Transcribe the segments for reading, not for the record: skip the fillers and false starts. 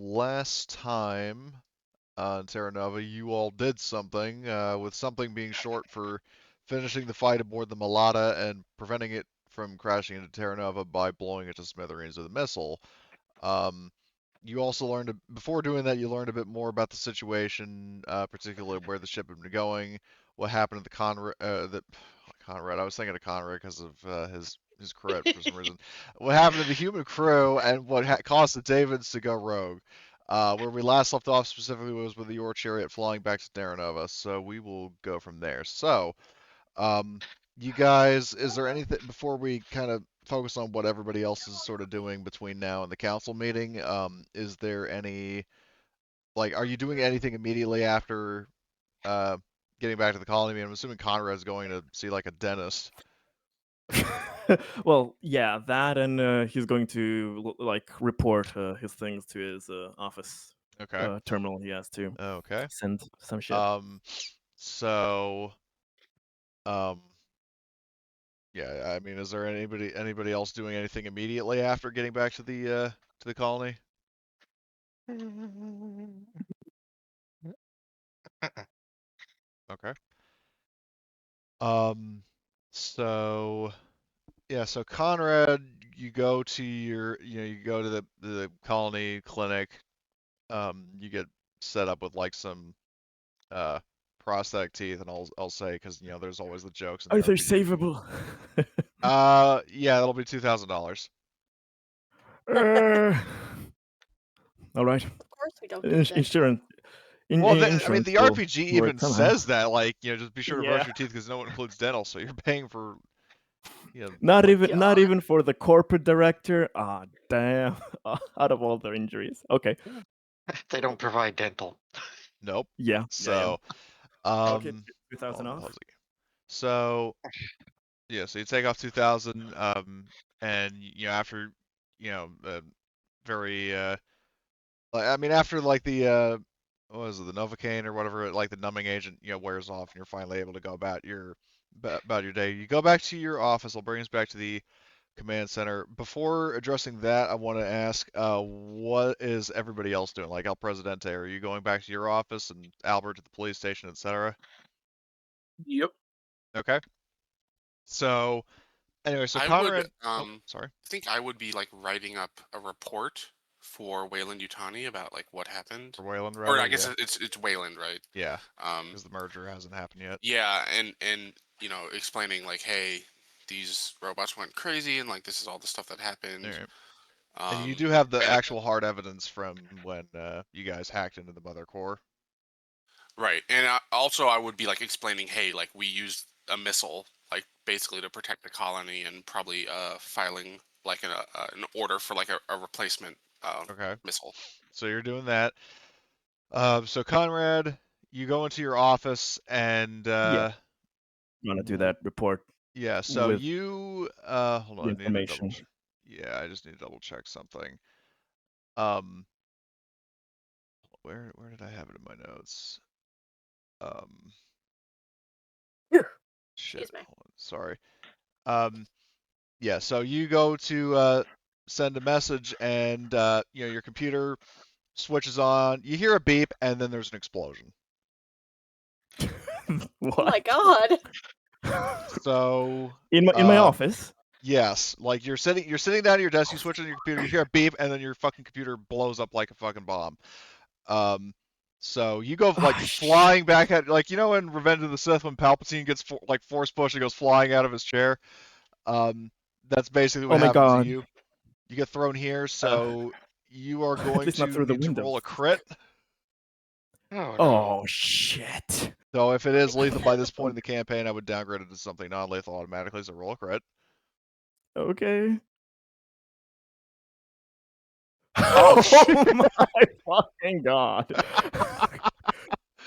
last time on Terra Nova, you all did something, with something being short for finishing the fight aboard the Malata and preventing it from crashing into Terra Nova by blowing it to smithereens with a missile. Um, you also learned, before doing that, you learned a bit more about the situation, particularly where the ship had been going, what happened to the Conrad. I was thinking of Conrad because of his credit for some reason. What happened to the human crew and what caused the Davids to go rogue. Where we last left off specifically was with the Your chariot flying back to Terra Nova, so we will go from there. So, um, you guys, is there anything before we kind of focus on what everybody else is sort of doing between now and the council meeting? Is there any are you doing anything immediately after uh, getting back to the colony? I mean, I'm assuming Conrad's going to see like a dentist. Well, yeah, that, and he's going to like report his things to his office Okay. terminal. He has to Okay. send some shit. Um, so, um, yeah, I mean, is there anybody else doing anything immediately after getting back to the colony? Okay. Um, so yeah, so Conrad, you go to you go to the colony clinic. You get set up with like some uh prosthetic teeth, and I'll say because there's always the jokes in the Are they RPG. savable? Yeah, that'll be $2,000. uh, all right. Of course we don't get dental. Insurance. Well, I mean, Insurance the will RPG work even somehow. says that, like, just be sure to brush Yeah. your teeth because no one includes dental, so you're paying for, Not like, even not even for the corporate director. Ah, damn. Out of all their injuries. Okay. They don't provide dental. nope. Yeah. So, Okay. um, 2,000 how's off. it go? So, yeah, so you take off 2,000, and after, very, I mean, after like what was it, the Novocaine or whatever, like the numbing agent, wears off, and you're finally able to go about your day. You go back to your office. I'll bring us back to the command center. Before addressing that, I want to ask, what is everybody else doing? Like El Presidente, are you going back to your office and Albert to the police station, etc.? Yep. Okay. So anyway, so I would, Conrad. Oh, sorry. I think I would be like writing up a report for Wayland Yutani about like what happened. For Wayland, Or rather, I guess yeah. it's Wayland, right? Yeah, Um, because the merger hasn't happened yet. yeah, and explaining like, hey, these robots went crazy, and like this is all the stuff that happened. All right. And you do have the actual hard evidence from when you guys hacked into the mother core. Right, and also I would be like explaining, hey, like we used a missile, like basically to protect the colony, and probably filing like an order for like a replacement Okay. missile. So you're doing that. So Conrad, you go into your office and Yeah. You want to do that report yeah. So with you hold on, the I need to double. information. Yeah, I just need to double check something. Um, where did I have it in my notes? Um, shit. Excuse me. Hold on, sorry. Yeah. So you go to send a message, and your computer switches on. You hear a beep, and then there's an explosion. What? Oh my god. So in my office. Yes, like you're sitting down at your desk, you switch on your computer, you hear a beep, and then your fucking computer blows up like a fucking bomb. So you go like flying back at in Revenge of the Sith when Palpatine gets like force pushed and goes flying out of his chair. That's basically what Oh my happens to god. you. You get thrown here, so you are At going least not to through the need to window. roll a crit. Oh, no. Oh shit. So if it is lethal by this point in the campaign, I would downgrade it to something non-lethal automatically. So roll a crit. Okay. Oh, Oh my fucking god.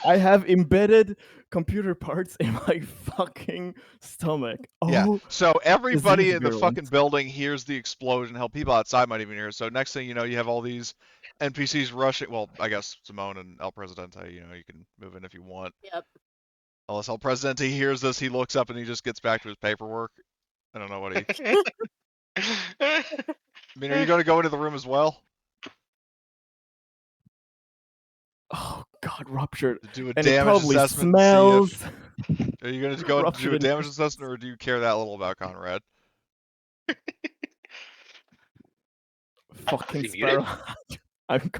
I have embedded computer parts in my fucking stomach. Yeah. Oh, So everybody in the virulent. fucking building hears the explosion. Hell, people outside might even hear it. So next thing you know, you have all these NPCs rushing. Well, I guess Simone and El Presidente, you can move in if you want. Yep. Unless El Presidente hears this, he looks up and he just gets back to his paperwork. I don't know what he. I mean, are you going to go into the room as well? God, ruptured. Do a And it damage probably assessment smells. and see if. Are you going to go and do Ruptured a in damage your- assessment, or do you care that little about Conrad? Fucking Is he muted? sparrow. I'm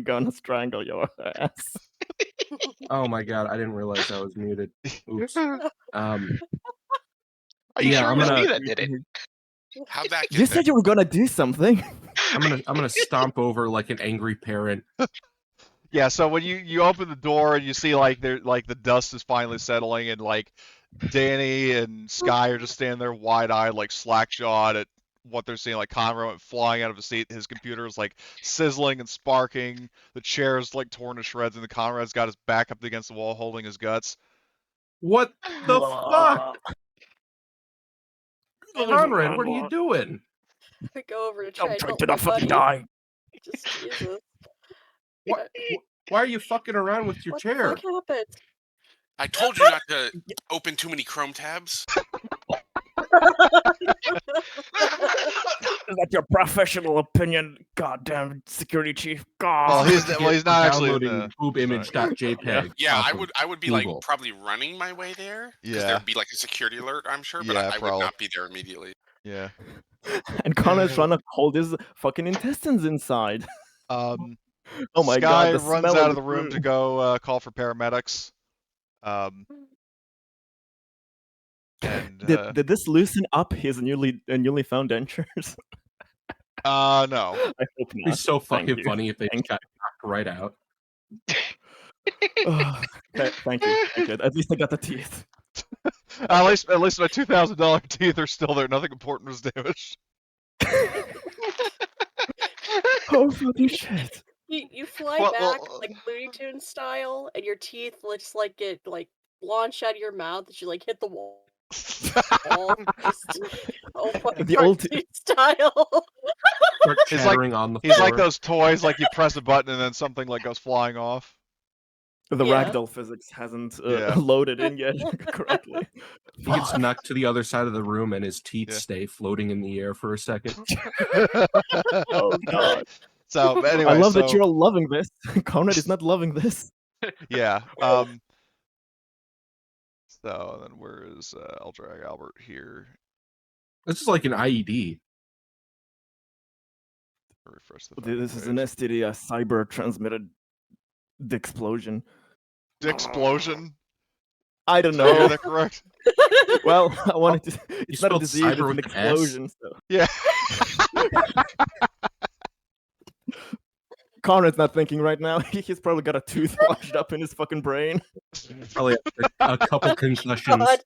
gonna strangle your ass. Oh my god, I didn't realize I was muted. Oops. Are you Yeah, sure I'm it was gonna- me that did it? How'd that get You there? said you were gonna do something. I'm gonna stomp over like an angry parent. Yeah, so when you open the door and you see like the dust is finally settling, and like Danny and Sky are just standing there wide-eyed, like slack-jawed at what they're seeing. Like Conrad went flying out of his seat, his computer is like sizzling and sparking, the chair's like torn to shreds, and the Conrad's got his back up against the wall holding his guts. What the fuck? Conrad, what are you doing? I go over to try I'm and trying help to my not fucking buddy. die. Just Jesus. What? Why are you fucking around with your What chair? the fuck happened? I told you not to open too many Chrome tabs. Is that your professional opinion? Goddamn security chief. God. Well, he's Certificate well, he's not for actually in downloading the. boobimage.jpg. Yeah, off I of would be Google. like probably running my way there because Yeah. there'd be like a security alert, I'm sure, but Yeah, I would probably. not be there immediately. Yeah. And Connor's trying to hold his fucking intestines inside. Um, Oh my Sky god, the runs smell out of of the room to go call for paramedics. And Did this loosen up his newly found dentures? no. I hope not. It'd be so Thank fucking you. funny if they Thank just got knocked right out. Thank you. At least I got the teeth. At least my $2,000 teeth are still there. Nothing important was damaged. Oh fucking shit. You fly Well, back well, like Looney Tunes style, and your teeth just like get like launched out of your mouth as you like hit the wall. Just oh fucking The old cartoon style. Start It's like- chattering on the He's floor. like those toys, like you press a button and then something like goes flying off. The Yeah. ragdoll physics hasn't Yeah. loaded in yet correctly. He gets knocked to the other side of the room and his teeth Yeah. stay floating in the air for a second. Oh god. So but anyway, I love so, that you're all loving this. Conrad is not loving this. Yeah. So then where is I'll drag Albert here. This is like an IED. Refresh the This is page. an STD, a cyber transmitted explosion. Explosion. I don't Did I hear know. that correct? Well, I wanted to. It's not a spelled disease, cyber it's an with an S? explosion. So. Yeah. Conrad's not thinking right now. He's probably got a tooth lodged up in his fucking brain. Probably a couple concussions. God.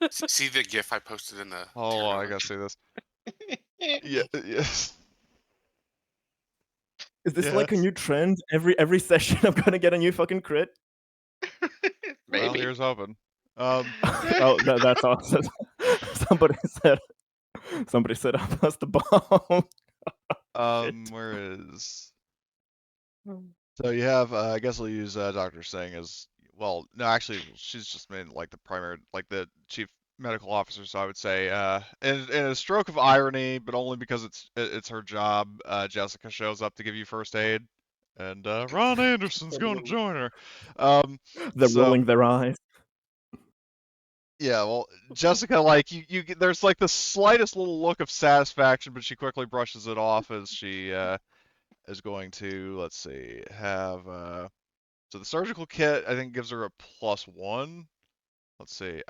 See the GIF I posted in the. Oh, Terra I Nova gotta group? see this. Yeah. Yes. Is this like a Yes. new trend? Every session I'm gonna get a new fucking crit? Well, maybe. here's hoping. Oh, that's awesome. Somebody said I passed the bomb. Where is? So you have, I guess I'll use Dr. Singh as well. No, actually, she's just been like the primary, like the chief medical officer. So I would say, in a stroke of irony, but only because it's her job. Jessica shows up to give you first aid, and Ron Anderson's going to join her. They're So- rolling their eyes. Yeah, well, Jessica, like you, there's like the slightest little look of satisfaction, but she quickly brushes it off as she is going to, let's see, have so the surgical kit I think gives her a +1. Let's see,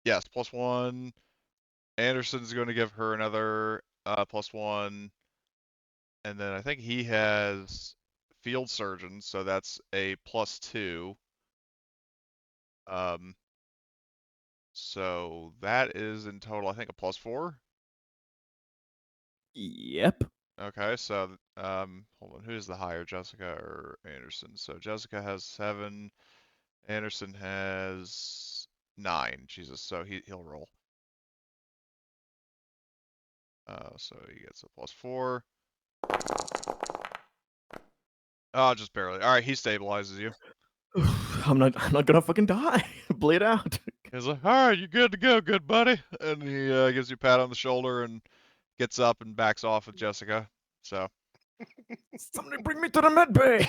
yes, +1. Anderson's going to give her another +1, and then I think he has field surgeon, so that's a +2. So that is in total, I think, a +4. Yep. Okay, so hold on, who's the higher, Jessica or Anderson? So Jessica has 7, Anderson has 9. Jesus, so he'll roll. So he gets a +4. Oh, just barely. All right, he stabilizes you. I'm not gonna fucking die. Bleed out. He's like, all right, you're good to go, good buddy. And he gives you a pat on the shoulder and gets up and backs off with Jessica. So Somebody bring me to the med bay.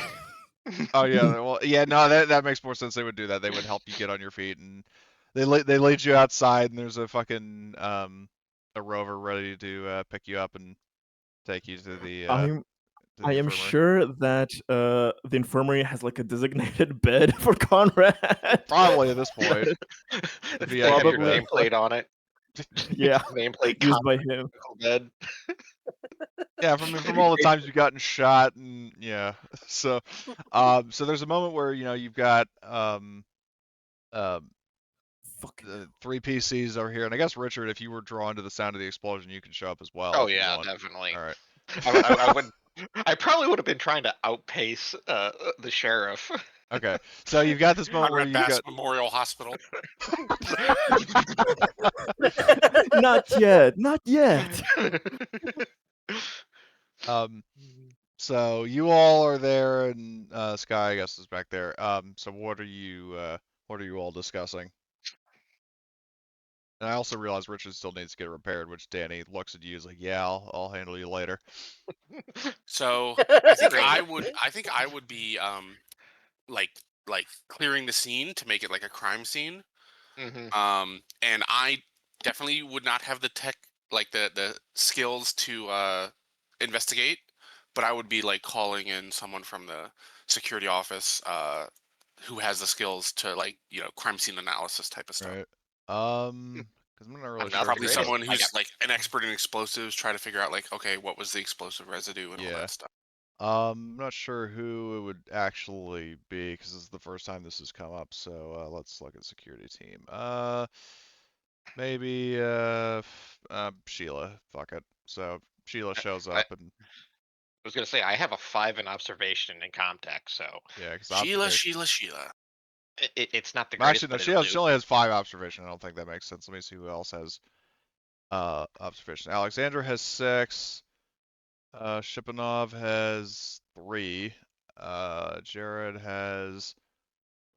Oh yeah, well yeah, no, that makes more sense. They would do that. They would help you get on your feet, and they laid you outside, and there's a fucking a rover ready to pick you up and take you to the I am infirmary. sure that the infirmary has like a designated bed for Conrad. Probably at this point. If Be they have your Probably. nameplate on it. Yeah, Nameplate used by him. bed. Yeah, from all the times you've gotten shot, and yeah, so so there's a moment where you've got Fuck. the 3 PCs over here, and I guess Richard, if you were drawn to the sound of the explosion, you can show up as well. Oh if you yeah, want. definitely. All right. I would. I probably would have been trying to outpace the sheriff. Okay, so you've got this moment where Conrad you've Bass got. Memorial Hospital. Not yet. Not yet. So you all are there, and Sky, I guess, is back there. So what are you all discussing? And I also realize Richard still needs to get repaired, which Danny looks at you as like, yeah, I'll handle you later. So I think Great. I would be like clearing the scene to make it like a crime scene. Mhm. And I definitely would not have the tech, like the skills to investigate, but I would be like calling in someone from the security office who has the skills to like crime scene analysis type of stuff. Right. Because I'm not really I'm not sure. Probably greatest. someone I who's got- like an expert in explosives, try to figure out like, okay, what was the explosive residue and all Yeah. that stuff. I'm not sure who it would actually be because this is the first time this has come up. So let's look at security team. Maybe Sheila. Fuck it. So Sheila shows I up, and was gonna say I have a 5 in observation and context, so yeah, because Sheila, observation. Sheila. it's not the greatest. Actually, no, but she it'll has, she do. only has 5 observation. I don't think that makes sense. Let me see who else has observation. Alexandra has 6. Shipanov has 3. Jared has.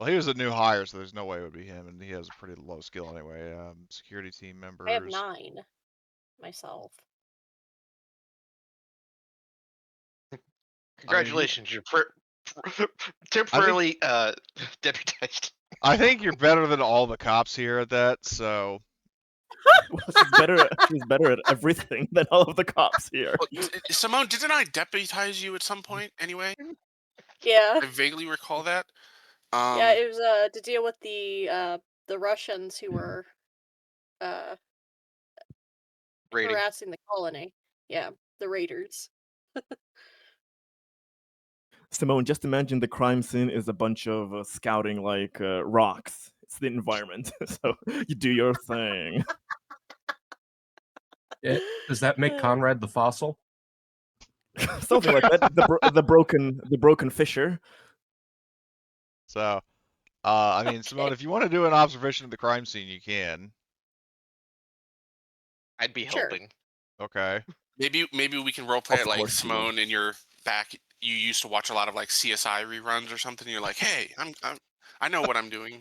Well, he was a new hire, so there's no way it would be him, and he has a pretty low skill anyway. Security team members. I have 9 myself. Congratulations, you're temporarily deputized. I think you're better than all the cops here at that. So Well, she's better at everything than all of the cops here. Well, Simone, didn't I deputize you at some point anyway? Yeah. I vaguely recall that. Yeah, it was to deal with the Russians who were Rating. harassing the colony. Yeah, the raiders. Simone, just imagine the crime scene is a bunch of scouting like rocks. It's the environment. So you do your thing. Does that make Conrad the fossil? Something like that. The broken fisher. so I mean, Simone, if you want to do an observation of the crime scene, you can. I'd be Sure. helping. Okay. Maybe we can roleplay Of it like course you will. Simone in your back. You used to watch a lot of like CSI reruns or something. You're like, hey, I know what I'm doing.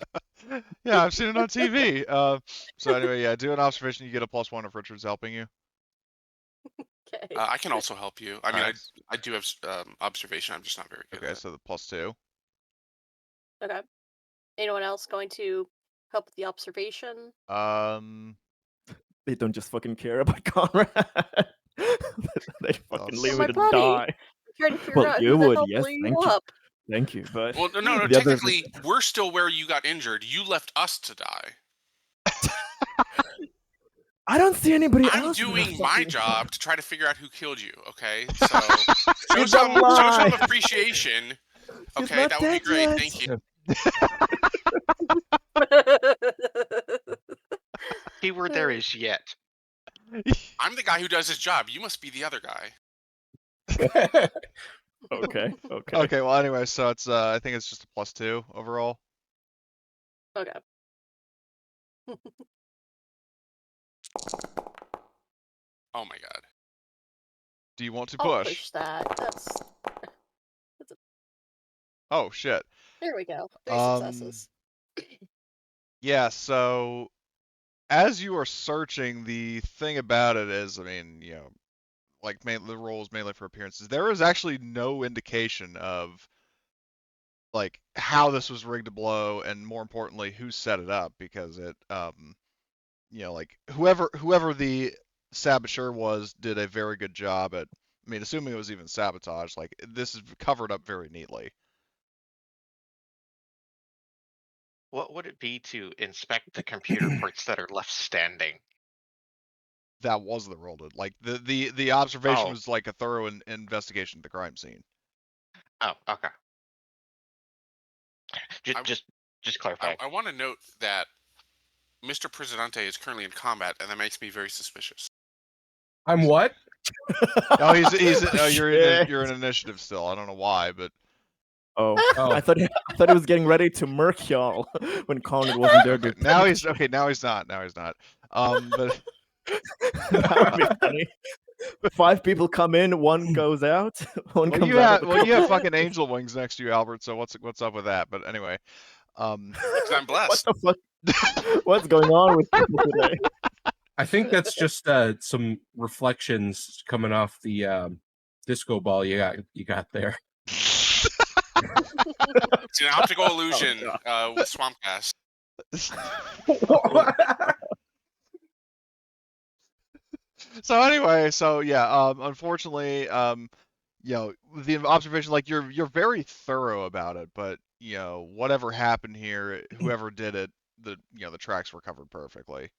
Yeah, I've seen it on TV. So anyway, yeah, do an observation. You get a +1 if Richard's helping you. Okay. I can also help you. I mean, Nice. I do have observation. I'm just not very good Okay, at it. so the +2. Okay. Anyone else going to help with the observation? They don't just fucking care about Conrad. They fucking leave my it and buddy. die. I'm trying to figure Well, out you who the would, hell yes, blew you thank you. up. Thank you, but Well, no. the others- Technically, we're still where you got injured. You left us to die. I don't see anybody I'm else. with a doing my fucking- job to try to figure out who killed you. Okay, so show It's some alive. appreciation. She's Okay, not that would be dead great. yet. Thank you. Keyword there is yet. I'm the guy who does his job. You must be the other guy. Okay. Okay, well anyway, so it's I think it's just a +2 overall. Okay. Oh my god. Do you want to I'll push? push that. That's Oh shit. there we go. 3 successes. Yeah, so as you are searching, the thing about it is, I mean, like the role is mainly for appearances. There is actually no indication of like how this was rigged to blow, and more importantly, who set it up, because it like whoever the saboteur was did a very good job at. I mean, assuming it was even sabotage, like this is covered up very neatly. What would it be to inspect the computer parts that are left standing? That was the role. Like the observation Oh, was like a thorough investigation of the crime scene. oh, okay. Just, I- just, just I, clarifying. I want to note that Mr. Presidente is currently in combat, and that makes me very suspicious. I'm what? Oh, you're Shit. you're in initiative still. I don't know why, but Oh, Oh. I thought he was getting ready to murk y'all when Conrad wasn't there. okay, To now he's not. Now he's not. But That would be funny. 5 people come in, one goes out, one well, comes out. Of the you have car. fucking angel wings next to you, Albert. So what's up with that? But anyway, Because I'm What blessed. the fuck? What's going on with people today? I think that's just some reflections coming off the disco ball you got there. It's an optical illusion with swamp gas. So anyway, so yeah, unfortunately, the observation, like you're very thorough about it, but whatever happened here, whoever did it, the tracks were covered perfectly.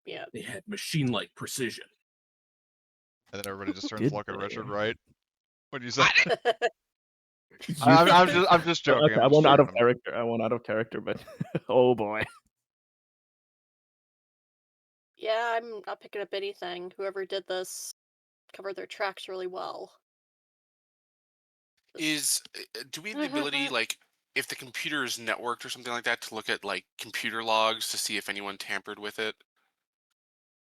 Yeah. They had machine-like precision. And then everybody just turns Did to look at they? Richard, right? What do you say? You- I'm just joking. Okay, I I'm just went out of joking. character. I went out of character, but oh boy. Yeah, I'm not picking up anything. Whoever did this covered their tracks really well. Do we have the ability, like, if the computer is networked or something like that, to look at like computer logs to see if anyone tampered with it?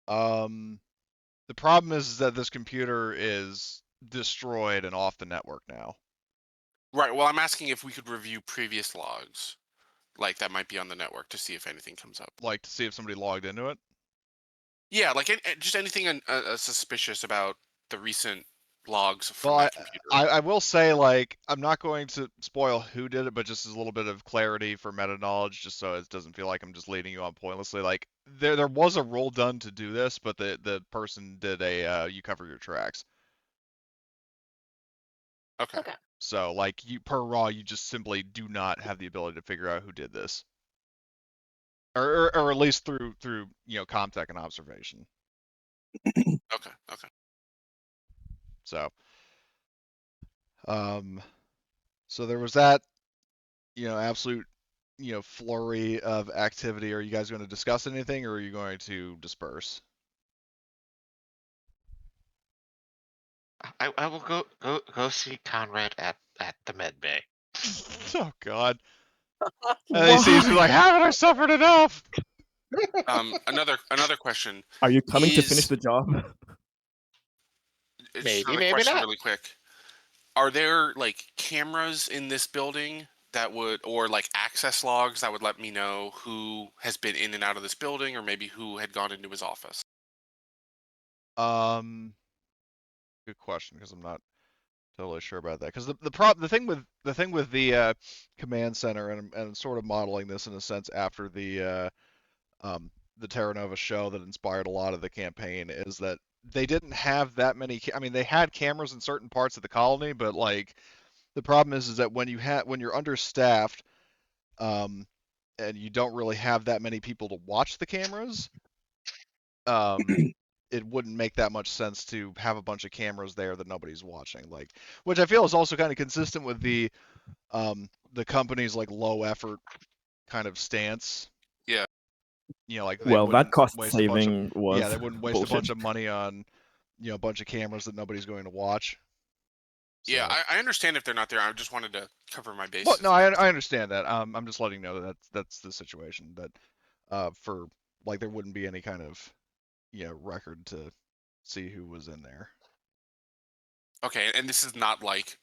The problem is that this computer is destroyed and off the network now. Right. Well, I'm asking if we could review previous logs, like that might be on the network, to see if anything comes up. Like to see if somebody logged into it. Yeah, like just anything suspicious about the recent logs from Well, that computer. I will say, like, I'm not going to spoil who did it, but just as a little bit of clarity for meta knowledge, just so it doesn't feel like I'm just leading you on pointlessly. Like, there was a roll done to do this, but the person did a you cover your tracks. Okay. Okay. So, like, per raw, you just simply do not have the ability to figure out who did this, or at least through Comtech and observation. Okay. Okay. So, so there was that, absolute, flurry of activity. Are you guys going to discuss anything, or are you going to disperse? I will go see Conrad at the med bay. Oh God. And he sees, he's like, haven't I suffered enough? Another question. Are you coming to finish Is- the job? Just Maybe, another maybe question not. really quick. Are there like cameras in this building that would, or like access logs that would let me know who has been in and out of this building, or maybe who had gone into his office? Good question, because I'm not totally sure about that. Because the thing with the command center, and sort of modeling this in a sense after the Terra Nova show that inspired a lot of the campaign, is that they didn't have that many. I mean, they had cameras in certain parts of the colony, but like the problem is that when you're understaffed, and you don't really have that many people to watch the cameras, it wouldn't make that much sense to have a bunch of cameras there that nobody's watching. Like, which I feel is also kind of consistent with the company's like low effort kind of stance. Yeah. Like they Well, that wouldn't cost waste a bunch of saving was they wouldn't waste bullshit. a bunch of money on a bunch of cameras that nobody's going to watch. Yeah, So- I understand if they're not there. I just wanted to cover my bases. Well, no, I understand that. I'm just letting you know that that's the situation. That for like there wouldn't be any kind of record to see who was in there. Okay, and this is not like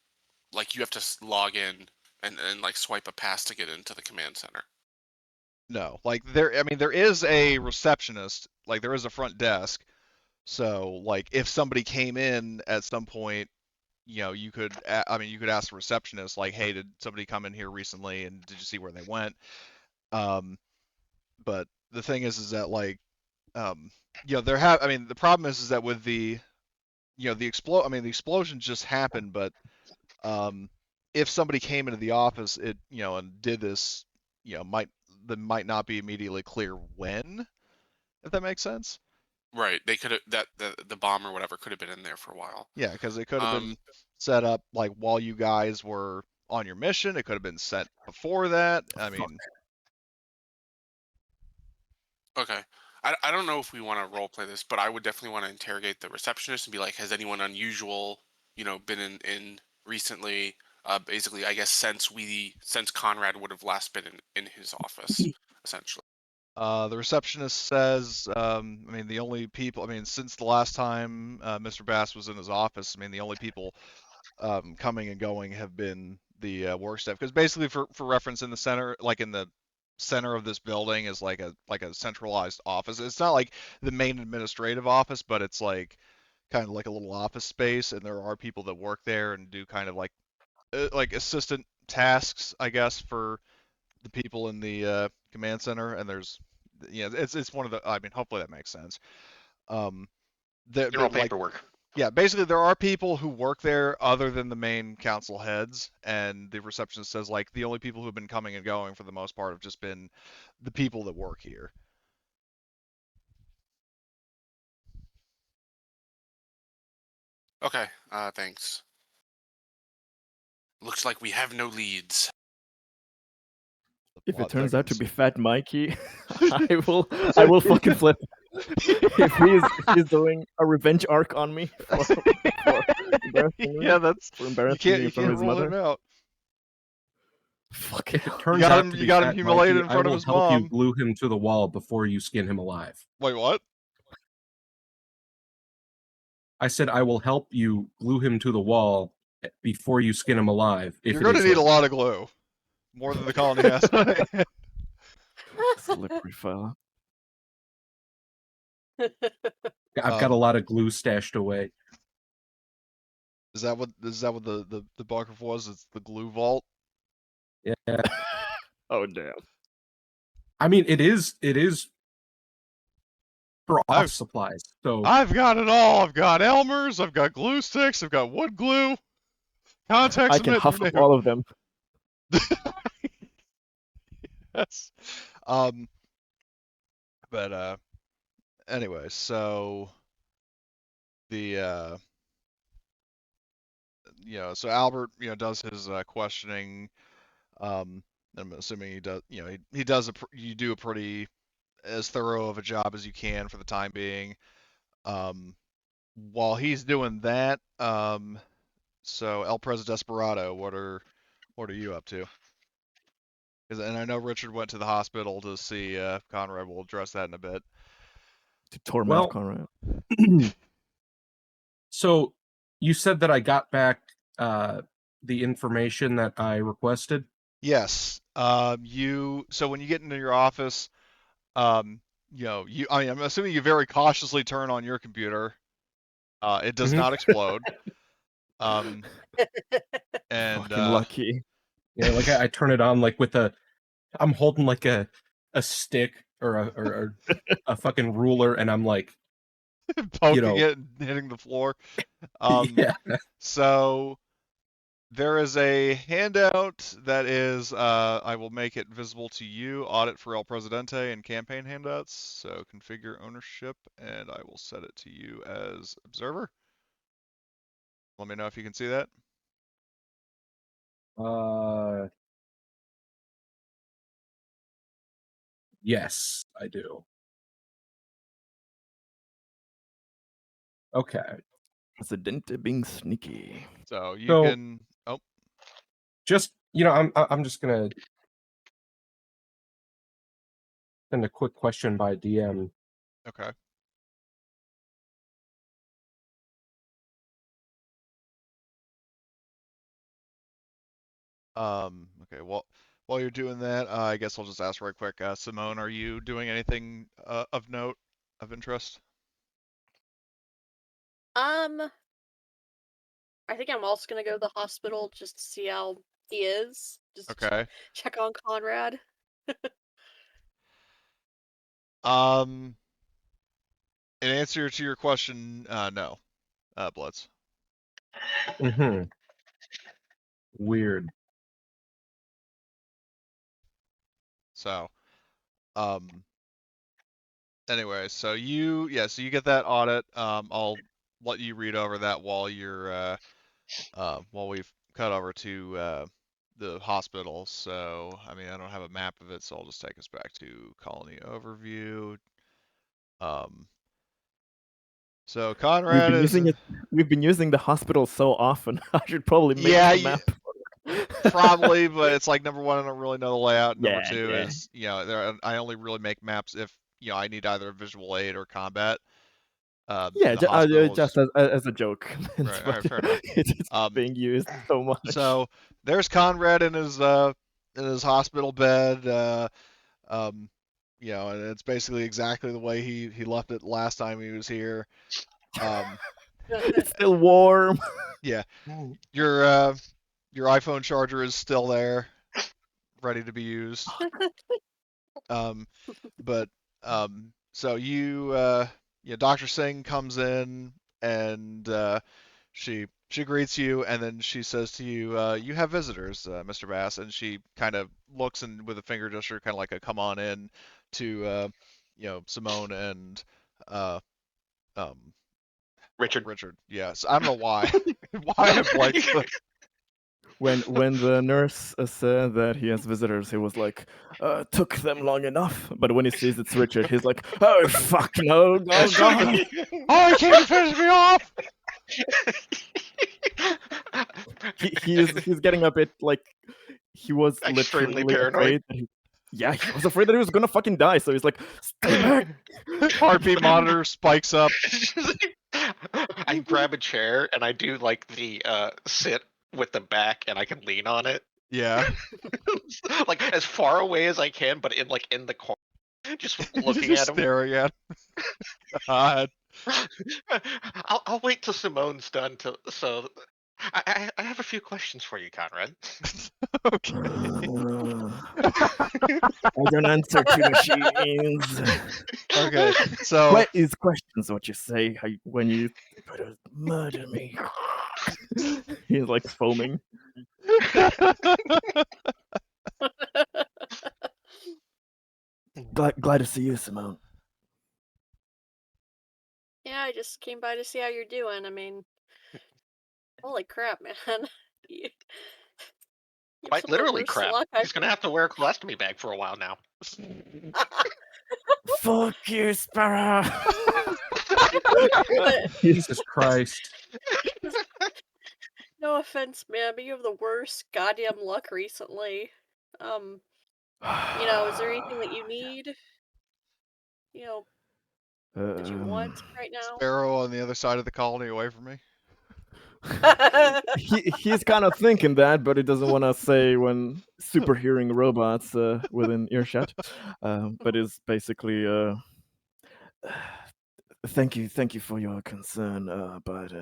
you have to log in and like swipe a pass to get into the command center. No, like there is a receptionist, like there is a front desk, So like if somebody came in at some point, you could you could ask the receptionist like, hey, did somebody come in here recently and did you see where they went? Um, but the thing is that like um, the problem is that with the the explosion just happened, but um, if somebody came into the office, and did this, might might not be immediately clear when, if that makes sense. Right. They could have the bomb or whatever could have been in there for a while. Yeah, because it could have Um. been set up like while you guys were on your mission. It could have been set before that. I Fuck. mean, Okay. I don't know if we want to role play this, but I would definitely want to interrogate the receptionist and be like, has anyone unusual, been in recently? Basically, I guess since Conrad would have last been in his office, essentially. the receptionist says, the only people, since the last time Mr. Bass was in his office, the only people coming and going have been the work staff. Because basically, for reference, in the center, like in the center of this building, is like a centralized office. It's not like the main administrative office, but it's like kind of like a little office space, and there are people that work there and do kind of like assistant tasks, I guess, for the people in the command center. And there's, it's one of the. Hopefully that makes sense. Um, General but like paperwork. yeah, basically there are people who work there other than the main council heads, and the receptionist says like the only people who've been coming and going for the most part have just been the people that work here. Okay. Thanks. Looks like we have no leads. The If it plot turns out to thickens. be Fat Mikey, I will fucking flip. If he's doing a revenge arc on me for embarrassing me, Yeah, that's for embarrassing me you in front of can't his rule mother. him out. Fuck If it hell. turns out to You be got him Fat humiliated Mikey, in I front of will his help you mom. glue him to the wall before you skin him alive. Wait, what? I said I will help you glue him to the wall before you skin him alive if You're it going to is need a him. lot of glue, more than the colony has. Slippery fella. I've got a lot of glue stashed away. Is that what the bunker was? It's the glue vault. Yeah. Oh damn. I mean, it is for I've- off supplies. So I've got it all. I've got Elmer's. I've got glue sticks. I've got wood glue. Contact I can cement. huff You up name all of them. Yes. But anyway, so the so Albert does his questioning. Um, I'm assuming he does. He does you do a pretty as thorough of a job as you can for the time being. Um, while he's doing that, so El Prez Desperado, what are you up to? And I know Richard went to the hospital to see Conrad. We'll address that in a bit. To torment well, Conrad. so you said that I got back the information that I requested. Yes. So when you get into your office, I'm assuming you very cautiously turn on your computer. It does Mhm. not explode. And Fucking lucky. Yeah, like I turn it on like with I'm holding like a stick or a fucking ruler, and I'm like, poking it and hitting the floor. yeah. So there is a handout that is, I will make it visible to you, audit for El Presidente and campaign handouts. So configure ownership, and I will set it to you as observer. Let me know if you can see that. Yes, I do. Okay. Presidente being sneaky. So you So- can, oh, Just I'm just gonna send a quick question by DM. okay. Okay, well, while you're doing that, I guess I'll just ask right quick. Simone, are you doing anything of note, of interest? I think I'm also gonna go to the hospital just to see how he is. Just Okay. check on Conrad. In answer to your question, no, Bloods. Mm-hmm. Weird. So, anyway, so you get that audit. I'll let you read over that while you're while we've cut over to the hospital. So, I mean, I don't have a map of it, so I'll just take us back to colony overview. So We've Conrad been is using it. We've been using the hospital so often. I should probably make yeah, a map. probably, but it's like number one, I don't really know the layout. Number Yeah, two yeah. is I only really make maps if I need either visual aid or combat. Yeah, And the hospital just is as a joke, right. All right, but fair enough. it's Um, being used so much. so there's Conrad in his hospital bed. Um, and it's basically exactly the way he left it last time he was here. It's still warm. Yeah, your iPhone charger is still there, ready to be used. But so Dr. Singh comes in and she greets you, and then she says to you, "You have visitors, Mr. Bass." And she kind of looks and with a finger gesture, kind of like a "come on in" to Simone and uh, um, Richard. Richard. Yes, I don't know why. Why I blanked. When the nurse said that he has visitors, he was like, "Took them long enough." But when he sees it's Richard, he's like, "Oh fuck no, go God!" Oh, he came to finish me off. He's getting a bit like he was Extremely literally paranoid. afraid. He was afraid that he was gonna fucking die. So he's like, "Stay back." Heartbeat monitor spikes up. I grab a chair and I do like the sit with the back, and I can lean on it, Yeah. like as far away as I can, but in the corner, just looking Just at him. staring at him. God. I'll wait till Simone's done. So I have a few questions for you, Conrad. Okay. I don't answer to machines. Okay. So What is questions what you say when you better murder me? He's like foaming. Glad to see you, Simone. Yeah, I just came by to see how you're doing. I mean, holy crap, man. You, you have Quite some of the literally, worst crap. luck He's gonna have to wear a colostomy bag for a while now. Fuck you, Sparrow. Jesus Christ. No offense, man, but you have the worst goddamn luck recently. Is there anything that you need? That you want right now? Sparrow on the other side of the colony away from me. He's kind of thinking that, but he doesn't want to say when super hearing robots within earshot. But is basically thank you for your concern. But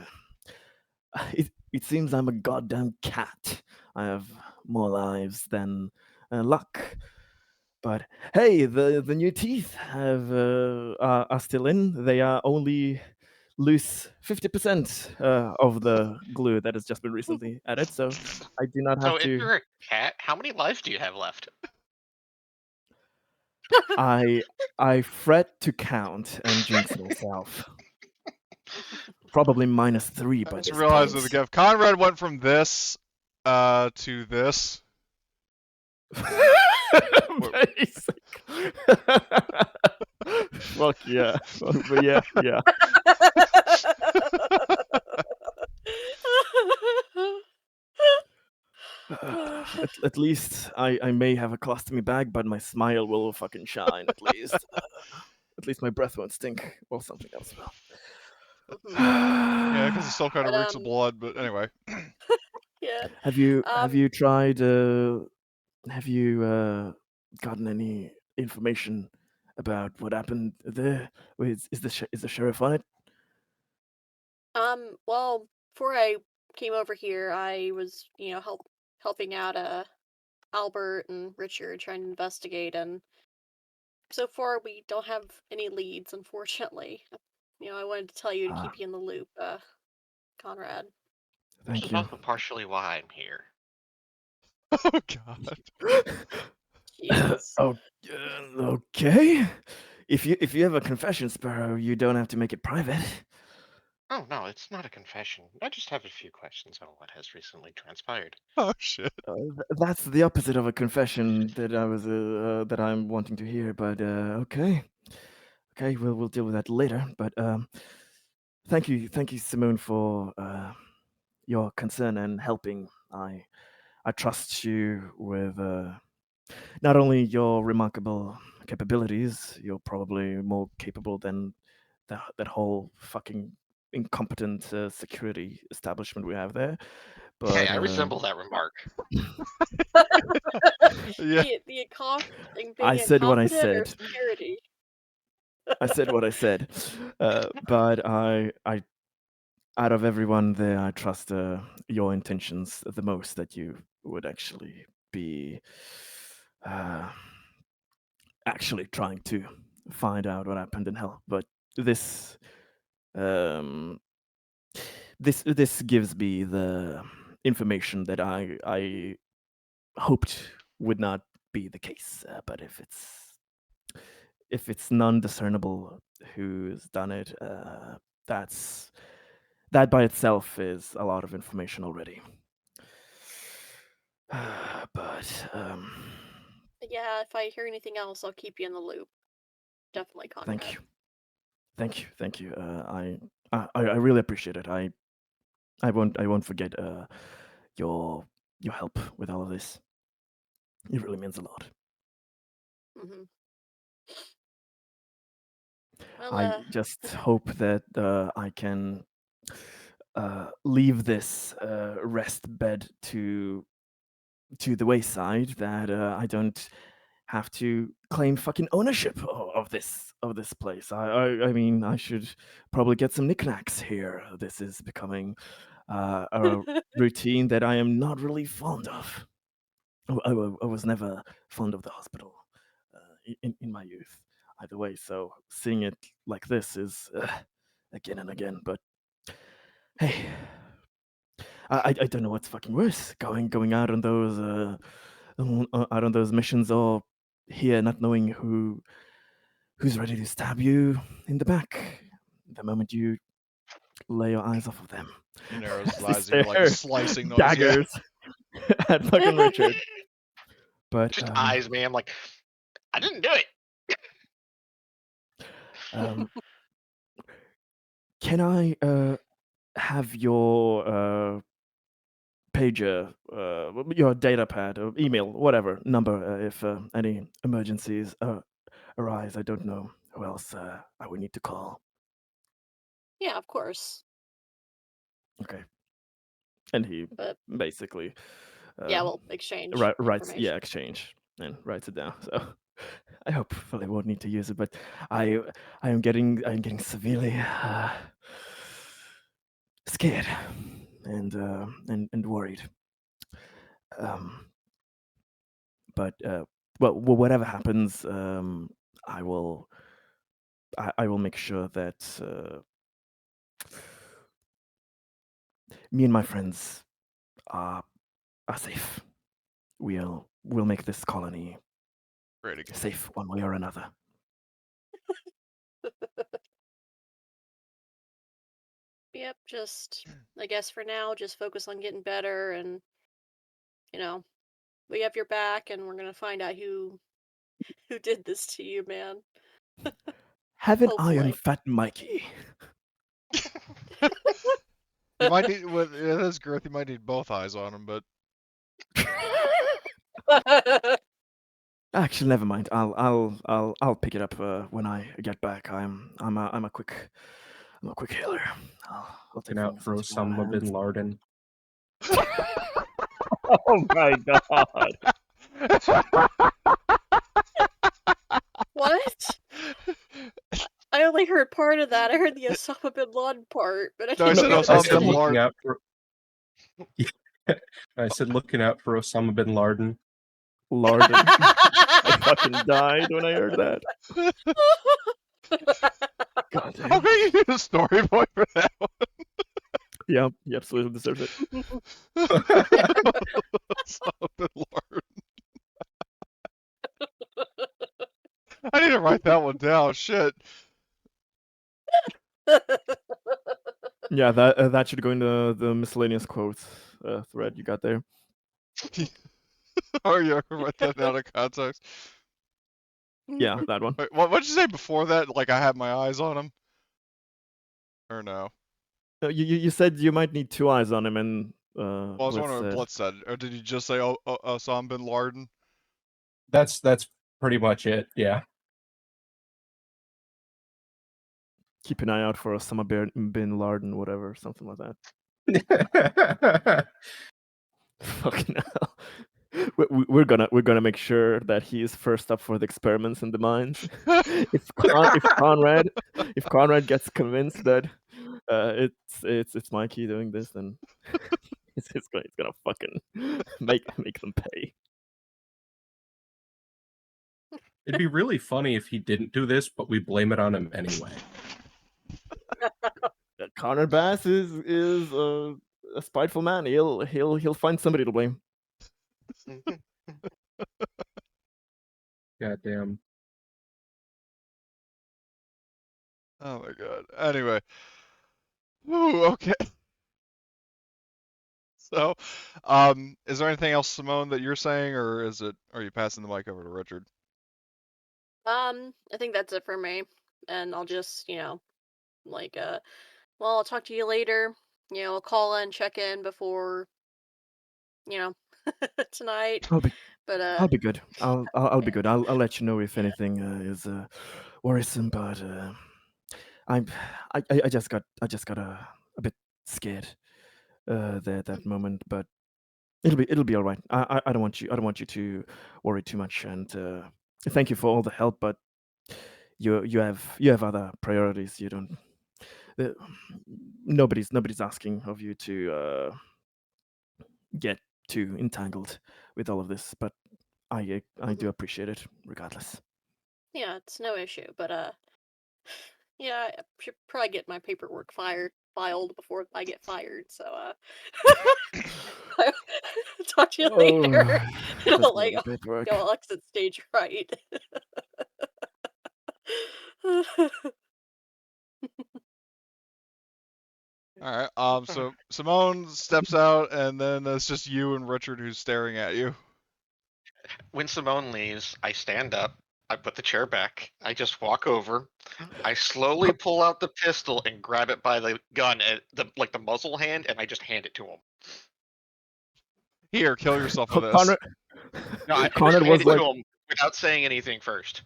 it seems I'm a goddamn cat. I have more lives than luck. But hey, the new teeth are still in. They are only lose 50% of the glue that has just been recently added, so I do not So have if to. you're a cat, how many lives do you have left? I fret to count and jinx myself. Probably -3 I by just this realized point. that if Conrad went from this to this. Basic. Fuck yeah. But yeah. At least I may have a colostomy bag, but my smile will fucking shine at least. At least my breath won't stink or something else will. Yeah, because it still kind of But, reeks of blood. But anyway. yeah. Have you tried? Have you gotten any information about what happened there? Is the sheriff on it? well, before I came over here, I was, helping out Albert and Richard trying to investigate, and so far we don't have any leads, unfortunately. I wanted to tell you to Ah, keep you in the loop, Conrad. Which thank is you. also partially why I'm here. Oh God. Jesus. Oh, okay. If you have a confession, Sparrow, you don't have to make it private. Oh no, it's not a confession. I just have a few questions on what has recently transpired. Oh shit. That's the opposite of a confession that that I'm wanting to hear. But okay, we'll deal with that later. But thank you, Simone, for your concern and helping. I trust you with not only your remarkable capabilities. You're probably more capable than that whole fucking incompetent security establishment we have there. Hey, But I resemble that remark. Yeah. Being I said what I incompetent or said. security? I said what I said. But out of everyone there, I trust your intentions the most. That you would actually be uh, actually trying to find out what happened in hell. But this um, this gives me the information that I hoped would not be the case. But if it's non-discernible who's done it, that's that by itself is a lot of information already. But Yeah, if I hear anything else, I'll keep you in the loop. Definitely, Conrad. thank you. I really appreciate it. I won't forget your help with all of this. It really means a lot. Hmm. Well, I just hope that I can leave this rest bed to the wayside. That I don't have to claim fucking ownership of this place. I mean, I should probably get some knickknacks here. This is becoming a routine that I am not really fond of. I was never fond of the hospital in my youth, either way. So seeing it like this is again and again. But hey, I don't know what's fucking worse: going out on those out on those missions, or here not knowing who's ready to stab you in the back the moment you lay your eyes off of them. He narrows his They eyes. You hear like a stare slicing noise. Yeah. daggers at fucking Richard. But Just eyes, man. I'm like, I didn't do it. can I have your pager, your data pad, or email, whatever number, if any emergencies arise? I don't know who else I would need to call. yeah, of course. Okay. And he But basically yeah, we'll exchange writes, information. exchange, and writes it down. So I hopefully won't need to use it, but I'm getting severely scared and worried. But well, whatever happens, I will I will make sure that me and my friends are safe. We'll make this colony Great again. safe one way or another. Yep, just I guess for now, just focus on getting better, and we have your back, and we're gonna find out who did this to you, man. Have an eye on Hopefully. Fat Mikey. You might need with his girth. You might need both eyes on him, but Actually, never mind. I'll pick it up when I get back. I'm a quick healer. I'll take Looking out things for into my own Osama bin hands. Laden. Oh my god! What? I only only heard part of that. I heard the Osama bin Laden part, but I No, I didn't said hear I the Osama said bin beginning. looking Laden. out for. I said looking out for Osama bin Laden. Larden. I fucking died when I heard that. God How damn. can you do the story boy for that one? Yeah, he absolutely deserves it. Osama bin Laden. I need to write that one down. Shit. Yeah, that should go in the miscellaneous quotes thread you got there. Oh, you ever write that out of context? Yeah, that one. Wait, what'd you say before that? Like I had my eyes on him? Or no? You said you might need 2 eyes on him, and Well, I was Blitz wondering what said, Blitz said. Or did you just say Osama bin Laden? That's pretty much it. Yeah. keep an eye out for Osama bin Laden, whatever, something like that. Fucking hell. We're gonna make sure that he is first up for the experiments in the mines. if Conrad gets convinced that it's Mikey doing this, then it's gonna fucking make them pay. It'd be really funny if he didn't do this, but we blame it on him anyway. Conrad Bass is a spiteful man. He'll find somebody to blame. Goddamn. Oh my god. Anyway. Woo, okay. So, is there anything else, Simone, that you're saying, or are you passing the mic over to Richard? I think that's it for me, and I'll just, like, well, I'll talk to you later. I'll call in, check in before, tonight. I'll be But I'll be good. I'll be good. I'll let you know if anything is worrisome. But I'm I just got a bit scared there that moment. But it'll be all right. I don't want you to worry too much. And thank you for all the help. But you have other priorities. You don't. Uh, nobody's asking of you to get too entangled with all of this. But I do appreciate it regardless. yeah, it's no issue. But yeah, I should probably get my paperwork filed before I get fired. So talk to you later. Just I'll, bloody paperwork. I'll exit stage right. All right. So Simone steps out, and then it's just you and Richard who's staring at you. When Simone leaves, I stand up. I put the chair back. I just walk over. I slowly pull out the pistol and grab it by the gun, at the muzzle hand, and I just hand it to him. Here, kill yourself with this. Conrad, No, I Conrad just was hand it like, to him without saying anything first.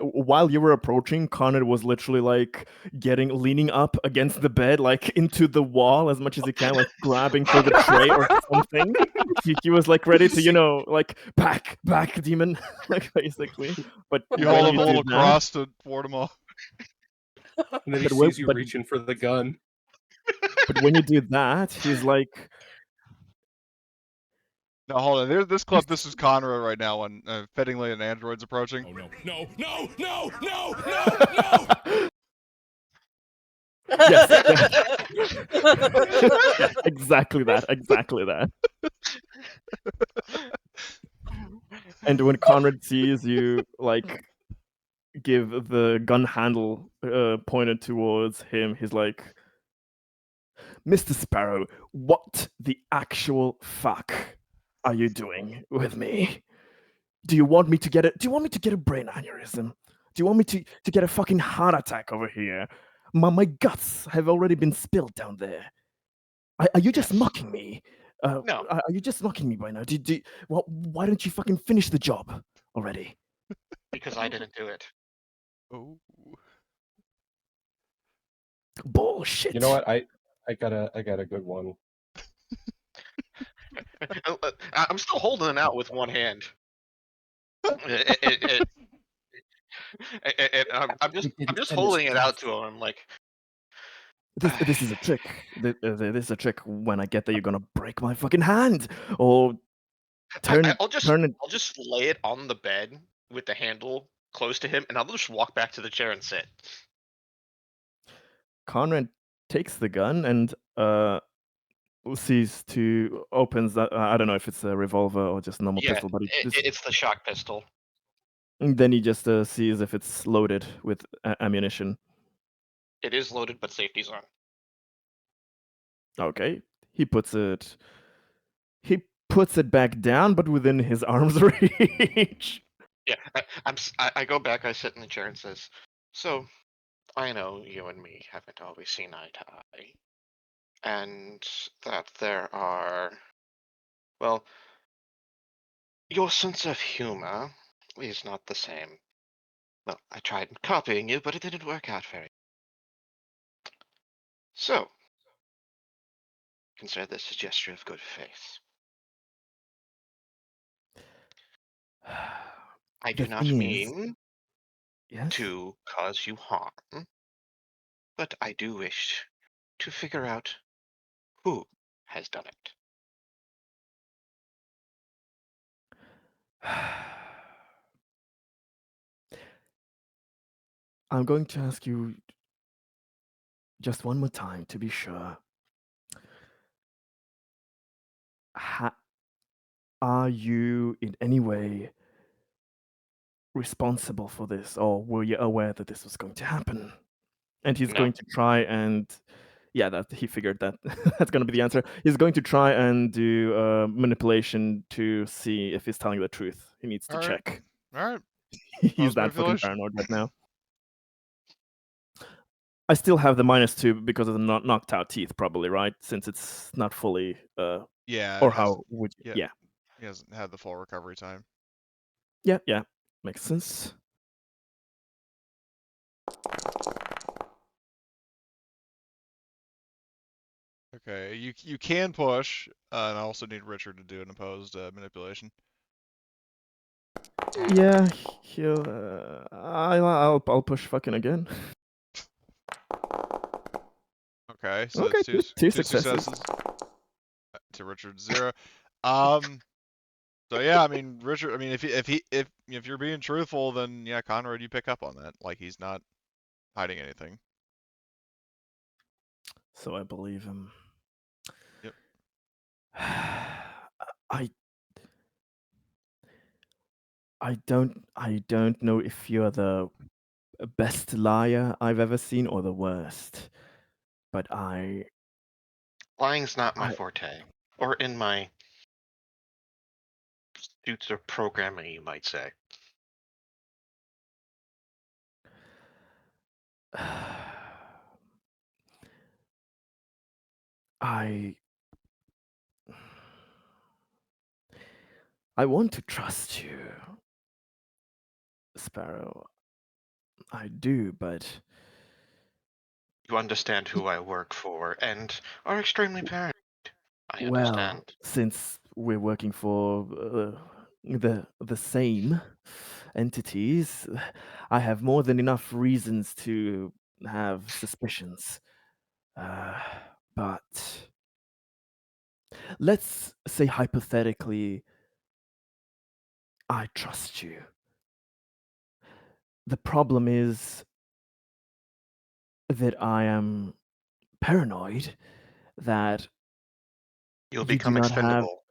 while you were approaching, Conrad was literally like leaning up against the bed, like into the wall as much as he can, like grabbing for the tray or something. He was like ready to, like back, demon, like basically. But You when hold him you a do little that, cross to ward him off. And then he But when- sees you but- reaching for the gun. but when you do that, he's like, Now hold on. This clip. This is Conrad right now when fittingly an android's approaching. Oh no! No! yes, exactly that. And when Conrad sees you, like, give the gun handle pointed towards him, he's like, Mr. Sparrow, what the actual fuck are you doing with me? Do you want me to get a brain aneurysm? Do you want me to get a fucking heart attack over here? My guts have already been spilled down there. Are you just mocking me? No. Are you just mocking me by now? Why don't you fucking finish the job already? Because I didn't do it. Oh. Bullshit. You know what? I got a good one. I'm still holding it out with one hand. And I'm We didn't just finish holding it this. out to him. I'm like, This is a trick. This is a trick. When I get there, you're gonna break my fucking hand, or turn it. I'll Turn it. just lay it on the bed with the handle close to him, and I'll just walk back to the chair and sit. Conrad takes the gun and sees to opens that. I don't know if it's a revolver or just a normal Yeah, pistol, but it's the shock pistol. then he just sees if it's loaded with ammunition. It is loaded, but safety's on. Okay, he puts it. He puts it back down, but within his arm's reach. Yeah, I go back. I sit in the chair and says, "So, I know you and me haven't always seen eye to eye, and that there are, well, your sense of humor is not the same. Well, I tried copying you, but it didn't work out very. So, consider this a gesture of good faith. I The do not thing is, mean yes. to cause you harm, but I do wish to figure out who has done it." I'm going to ask you just one more time to be sure. Are you in any way responsible for this, or were you aware that this was going to happen? And he's No. going to try and that he figured that that's going to be the answer. He's going to try and do manipulation to see if he's telling the truth. He needs to All right. check. All right. He's How's that fucking manipulation? paranoid right now. I still have the -2 because of the knocked out teeth, probably, right? Since it's not fully. Yeah, Or it how hasn't. would you? Yeah, Yeah. he hasn't had the full recovery time. Yeah. Makes sense. Okay, you can push, and I also need Richard to do an opposed manipulation. Yeah, he'll. I'll push fucking again. Okay, so Okay, that's two two two successes. successes to Richard's 0. So yeah, I mean Richard. I mean if you're being truthful, then yeah, Conrad, you pick up on that. Like he's not hiding anything. So I believe him. Yep. I don't know if you're the best liar I've ever seen or the worst, but Lying's not my forte, or in my suits of programming, you might say. I want to trust you, Sparrow. I do, but You understand who I work for and are extremely paranoid. I well, understand. since we're working for the same entities, I have more than enough reasons to have suspicions. But let's say hypothetically, I trust you. The problem is that I am paranoid that You'll you do become not have. expendable.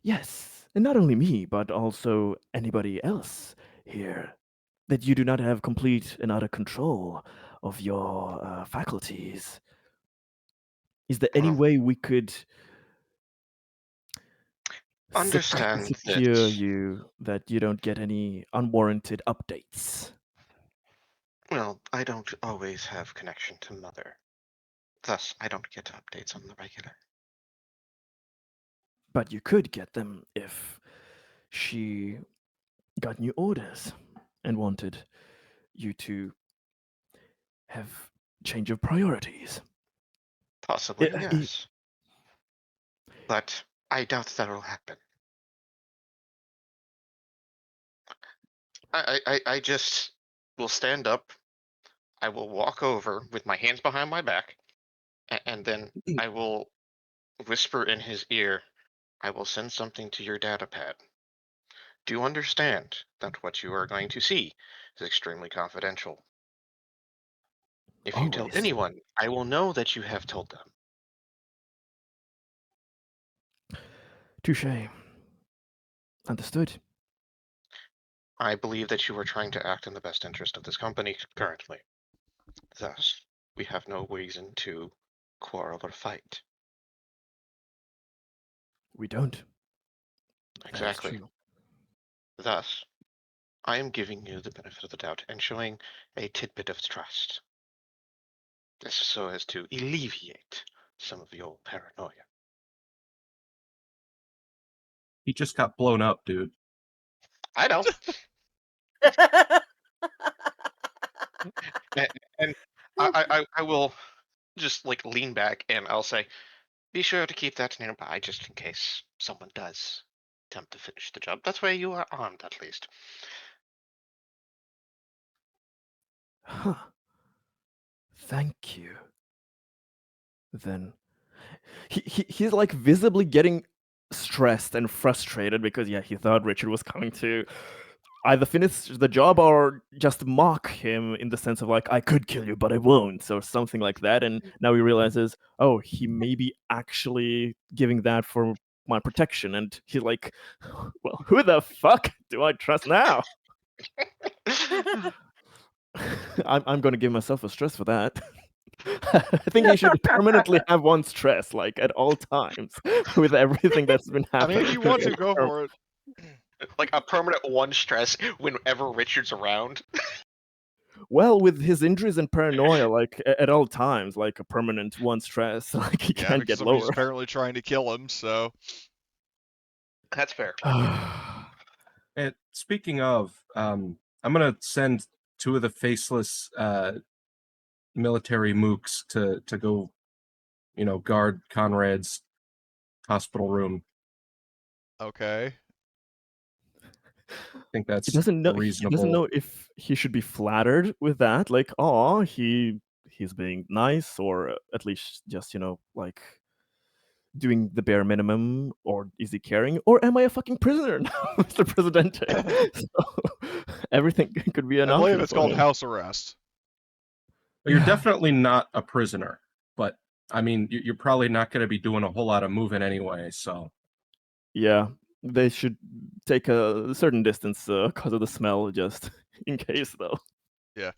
Yes, and not only me, but also anybody else here. That you do not have complete and utter control of your faculties. Is there any Well, way we could understand secure that, you that you don't get any unwarranted updates? well, I don't always have connection to Mother. Thus, I don't get updates on the regular. But you could get them if she got new orders and wanted you to have change of priorities. Possibly, I- yes. But I doubt that'll happen. I just will stand up. I will walk over with my hands behind my back, and then I will whisper in his ear, I will send something to your data pad. Do you understand that what you are going to see is extremely confidential? If you tell Always. anyone, I will know that you have told them. Touche. Understood. I believe that you are trying to act in the best interest of this company currently. Thus, we have no reason to quarrel or fight. We don't. That is Exactly. true. Thus, I am giving you the benefit of the doubt and showing a tidbit of trust. This is so as to alleviate some of your paranoia. He just got blown up, dude. I know. And I will just like lean back and I'll say, be sure to keep that nearby just in case someone does attempt to finish the job. That's why you are armed at least. Huh. Thank you. Then he's like visibly getting stressed and frustrated because he thought Richard was coming to either finish the job or just mock him in the sense of like, I could kill you, but I won't, or something like that. And now he realizes, oh, he may be actually giving that for my protection. And he's like, well, who the fuck do I trust now? I'm going to give myself a stress for that. I think he should permanently have one stress, like at all times, with everything that's been I happening. mean, if you want to, go for it. Like a permanent one stress whenever Richard's around. Well, with his injuries and paranoia, like at all times, like a permanent one stress, like he Yeah, can't because get somebody's lower. apparently trying to kill him, so. That's fair. And speaking of, I'm gonna send two of the faceless military mooks to go, guard Conrad's hospital room. Okay. I think that's He doesn't know. He doesn't reasonable. know if he should be flattered with that. Like, oh, he's being nice, or at least just like doing the bare minimum, or is he caring, or am I a fucking prisoner now, Mr. Presidente? So everything could be an I believe option it's for called him. house arrest. You're definitely not a prisoner, but I mean, you're probably not going to be doing a whole lot of moving anyway. So Yeah, they should take a certain distance because of the smell, just in case, though. Yeah.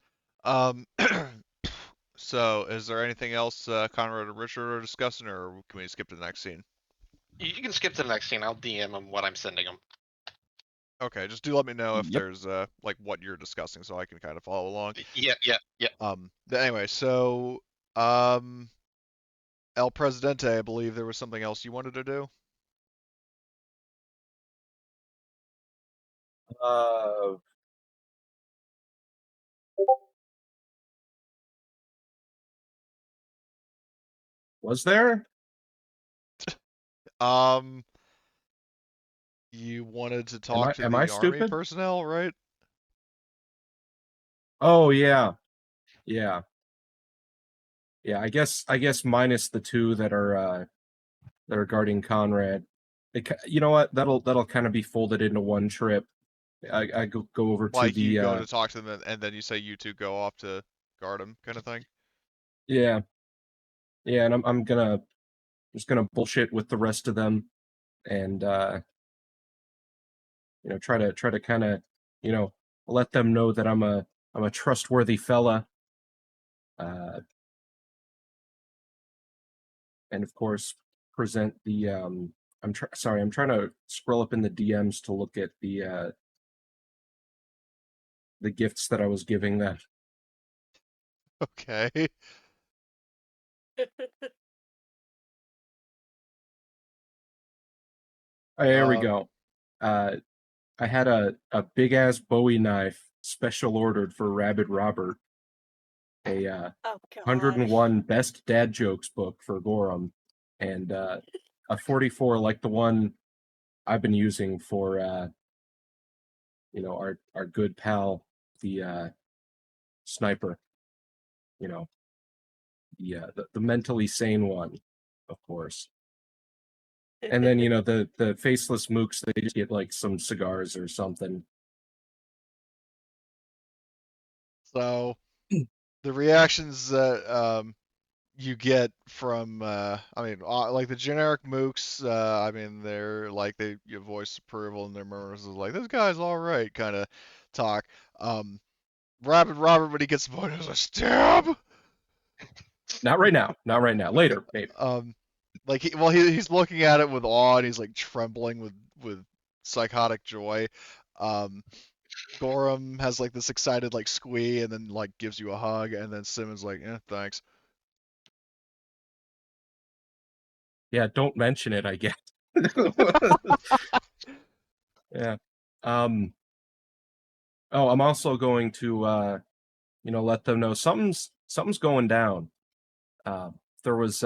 So, is there anything else Conrad and Richard are discussing, or can we skip to the next scene? You can skip to the next scene. I'll DM him what I'm sending him. Okay, just do let me know if Yep. there's like what you're discussing, so I can kind of follow along. Yeah. Anyway, so El Presidente, I believe there was something else you wanted to do. Was there? You wanted to Am talk to am I the army stupid? personnel, right? Oh yeah, yeah. I guess minus the two that are guarding Conrad. You know what? That'll kind of be folded into one trip. I go over to Like you the go to talk to them, and then you say you two go off to guard them, kind of thing. yeah, and I'm just gonna bullshit with the rest of them, and try to kind of let them know that I'm a trustworthy fella, and of course present the I'm trying to scroll up in the DMs to look at the gifts that I was giving them. Okay. Oh, here we go. I had a big ass Bowie knife special ordered for Rabid Robert. A Oh god. 101 best dad jokes book for Gorham, and a 44 like the one I've been using for our good pal, the sniper. You know, the mentally sane one, of course. And then the faceless mooks, they just get like some cigars or something. So the reactions that you get from, like the generic mooks, they're like you voice approval and their murmurs is like, this guy's all right, kind of talk. Rapid Robert, when he gets the point, is a stab. Not right now. Not right now. Later, maybe. He's looking at it with awe and he's like trembling with psychotic joy. Gorham has like this excited like squee and then like gives you a hug, and then Simmons like, thanks. Yeah, don't mention it, I guess. Yeah. Oh, I'm also going to let them know something's going down. There was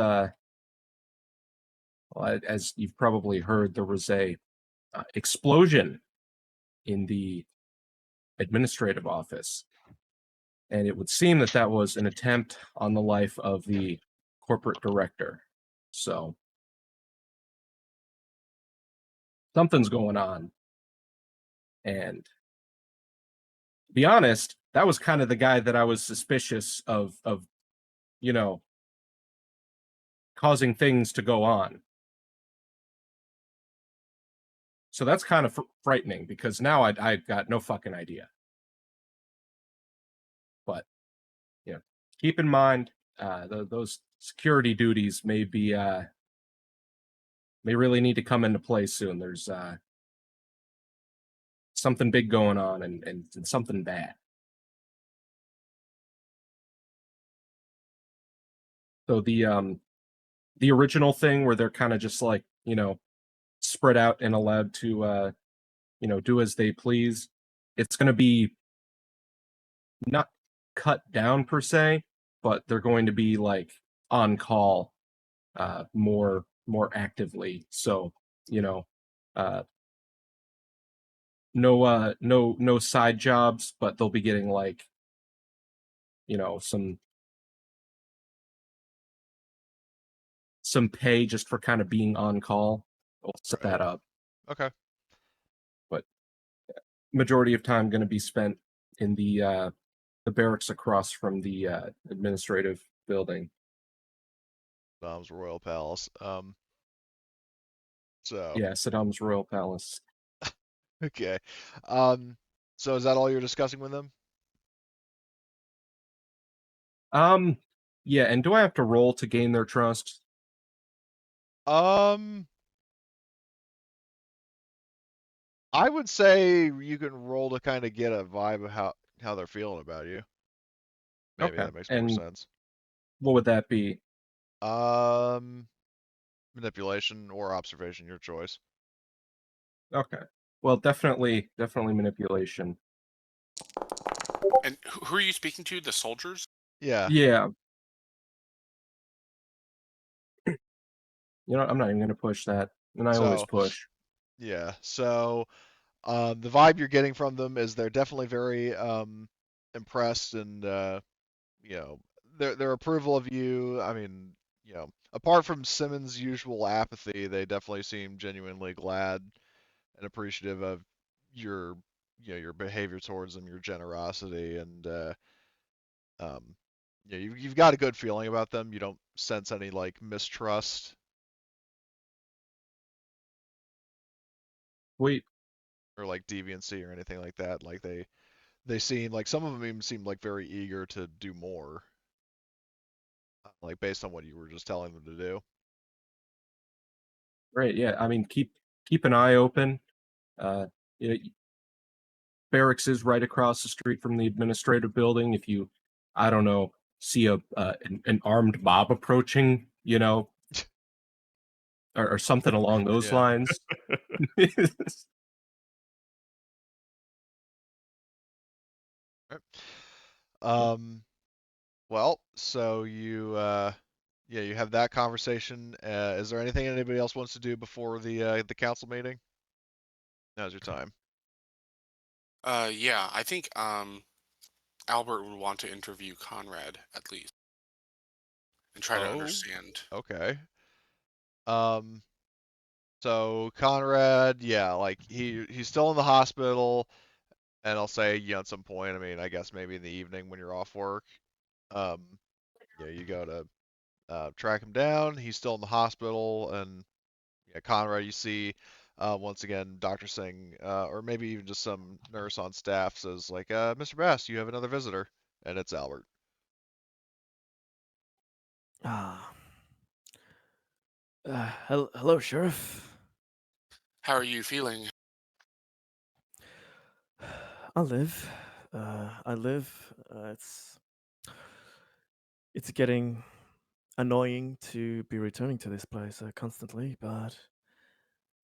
as you've probably heard, there was a explosion in the administrative office, and it would seem that that was an attempt on the life of the corporate director. So something's going on, and to be honest, that was kind of the guy that I was suspicious of causing things to go on. So that's kind of frightening, because now I got no fucking idea. But keep in mind, those security duties may really need to come into play soon. There's something big going on, and something bad. So the original thing where they're kind of just like spread out and allowed to do as they please, it's going to be not cut down per se, but they're going to be like on call more actively. So uh, no side jobs, but they'll be getting like some pay just for kind of being on call. We'll set Right. that up. Okay. But majority of time going to be spent in the barracks across from the administrative building. Dom's Royal Palace. So Yeah, Saddam's Royal Palace. okay. So is that all you're discussing with them? Yeah, and do I have to roll to gain their trust? I would say you can roll to kind of get a vibe of how they're feeling about you. Maybe Okay. that makes more And sense. what would that be? Manipulation or observation, your choice. Okay. Well, definitely manipulation. And who are you speaking to? The soldiers? Yeah. Yeah. I'm not even going to push that. And I always So, push. yeah. So, the vibe you're getting from them is they're definitely very impressed and their approval of you. I mean, apart from Simmons' usual apathy, they definitely seem genuinely glad and appreciative of your your behavior towards them, your generosity, and you've got a good feeling about them. You don't sense any like mistrust Wait. or like deviancy or anything like that. Like they seem like some of them even seem like very eager to do more, like based on what you were just telling them to do. Great. Yeah. I mean, keep an eye open. Uh, you know, barracks is right across the street from the administrative building. If you, I don't know, see an armed mob approaching, or something along those Yeah. lines. Um. Well, so you have that conversation. Is there anything anybody else wants to do before the council meeting? Now's your time. Yeah, I think Albert would want to interview Conrad at least and try to Oh, understand. okay. Um, so Conrad, yeah, like he's still in the hospital, and I'll say, at some point, I mean, I guess maybe in the evening when you're off work, um, you go to track him down. He's still in the hospital, and yeah, Conrad, you see, once again, Dr. Singh, or maybe even just some nurse on staff says like, Mr. Bass, you have another visitor, and it's Albert. Ah. Hello, Sheriff. How are you feeling? I live. I live. It's getting annoying to be returning to this place constantly, but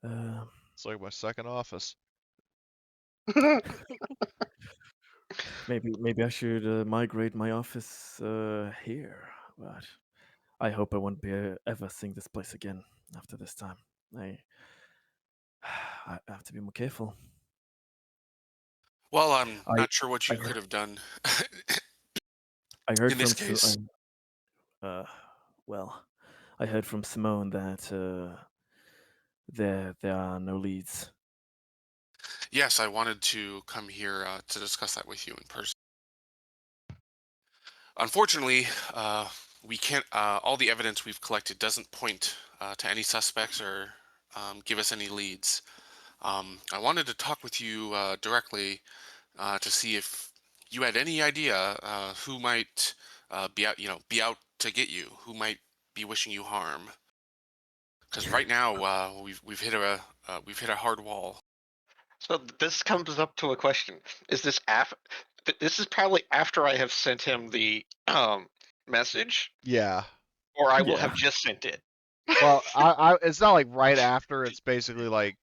uh, It's like my second office. maybe I should migrate my office here. But I hope I won't be ever seeing this place again after this time. I I have to be more careful. Well, I'm I not sure what I you could heard, have done I heard in this from case. uh, well, I heard from Simone that there are no leads. Yes, I wanted to come here to discuss that with you in person. Unfortunately, we can't. All the evidence we've collected doesn't point to any suspects or give us any leads. I wanted to talk with you directly to see if you had any idea who might be out, be out to get you, who might be wishing you harm. Because right now we've hit a hard wall. So this comes up to a question: Is this This is probably after I have sent him the message, Yeah. or I will Yeah, have just sent it. Well, it's not like right after. It's basically like,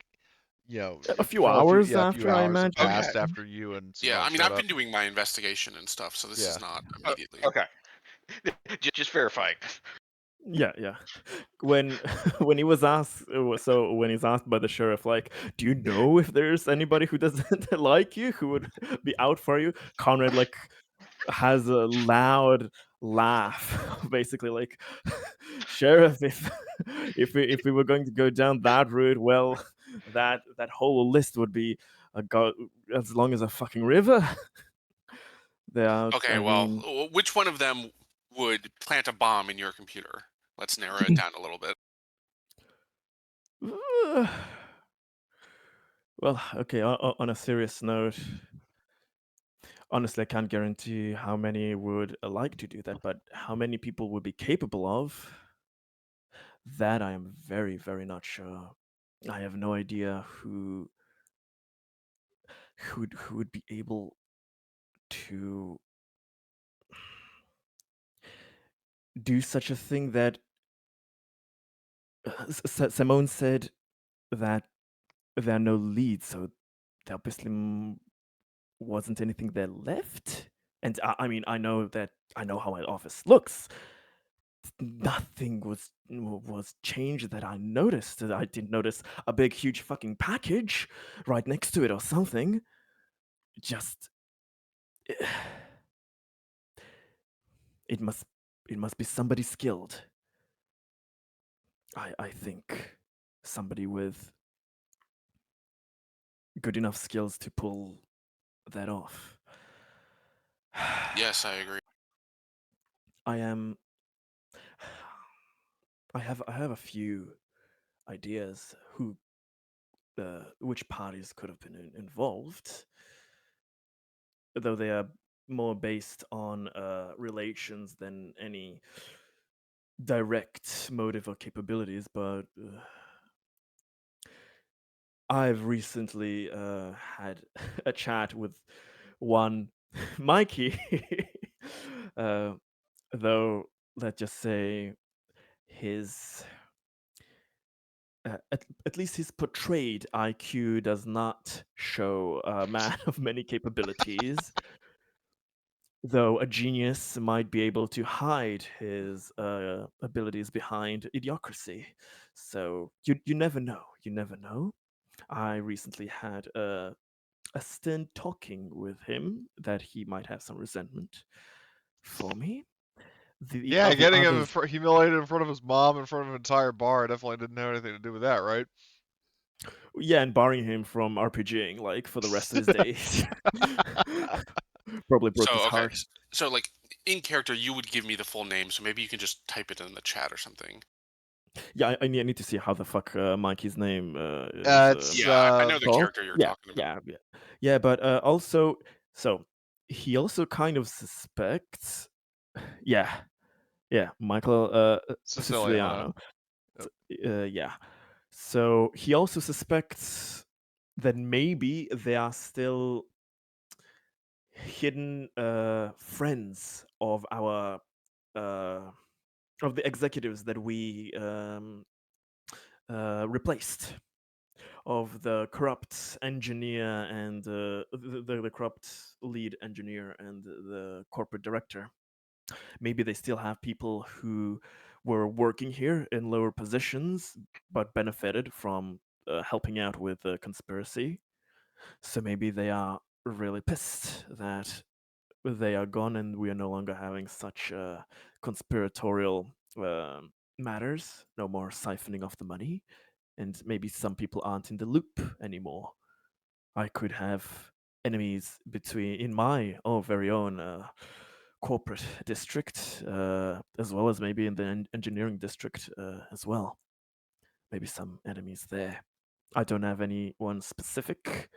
a few hours a few after, I hours have imagine. Okay. passed after you and Yeah, Simone I mean showed I've up. been doing my investigation and stuff, so this Yeah. is not immediately. Okay. Just verifying. Yeah, yeah. When when he was asked, so when he's asked by the sheriff, like, "Do you know if there's anybody who doesn't like you, who would be out for you?" Conrad like has a loud laugh, basically like, "Sheriff, if we were going to go down that route, well, that whole list would be as long as a fucking river." They're out. Okay, I well, mean, which one of them would plant a bomb in your computer? Let's narrow it down a little bit. well, okay. On a serious note, honestly, I can't guarantee how many would like to do that, but how many people would be capable of that, I am very, very not sure. I have no idea who would be able to do such a thing. That Simone said that there are no leads, so there obviously wasn't anything there left. And I mean, I know how my office looks. Nothing was changed that I noticed. I didn't notice a big, huge fucking package right next to it or something. Just it must it must be somebody skilled. I think somebody with good enough skills to pull that off. Yes, I agree. I am. I have a few ideas who which parties could have been involved, though they are more based on relations than any direct motive or capabilities. But I've recently had a chat with one Mikey, uh, though let's just say his at least his portrayed IQ does not show a man of many capabilities. Though a genius might be able to hide his abilities behind idiocracy. So you never know. You never know. I recently had a stern talking with him that he might have some resentment for me. The Yeah, other getting him others, humiliated in front of his mom, in front of an entire bar, definitely didn't have anything to do with that, right? yeah, and barring him from RPGing like for the rest of his days. Probably broke his So okay, heart. so like in character, you would give me the full name, so maybe you can just type it in the chat or something. Yeah, I need to see how the fuck Mikey's name is It's Yeah, I know the spelled. character you're Yeah, talking about. yeah. But also, so he also kind of suspects. Yeah, Michael Siciliano. Siciliano. Yep. Yeah. So he also suspects that maybe they are still hidden friends of our of the executives that we replaced, of the corrupt engineer and the corrupt lead engineer and the corporate director. Maybe they still have people who were working here in lower positions but benefited from helping out with the conspiracy. So maybe they are really pissed that they are gone and we are no longer having such conspiratorial matters, no more siphoning off the money, and maybe some people aren't in the loop anymore. I could have enemies between in my very own corporate district, as well as maybe in the engineering district as well. Maybe some enemies there. I don't have anyone specific.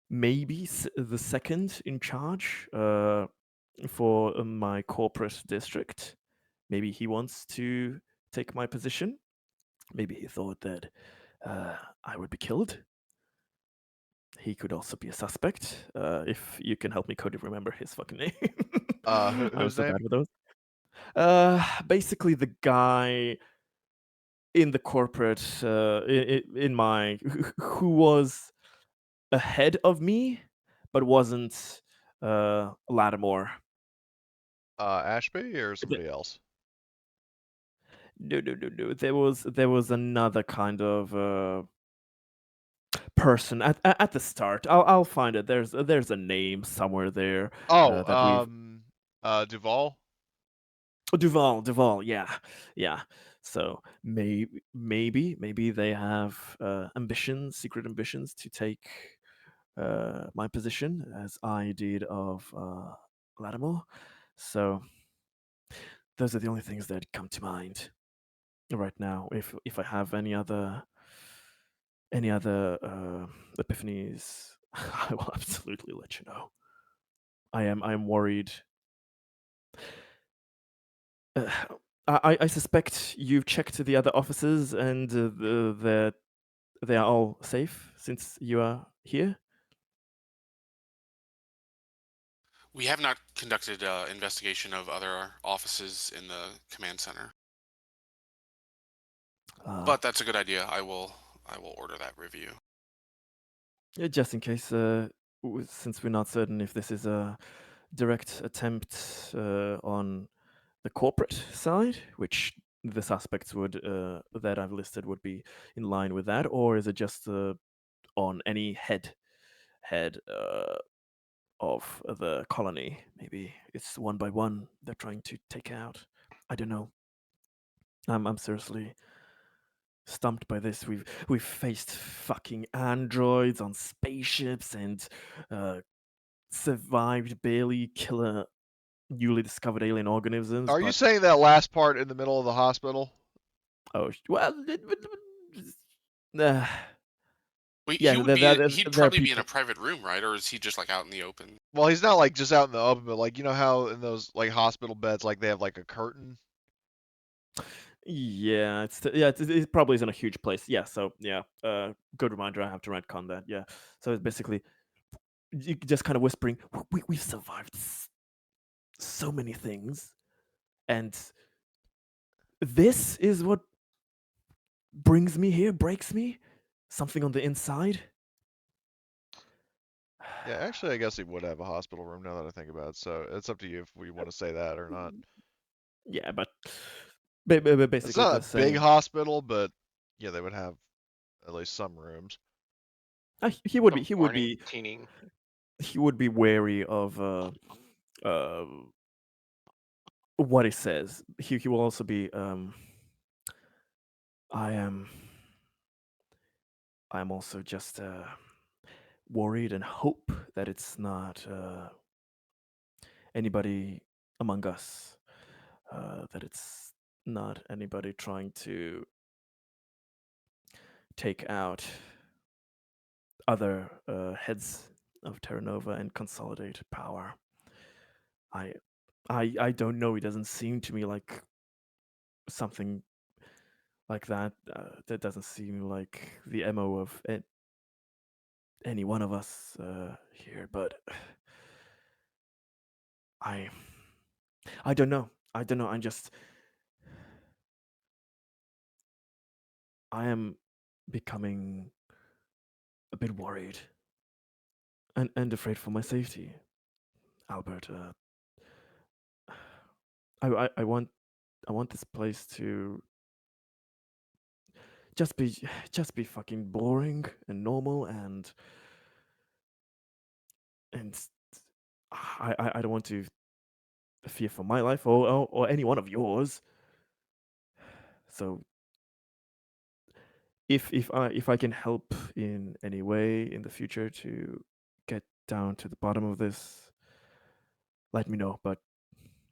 Maybe the second in charge for my corporate district. Maybe he wants to take my position. Maybe he thought that I would be killed. He could also be a suspect. If you can help me, Cody, remember his fucking name. I'm Whose so bad name? with those. Basically, the guy in the corporate, in my, who was ahead of me, but wasn't Lattimore. Ashby or somebody else? No. There was another kind of person at the start. I'll find it. There's a name somewhere there Oh, that we've Duval. Duval. Yeah. So maybe they have ambitions, secret ambitions to take my position as I did of Lattimore. So those are the only things that come to mind right now. If I have any other epiphanies, I will absolutely let you know. I am worried. Uh, I suspect you've checked the other offices and that they are all safe since you are here. We have not conducted investigation of other offices in the command center, but that's a good idea. I will order that review. Just in case, since we're not certain if this is a direct attempt on the corporate side, which the suspects would that I've listed would be in line with that, or is it just on any head of the colony? Maybe it's one by one they're trying to take out. I don't know. I'm seriously stumped by this. We've faced fucking androids on spaceships and survived barely killer newly discovered alien organisms. Are you But saying that last part in the middle of the hospital? well, uh, Well, yeah, he'd there are probably be in a people. private room, right? Or is he just like out in the open? Well, he's not like just out in the open, but like you know how in those like hospital beds, like they have like a curtain. Yeah, it probably isn't a huge place. Yeah, so yeah, good reminder. I have to retcon that. Yeah, so it's basically just kind of whispering. We've survived so many things, and this is what brings me here, breaks me. Something on the inside. Yeah, actually, I guess he would have a hospital room now that I think about it. So it's up to you if we want to say that or not. Yeah, but It's basically not the a big same. hospital, but yeah, they would have at least some rooms. Some he would be quarantining. he would be wary of what he says. He will also be I am I'm also just worried and hope that it's not anybody among us, that it's not anybody trying to take out other heads of Terra Nova and consolidate power. I I don't know. It doesn't seem to me like something like that. That doesn't seem like the MO of any one of us here. But I I don't know. I don't know. I am becoming a bit worried and afraid for my safety, Albert. I want this place to just be fucking boring and normal and I don't want to fear for my life or any one of yours. So if I can help in any way in the future to get down to the bottom of this, let me know. But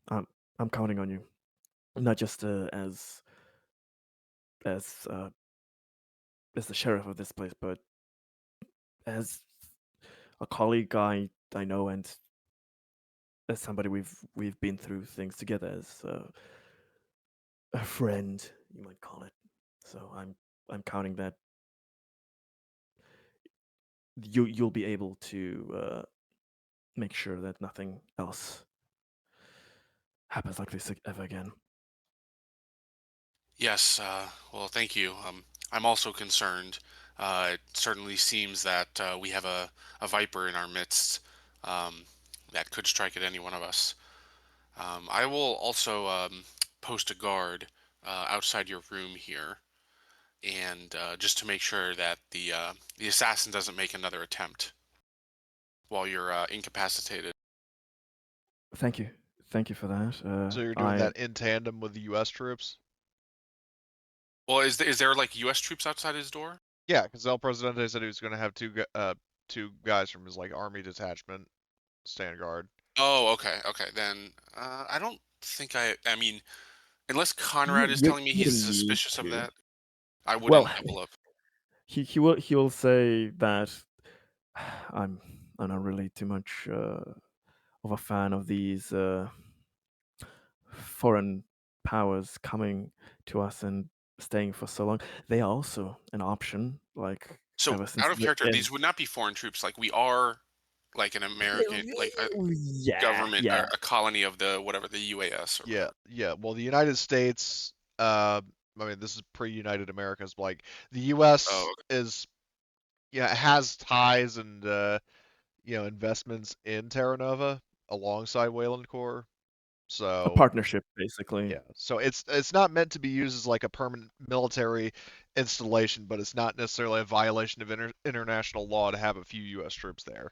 I'm counting on you, not just as uh, as the sheriff of this place, but as a colleague I know and as somebody we've been through things together, as a friend, you might call it. So I'm counting that you'll be able to make sure that nothing else happens like this ever again. Yes. Well, thank you. I'm also concerned. It certainly seems that we have a viper in our midst that could strike at any one of us. I will also post a guard outside your room here, and just to make sure that the assassin doesn't make another attempt while you're incapacitated. Thank you for that. So you're doing I that in tandem with the U.S. troops? Well, is there like U.S. troops outside his door? Yeah, because El Presidente said he was going to have two guys from his like army detachment stand guard. Oh, okay, okay. Then I don't think I mean, unless Conrad is you telling me you he's don't need suspicious of to. that, I Well, wouldn't double up. he will say that I'm I'm not really too much of a fan of these foreign powers coming to us and staying for so long. They are also an option, like So ever since out of the character, end. these would not be foreign troops. Like we are like an American, like a Yeah, government or yeah. a colony of the whatever the UAS or Yeah, whatever. yeah. Well, the United States, I mean, this is pre-United Americas. Like the U.S. Oh, is, yeah, has ties and investments in Terra Nova alongside Wayland Corps. A So partnership, basically. yeah, so it's not meant to be used as like a permanent military installation, but it's not necessarily a violation of international law to have a few U.S. troops there.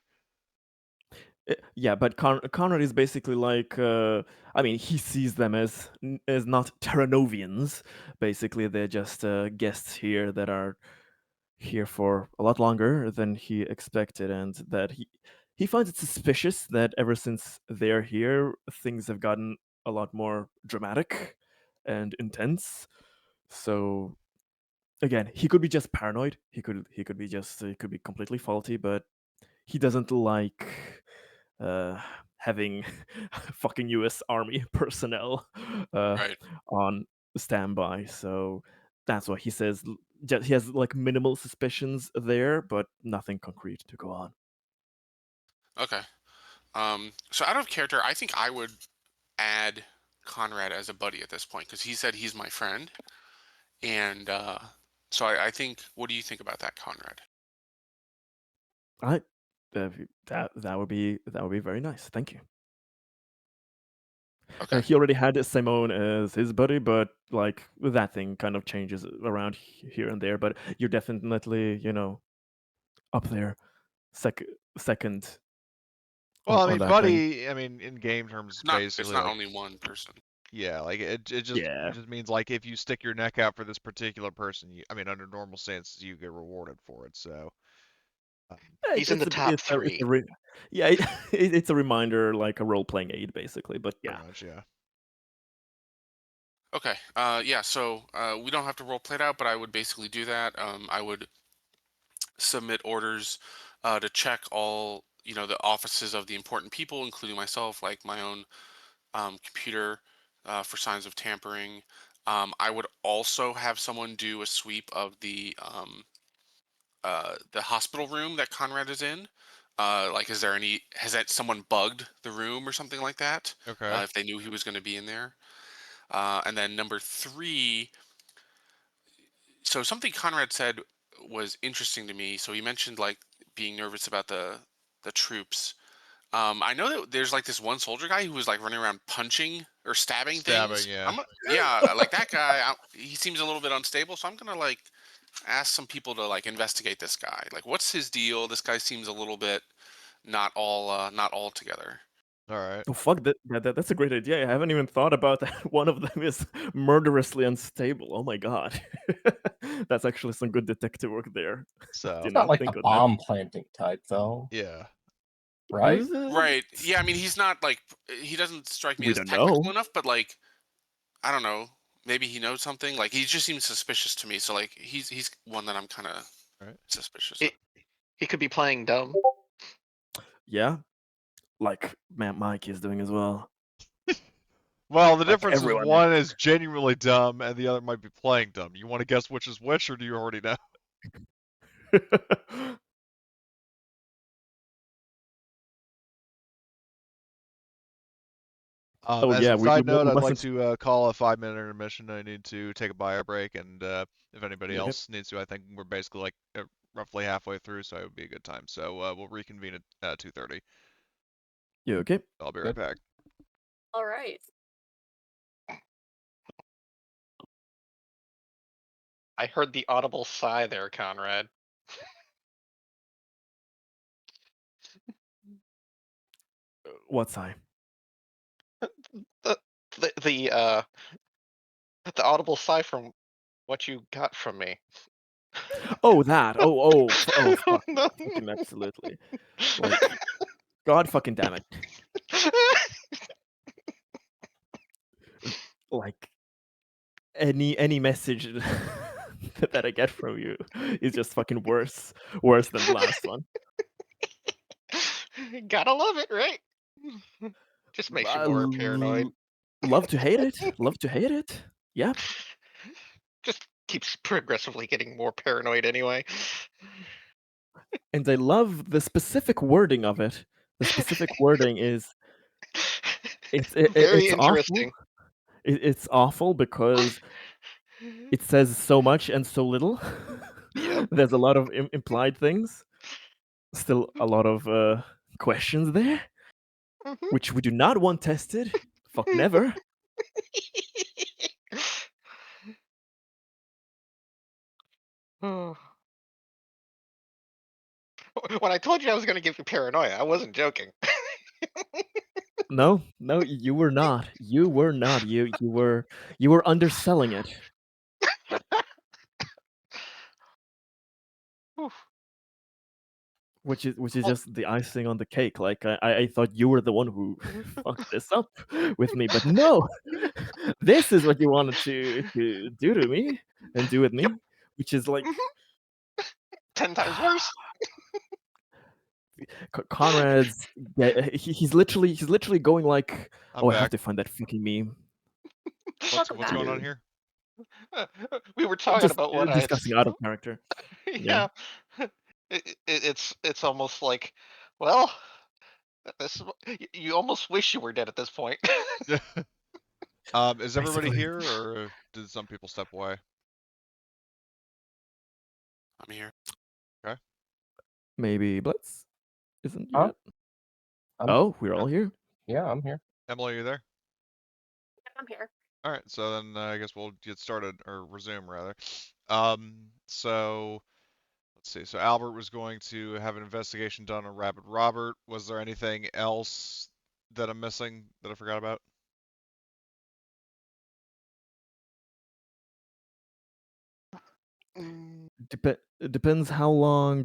Yeah, but Conrad is basically like, I mean, he sees them as not Terranovians. Basically, they're just guests here that are here for a lot longer than he expected, and that he finds it suspicious that ever since they're here, things have gotten a lot more dramatic and intense. So again, he could be just paranoid. He could be completely faulty, but he doesn't like uh, having fucking U.S. Army personnel right. on standby. So that's why he says he has like minimal suspicions there, but nothing concrete to go on. Okay. So out of character, I think I would add Conrad as a buddy at this point because he said he's my friend, and so I think. What do you think about that, Conrad? I that would be very nice. Thank you. Okay. He already had Simone as his buddy, but like that thing kind of changes around here and there. But you're definitely, up there, second Well, I on mean, that rank. buddy. I mean, in game terms, It's basically not like, only one person. yeah, like it Yeah. just means like if you stick your neck out for this particular person, I mean, under normal sense, you get rewarded for it. So, um, He's in the top it's three. yeah, it's a reminder, like a role-playing aid, basically. But yeah, pretty much, yeah. Okay. Yeah. So we don't have to role play it out, but I would basically do that. I would submit orders to check all the offices of the important people, including myself, like my own computer, for signs of tampering. I would also have someone do a sweep of the hospital room that Conrad is in. Like, has that someone bugged the room or something like that? Okay. If they knew he was going to be in there. And then number three, so something Conrad said was interesting to me. So he mentioned like being nervous about the troops. I know that there's like this one soldier guy who was like running around punching or stabbing Stabbing, things. yeah. Yeah, like that guy. He seems a little bit unstable, so I'm gonna like ask some people to like investigate this guy. Like, what's his deal? This guy seems a little bit not all together. All right. oh fuck, that's a great idea. I haven't even thought about that. One of them is murderously unstable. Oh my god, that's actually some good detective work there. So, Did It's not not like think the of that. bomb planting type, though, yeah. right? Is it? Right. Yeah. I mean, he's not like he doesn't strike me We as don't technical know. enough, but like I don't know. Maybe he knows something. Like he just seems suspicious to me. So like he's one that I'm kind of All right. suspicious of. He could be playing dumb. Yeah, like Mike is doing as well. Well, the Like difference is everyone one is genuinely dumb and the other might be playing dumb. You want to guess which is which, or do you already know? is. Oh As yeah, a we side note, I'd like mustn't. to call a 5-minute intermission. I need to take a bio break, and if anybody Yep. else needs to, I think we're basically like roughly halfway through, so it would be a good time. So we'll reconvene at 2:30. You okay? I'll be right Good. back. All right. I heard the audible sigh there, Conrad. What's I? The the the uh the audible sigh from what you got from me. Oh, that. Oh, fuck. Fucking absolutely. Like, god fucking damn it. Like, any message that I get from you is just fucking worse than the last one. Gotta love it, right? Just makes you I more paranoid. love to hate it. Love to hate it. Yep. Just keeps progressively getting more paranoid anyway. And I love the specific wording of it. The specific wording is Very it's awful. interesting. It's awful because it says so much and so little. Yep. There's a lot of implied things. Still a lot of questions there, which we do not want tested. Fuck never. When I told you I was going to give you paranoia, I wasn't joking. No, you were not. You were not. You were underselling it, which is Well, just the icing on the cake. Like I thought you were the one who fucked this up with me, but no, this is what you wanted to do to me and do with yep. me, which is like 10 times worse. Conrad's. Yeah, he's literally going like, I'm oh, I have back. to find that fucking meme. Welcome What's back. going on here? We were talking Just about what I had. discussing out of character. Yeah. Yeah. It's almost like, well, this you almost wish you were dead at this point. Is everybody Basically. here, or did some people step away? I'm here. Okay. Maybe Blitz isn't Huh? yet. I'm- Oh, we're all here. Yeah, I'm here. Emily, are you there? I'm here. All right, so then I guess we'll get started or resume rather. So let's let's see. So Albert was going to have an investigation done on Rapid Robert. Was there anything else that I'm missing that I forgot about? It depends how long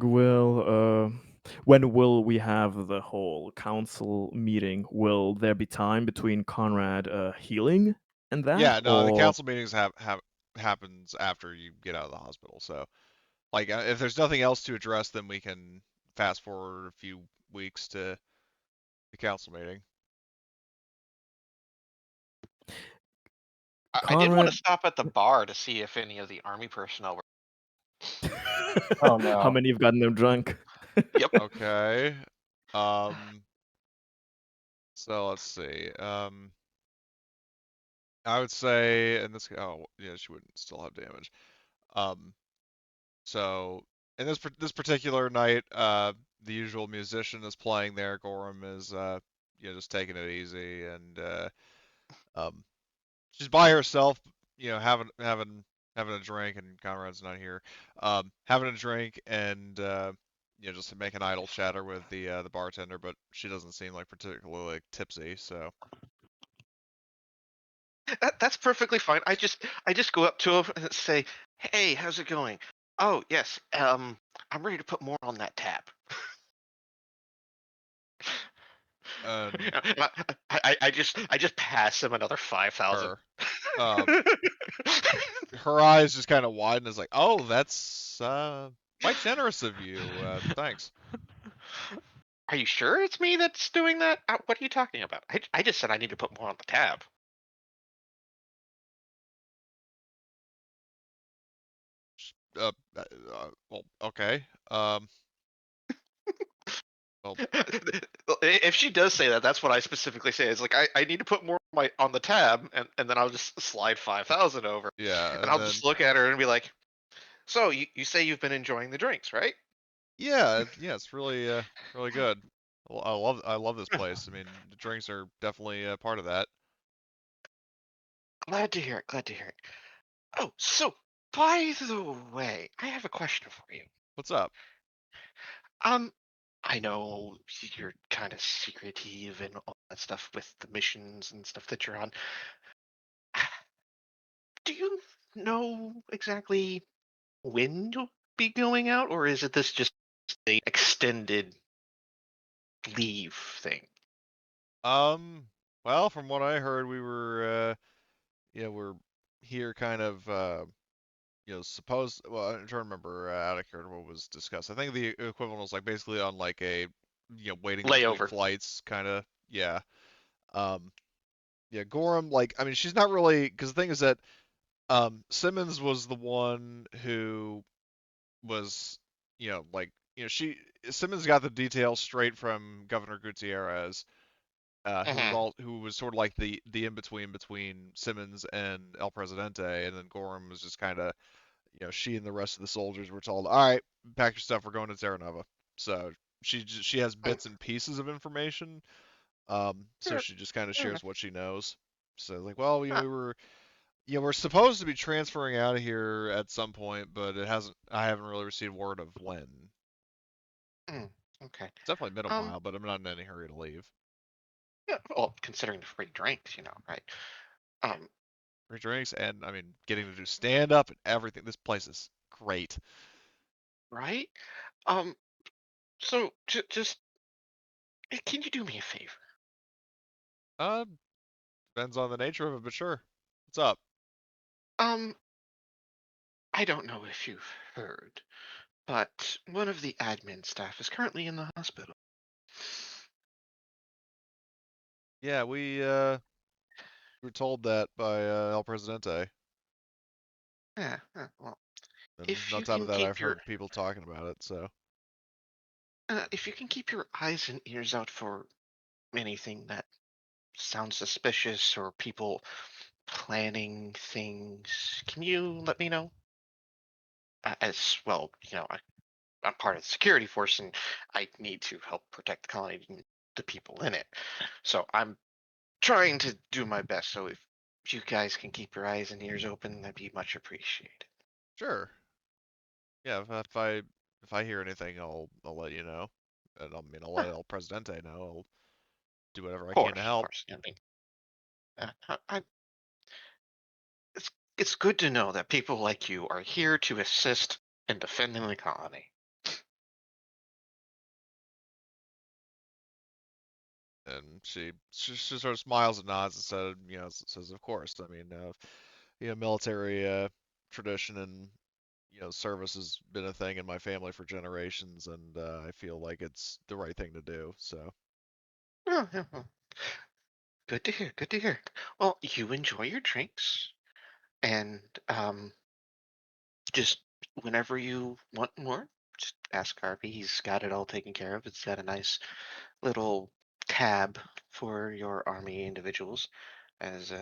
when will we have the whole council meeting? Will there be time between Conrad healing and that, Yeah, no, the or council meetings happens after you get out of the hospital. So, like, if there's nothing else to address, then we can fast forward a few weeks to the council meeting. I did want to Conrad? stop at the bar to see if any of the army personnel were. Oh How no. many have gotten them drunk? Yep. Okay. Um. So let's see. I would say, and this. Oh, yeah, she wouldn't still have damage. Um. So in this particular night, the usual musician is playing there. Gorham is, just taking it easy, and um, she's by herself, having a drink, and Conrad's not here. Having a drink and just making idle chatter with the bartender, but she doesn't seem like particularly like, tipsy. So That's perfectly fine. I just go up to him and say, "Hey, how's it going? Oh, yes. I'm ready to put more on that tab." and I just pass him another 5,000. her, um, her eyes just kind of widen. Is like, oh, that's quite generous of you. Thanks. Are you sure it's me that's doing that? What are you talking about? I just said I need to put more on the tab. Well, okay. Well, If she does say that, that's what I specifically say. It's like I need to put more on the tab, and then I'll just slide 5,000 over, yeah, and and I'll then just look at her and be like, "So you say you've been enjoying the drinks, right?" yeah, it's really good. Well, I love this place. I mean, the drinks are definitely a part of that. Glad to hear it. Glad to hear it. Oh, so by the way, I have a question for you. What's up? Um, I know you're kind of secretive and all that stuff with the missions and stuff that you're on. Do you know exactly when you'll be going out, or is it this just the extended leave thing? Um, well, from what I heard, we're here kind of supposed. Well, I'm trying to remember out of here what was discussed. I think the equivalent was like basically on like a waiting between Layover. flights kind of. Yeah. Um, yeah, Gorham, like, I mean, she's not really, because the thing is that Simmons was the one who was, like, she Simmons got the details straight from Governor Gutierrez, Hmm. who was sort of like the in between Simmons and El Presidente, and then Gorham was just kind of, she and the rest of the soldiers were told, all right, pack your stuff, we're going to Terra Nova. So she has bits and pieces of information, so Fair, she just kind of fair shares enough. what she knows. So like, well, Huh. we're supposed to be transferring out of here at some point, but I haven't really received word of when. Mm, okay. It's definitely been a Um. while, but I'm not in any hurry to leave. Yeah, well, considering the free drinks, right? Um. Free drinks, and I mean, getting to do stand up and everything. This place is great. Right. Um. So just can you do me a favor? Uh, Depends on the nature of it, but sure. What's up? Um. I don't know if you've heard, but one of the admin staff is currently in the hospital. Yeah, we were told that by El Presidente, Yeah. Well, and if on you top of can that, keep I've your heard people talking about it. So eyes and ears out for anything that sounds suspicious or people planning things, can you let me know? As well, I'm part of the security force and I need to help protect the colony and the people in it. So I'm trying to do my best. So if you guys can keep your eyes and ears open, that'd be much appreciated. sure, yeah, if I if I hear anything, I'll let you know. And I mean, I'll let El Presidente know. I'll do whatever I can to Of help. course. I mean, it's good to know that people like you are here to assist in defending the colony. And she sort of smiles and nods and says, of course. I mean, military tradition and service has been a thing in my family for generations, and I feel like it's the right thing to do. So Oh, yeah, well, good to hear. Good to hear. Well, you enjoy your drinks, and just whenever you want more, just ask Harvey. He's got it all taken care of. It's got a nice little tab for your army individuals, as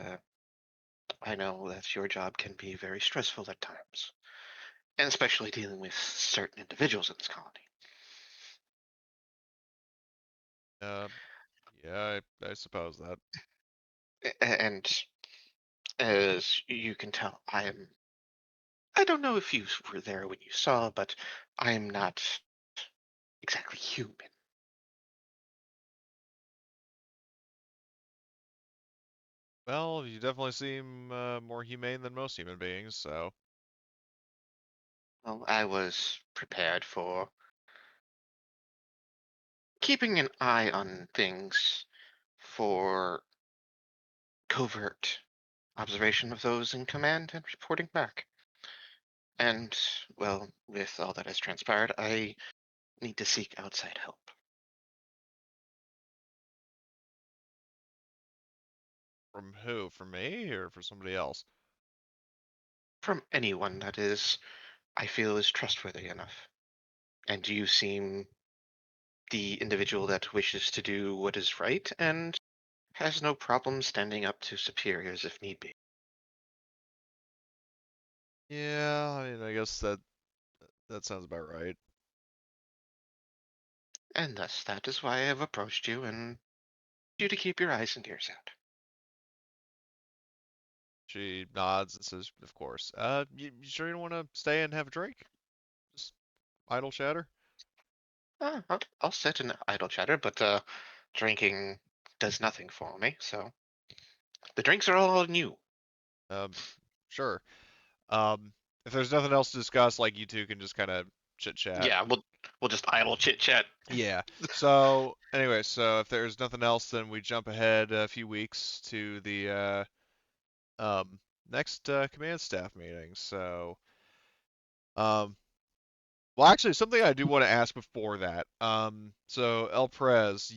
I know that your job can be very stressful at times, and especially dealing with certain individuals in this colony. yeah, I suppose that. And as you can tell, I don't know if you were there when you saw, but I am not exactly human. Well, you definitely seem more humane than most human beings. So Well, I was prepared for keeping an eye on things for covert observation of those in command and reporting back. And, well, with all that has transpired, I need to seek outside help. from who? From me or for somebody else? From anyone that I feel is trustworthy enough. And you seem the individual that wishes to do what is right and has no problem standing up to superiors if need be. Yeah, I mean, I guess that sounds about right. And thus, that is why I have approached you and you to keep your eyes and ears out. She nods and says, "Of course. You sure you don't want to stay and have a drink? Just idle chatter." I'll sit and idle chatter, but drinking does nothing for me, so the drinks are all on you. Um, sure. Um, if there's nothing else to discuss, like you two can just kind of chit chat. Yeah, we'll just idle chit chat. Yeah. So anyway, so if there's nothing else, then we jump ahead a few weeks to the next command staff meeting. So um, well, actually, something I do want to ask before that. So El Prez,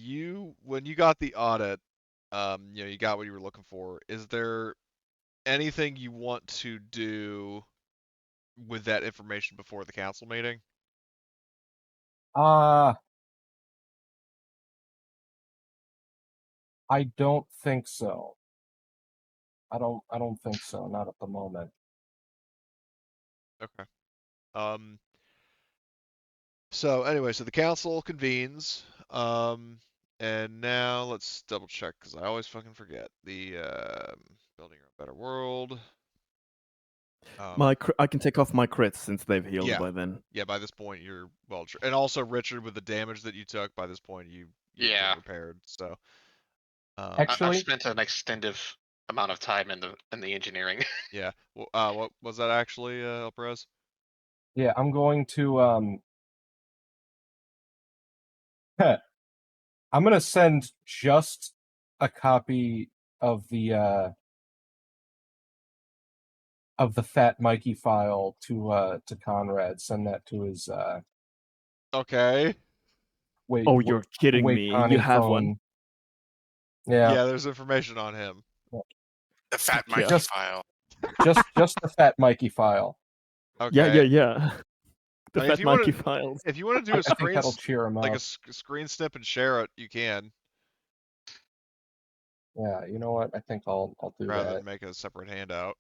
when you got the audit, you got what you were looking for. Is there anything you want to do with that information before the council meeting? I don't think so. I don't think so. Not at the moment. Okay. So anyway, so the council convenes, and now let's double check because I always fucking forget the building a better world. I can take off my crits since they've healed Yeah. by then. Yeah, by this point you're well, and also Richard with the damage that you took. By this point, you've Yeah. been repaired. So Actually, I've spent an extended amount of time in the engineering. yeah. What was that actually, El Perez? yeah, I'm going to I'm gonna send just a copy of the Fat Mikey file to Conrad. Send that to his Okay. Oh, you're kidding me. You have phone. one? Yeah. Yeah, there's information on him. The Fat Okay. Mikey file. just the Fat Mikey file. Okay. Yeah. The I mean, Fat Mikey files. if you want to do I a think screen that'll cheer him like up. a screen snip and share it, you can, Yeah, you know what? I think I'll do rather that. than make a separate handout.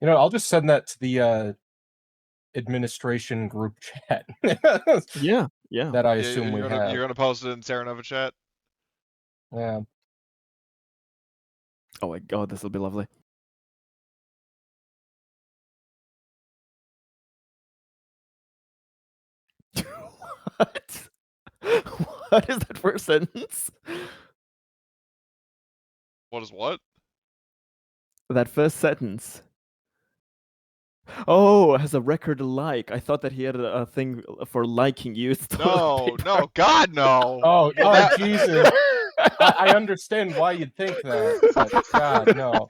You know, I'll just send that to the administration group chat. Yeah. That I assume we you're have. gonna post it in Terra Nova chat. Yeah. Oh my god, this will be lovely. What? What is that first sentence? What is what? That first sentence. Oh, has a record like. I thought that he had a thing for liking used toilet paper. No, God, no. Oh, Well, that- Jesus. I understand why you'd think that, but God, no.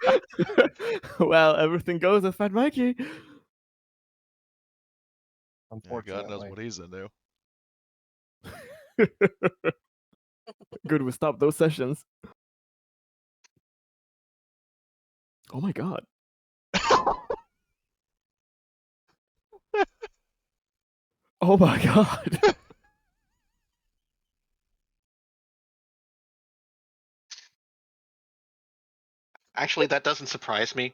Well, everything goes with Fat Mikey. Yeah, Unfortunately. God knows what he's into. Good, we stopped those sessions. Oh my god. Oh my god. Actually, that doesn't surprise me.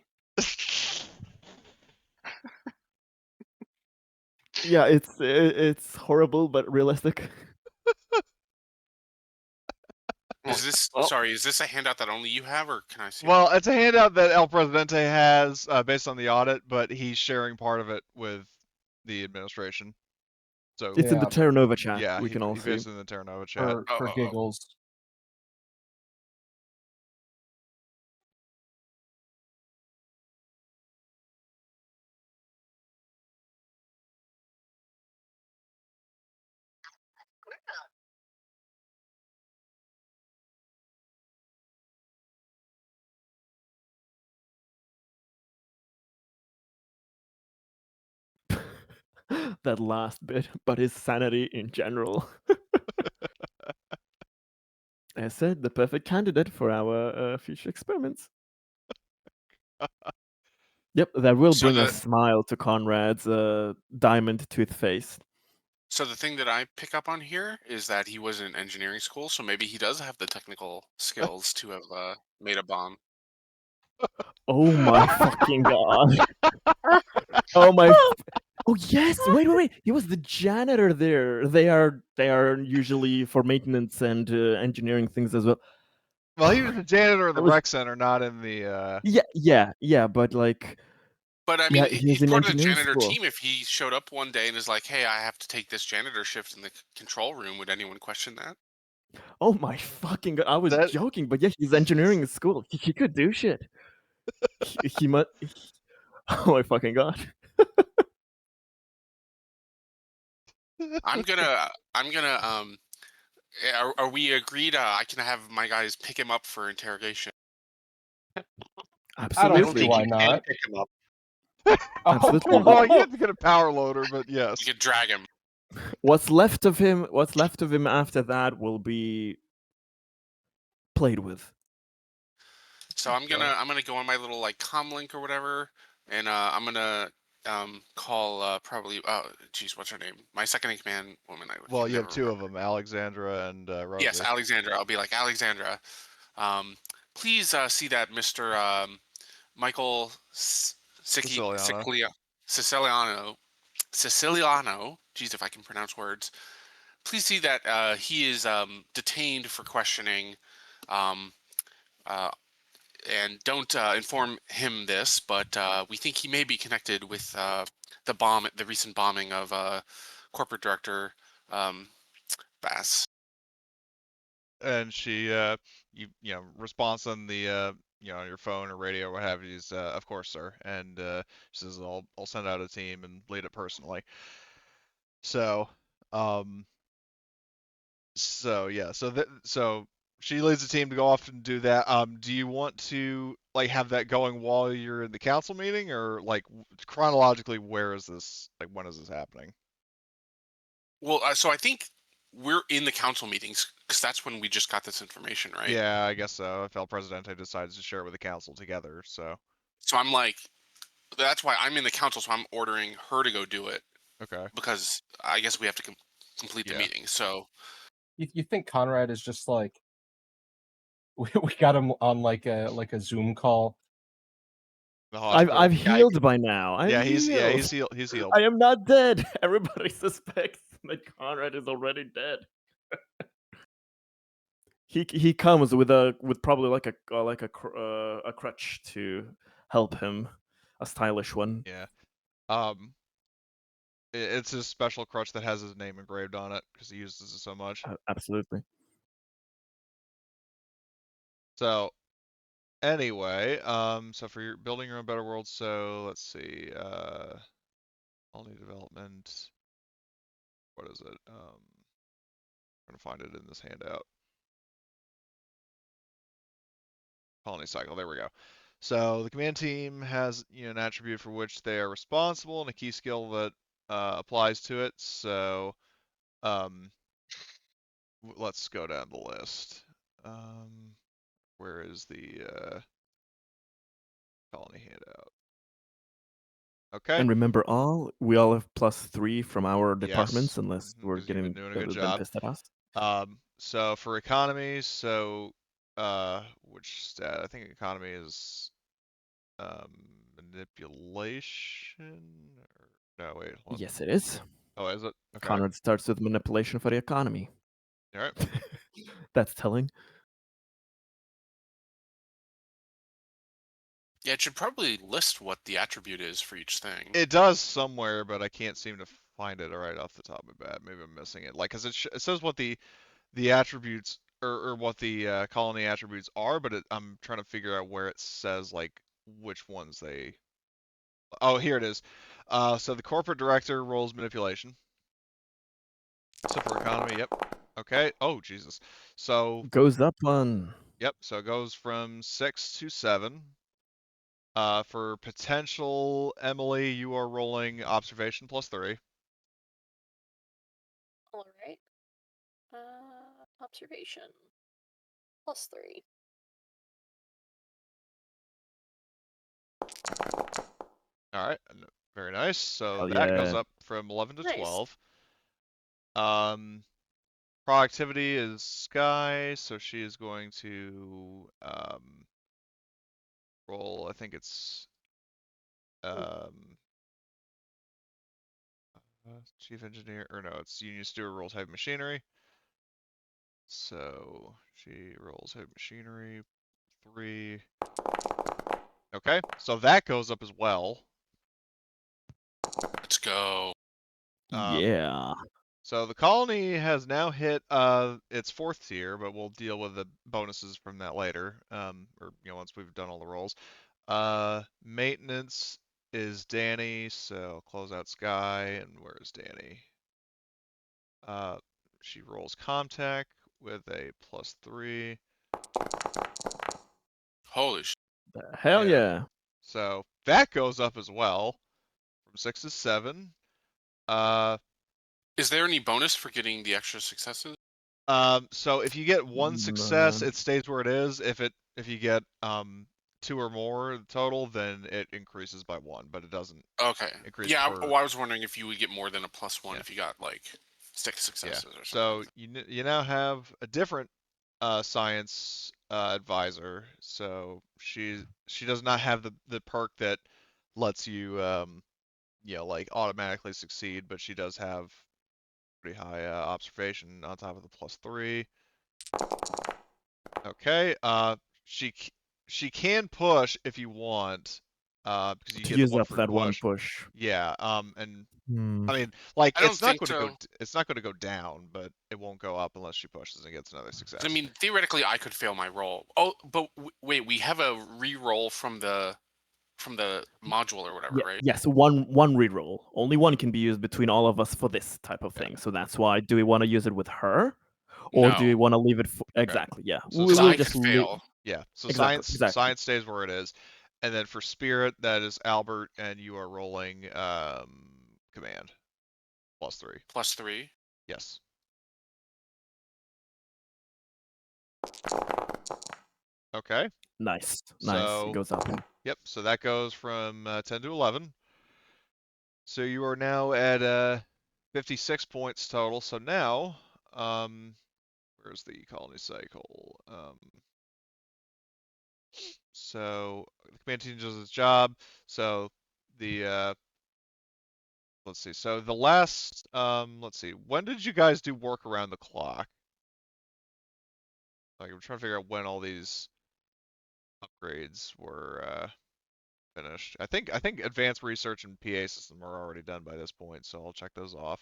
Yeah, it's horrible but realistic. Is this Well, sorry? Is this a handout that only you have, or can I see? Well, it's a handout that El Presidente has based on the audit, but he's sharing part of it with the administration. So It's in the Yeah. Terra Nova chat. yeah, we he, can all he see. pasted in the Terra Nova chat. For giggles. That last bit, but his sanity in general. I said the perfect candidate for our future experiments. Yep, that will So bring a the- smile to Conrad's diamond tooth face. So the thing that I pick up on here is that he was in engineering school, so maybe he does have the technical skills to have made a bomb. Oh my fucking god. Oh my. Oh yes! Wait! He was the janitor there. They are usually for maintenance and engineering things as well. Well, he was the janitor in the That was- rec center, not in the. Yeah. But like, But I Yeah, mean, he was he's in part of the engineering janitor school. team. If he showed up one day and is like, "Hey, I have to take this janitor shift in the control room," would anyone question that? oh my fucking god! I was That- joking, but yeah, he's engineering school. He could do shit. He must. Oh my fucking god! I'm gonna. Are we agreed? I can have my guys pick him up for interrogation. I don't Absolutely. see why you can not. pick him up. Absolutely. well, you have to get a power loader, but yes. You could drag him. What's left of him after that will be played with. So I'm gonna go on my little like comm link or whatever, and I'm gonna call probably geez, what's her name? My second in command woman. Well, you have never two remember. of them, Alexandra and Rosie. Yes, Alexandra. I'll be like, Alexandra, please see that Mr. Michael Siciliano. Geez, if I can pronounce words. Please see that he is detained for questioning. And don't inform him this, but we think he may be connected with the recent bombing of corporate director Bass. And she, you know, response on the, you know, on your phone or radio or what have you is, of course, sir. And she says, I'll send out a team and lead it personally. So, so she leads the team to go off and do that. Do you want to like have that going while you're in the council meeting, or like chronologically, where is this? Like, when is this happening? Well, so I think we're in the council meetings because that's when we just got this information, right? Yeah, I guess so. If El Presidente decides to share it with the council together, so. So I'm like, that's why I'm in the council. So I'm ordering her to go do it Okay. because I guess we have to complete the Yeah. meeting. So You think Conrad is just like we got him on like a Zoom call? The hospital. I've healed by now. He's healed. He's healed. I am not dead. Everybody suspects that Conrad is already dead. He comes with probably like a crutch to help him, a stylish one. Yeah. It's his special crutch that has his name engraved on it because he uses it so much. Absolutely. So anyway, so for your building your own better world, so let's see, colony development. What is it? Trying to find it in this handout. Colony cycle. There we go. So the command team has an attribute for which they are responsible and a key skill that applies to it. So let's go down the list. Where is the colony handout? Okay. And remember, we all have +3 from our departments, Yes. unless we're Because you've been getting doing a good them job. pissed at us. So for economy, so which stat? I think economy is manipulation. Or, no, wait. Hold on. Yes, it is. Oh, is it? Okay. Conrad starts with manipulation for the economy. All right. That's telling. Yeah, it should probably list what the attribute is for each thing. It does somewhere, but I can't seem to find it right off the top of my head. Maybe I'm missing it. Like, cause it says what the attributes or what the colony attributes are, but I'm trying to figure out where it says like which ones they. Oh, here it is. So the corporate director rolls manipulation. So for economy, yep. Okay. Oh, Jesus. So, Goes up one. yep. So it goes from 6 to 7. For potential, Emily, you are rolling observation +3. All right. Observation. +3. All right. Very nice. So Hell that goes yeah. up from 11 to Nice. 12. Productivity is Sky, so she is going to roll. I think it's chief engineer, or no, it's union steward rolls heavy machinery. So she rolls heavy machinery 3. Okay, so that goes up as well. Let's go. Yeah. So the colony has now hit its 4th tier, but we'll deal with the bonuses from that later. Or once we've done all the rolls. Maintenance is Danny, so close out Sky, and where is Danny? She rolls Comtech with a +3. Holy sh! Hell Yeah. yeah. So that goes up as well from 6 to 7. Is there any bonus for getting the extra successes? So if you get one success, None. it stays where it is. If you get 2 or more total, then it increases by 1, but it doesn't Okay. increase Yeah, per. I was wondering if you would get more than a +1 Yeah. if you got like 6 Yeah. successes or something. So Like you now have a different science advisor. So she does not have the perk that lets you like automatically succeed, but she does have pretty high observation on top of the +3. Okay. She can push if you want, because you To get the use one up for that one push. push. Yeah. And Hmm. I mean, like I don't it's not think going to go so. it's not going to go down, but it won't go up unless she pushes and gets another success. I mean, theoretically, I could fail my roll. Oh, but wait, we have a re-roll from the module or whatever, Yeah, right? yes, one reroll. Only one can be used between all of us for this type of Yeah. thing. So that's why. Do we want to use it with her, or do No, we want to leave it? Exactly. Yeah. So We because will I just could fail. Yeah. So Exactly. Exactly. science stays where it is, and then for spirit, that is Albert, and you are rolling command +3. +3. Yes. Okay. Nice. Nice. It So goes up. yep. So that goes from 10 to 11. So you are now at 56 points total. So now, where's the colony cycle? So the command team does its job. So the let's see. So the last let's see. When did you guys do work around the clock? Like I'm trying to figure out when all these upgrades were finished. I think advanced research and PA system are already done by this point, so I'll check those off.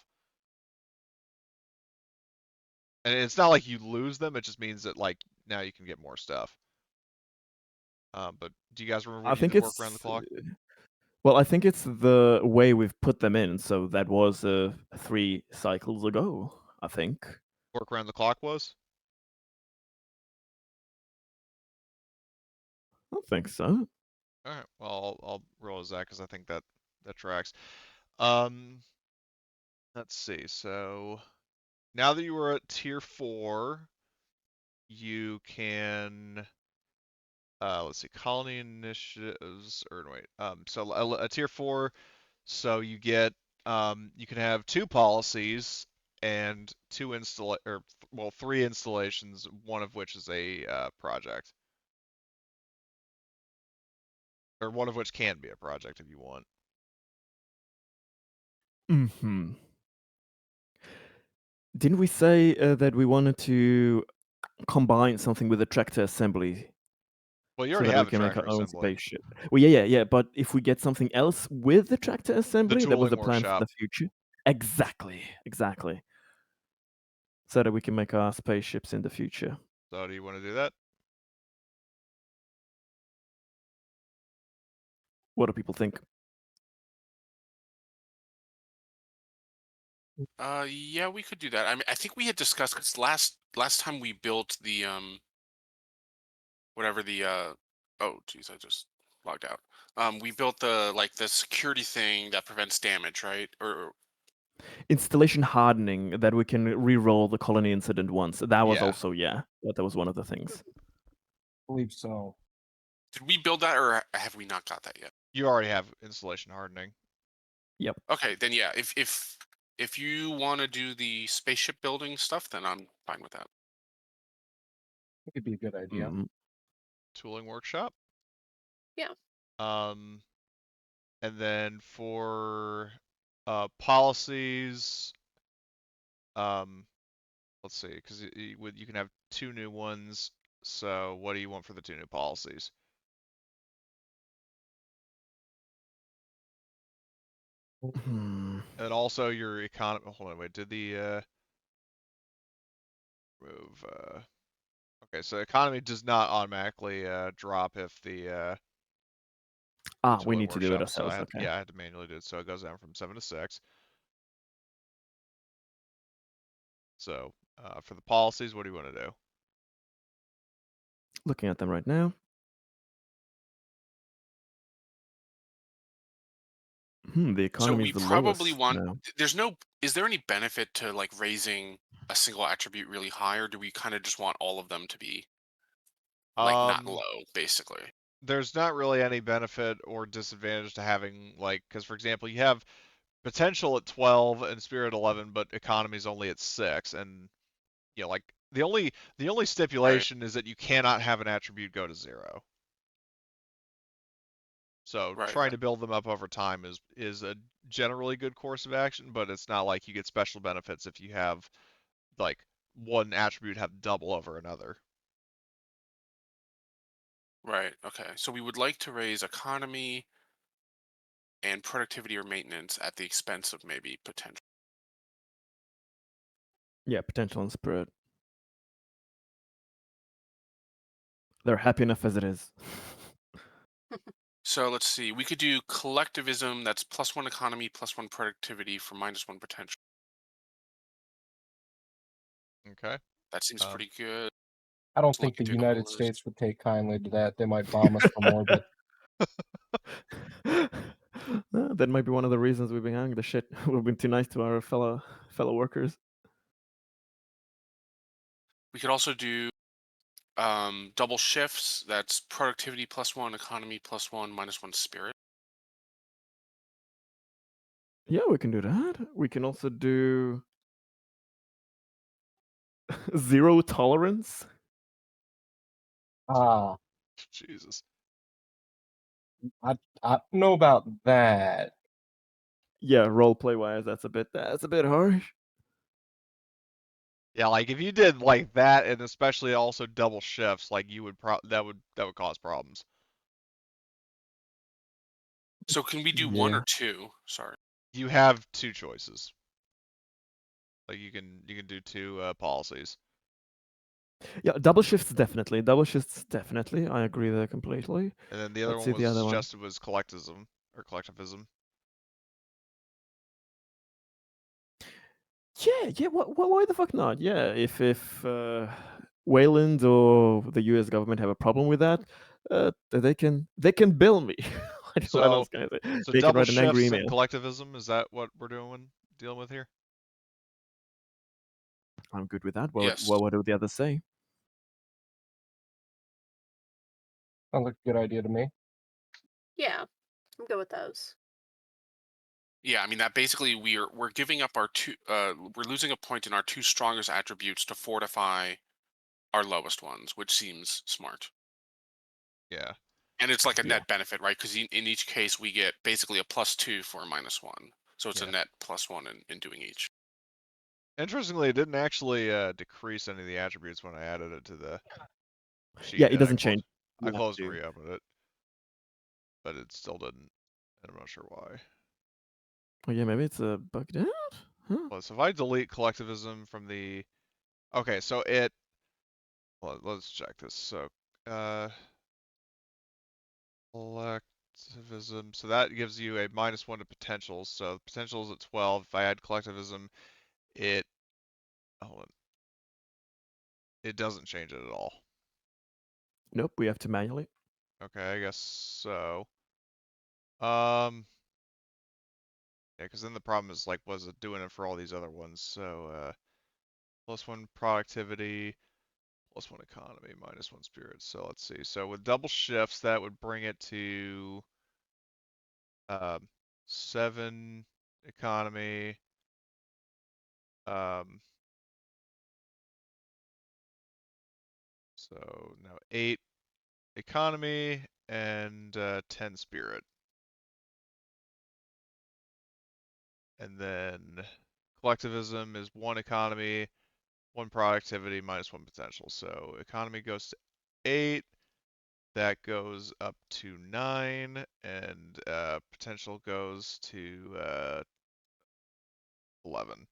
And it's not like you lose them; it just means that like now you can get more stuff. But do you guys remember I when you think did work around the it's clock? well, I think it's the way we've put them in. So that was 3 cycles ago, I think. Work around the clock was? I don't think so. All right. Well, I'll realize that because I think that tracks. Um, let's see. So now that you are at tier 4, you can let's see, colony initiatives or no, wait. So a tier 4, so you get you can have 2 policies and 3 installations, one of which is a project, or one of which can be a project if you want. Hmm. Didn't we say that we wanted to combine something with a tractor assembly Well, you so already that we have a can make tractor our own assembly. spaceship? Well, yeah. But if we get something else with the tractor The assembly, that was tooling the plan for workshop. the future. Exactly. So that we can make our spaceships in the future. So do you want to do that? What do people think? Yeah, we could do that. I mean, I think we had discussed because last time we built the whatever the oh geez, I just logged out. We built the security thing that prevents damage, right? Or Installation hardening, that we can re-roll the colony incident once. That was Yeah. also, that was one of the things. I believe so. did we build that, or have we not got that yet? You already have installation hardening. Yep. Okay, then yeah. If you want to do the spaceship building stuff, then I'm fine with that. It could be a good idea. Mhm. Tooling workshop. Yeah. And then for policies, let's see, because you can have 2 new ones. So what do you want for the 2 new policies? Hmm. And also your economy. Hold on, wait. Did the move? Okay, so economy does not automatically drop if the We tooling need to do it workshop. So ourselves, okay. I had to manually do it. So it goes down from 7 to 6. So for the policies, what do you want to do? Looking at them right now. The So economy we is the probably lowest want. now. There's no. Is there any benefit to like raising a single attribute really high, or do we kind of just want all of them to be like not Um, low, basically? there's not really any benefit or disadvantage to having like, because for example, you have potential at 12 and spirit 11, but economy's only at 6, and like the only Right. stipulation is that you cannot have an attribute go to 0. So Right. trying to build them up over time is a generally good course of action, but it's not like you get special benefits if you have like one attribute have double over another. Right. Okay. So we would like to raise economy and productivity or maintenance at the expense of maybe potential. Yeah, potential and spirit. They're happy enough as it is. So let's see. We could do collectivism. That's +1 economy, +1 productivity for -1 potential. Okay. That seems Um, pretty good. I don't To think look the into United coolers. States would take kindly to that. They might bomb us from orbit. That might be one of the reasons we've been hanging the shit. We've been too nice to our fellow workers. We could also do double shifts. That's productivity +1, economy +1, -1 spirit. Yeah, we can do that. We can also do 0 tolerance. Ah, Jesus. I don't know about that. Yeah, roleplay wise, that's a bit harsh. Yeah, like if you did like that, and especially also double shifts, like you would that would cause problems. So can we do one or Yeah. two? Sorry. You have two choices. Like you can do two policies. Yeah, double shifts definitely. Double shifts definitely. I agree there completely. And then the other Let's one see the was other one. suggested was collectivism or collectivism. Yeah. Why the fuck not? Yeah, if Wayland or the U.S. government have a problem with that, they can bill me. What So else can I say? so They can double write an angry shifts and email. collectivism, is that what we're dealing with here? I'm good with that. Yes. What do the others say? Sounds like a good idea to me. Yeah, I'm good with those. Yeah, I mean that basically we're giving up our two we're losing a point in our two strongest attributes to fortify our lowest ones, which seems smart. Yeah. And it's like a Yeah. net benefit, right? Because in each case we get basically a +2 for a -1. So it's a Yeah. net +1 in doing each. Interestingly, it didn't actually decrease any of the attributes when I added it to the Yeah, sheet, it and doesn't change. I You have closed and to. reopened it, but it still didn't. And I'm not sure why. Oh yeah, maybe it's a bugged out. Huh? Well, so if I delete collectivism from the, okay, so let's check this. So, uh, collectivism. So that gives you a -1 to potentials. So potential is at 12. If I add collectivism, it, hold on, it doesn't change it at all. Nope, we have to manually. Okay, I guess so. Um, yeah, because then the problem is like, was it doing it for all these other ones? So, +1 productivity, +1 economy, -1 spirit. So let's see. So with double shifts, that would bring it to 7 economy, um, so now 8 economy and 10 spirit. And then collectivism is 1 economy, 1 productivity, -1 potential. So economy goes to 8, that goes up to 9, and potential goes to 11.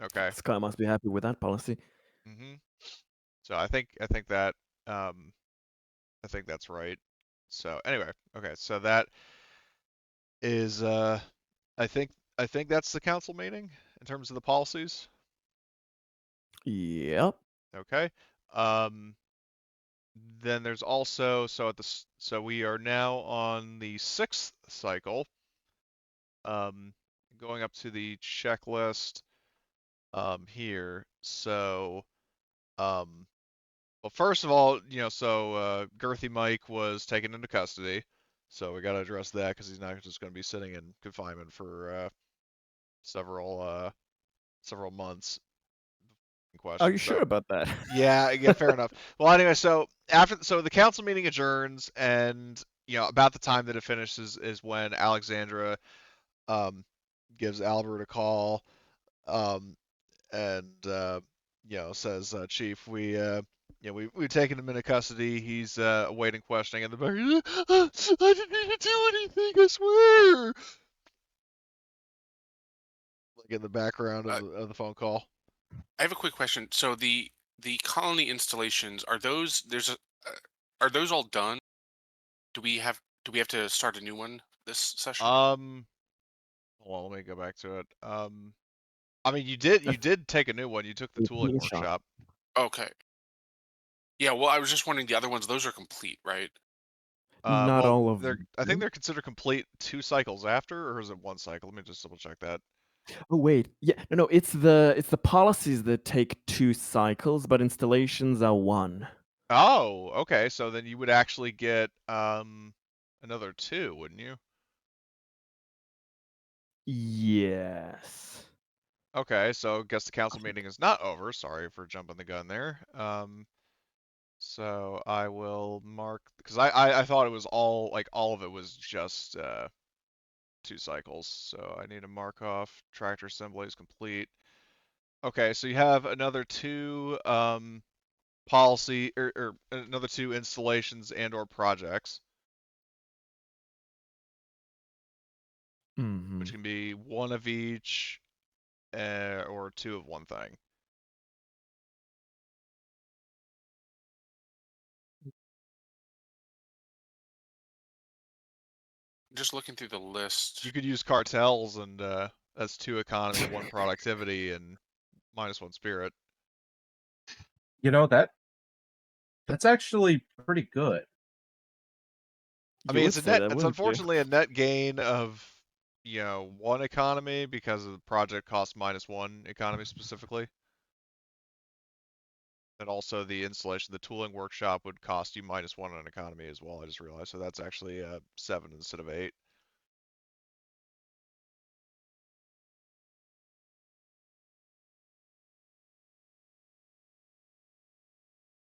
Okay. Sky must be happy with that policy. hmm So I think that um, I think that's right. So anyway, okay. So that is I think I think that's the council meeting in terms of the policies. Yep. Okay. Um, then there's also so we are now on the 6th cycle. Um, going up to the checklist here. So um, well, first of all, so Girthy Mike was taken into custody, so we got to address that because he's not just going to be sitting in confinement for several months. In Are question. you sure So about that? yeah, fair enough. Well, anyway, so the council meeting adjourns, and about the time that it finishes is when Alexandra um gives Albert a call, um and says, Chief, we've taken him into custody. He's awaiting questioning. In the back, I didn't mean to do anything, I swear. Like in the background of Uh, the phone call. I have a quick question. So the colony installations are those are those all done? Do we have to start a new one this session? Um, hold on, let me go back to it. I mean, you did take a new one. You took the tooling Screenshot. workshop. Okay. Yeah, well, I was just wondering the other ones, those are complete, right? Not Well, all of them. I think they're considered complete 2 cycles after, or is it 1 cycle? Let me just double check that. Oh wait, yeah, no, it's the policies that take 2 cycles, but installations are 1. Oh, okay. So then you would actually get another 2, wouldn't you? Yes. Okay, so I guess the council meeting is not over. Sorry for jumping the gun there. So I will mark because I thought it was all of it was just 2 cycles. So I need to mark off tractor assembly is complete. Okay, so you have another two policy or another two installations and or projects, Mm-hmm. which can be one of each or two of one thing. Just looking through the list. You could use cartels, and that's 2 economy, 1 productivity, and -1 spirit. You know that's actually pretty good. I You mean, would say that, it's wouldn't you? unfortunately a net gain of, 1 economy because the project costs -1 economy specifically. And also the installation, the tooling workshop would cost you -1 on economy as well. I just realized, so that's actually 7 instead of 8.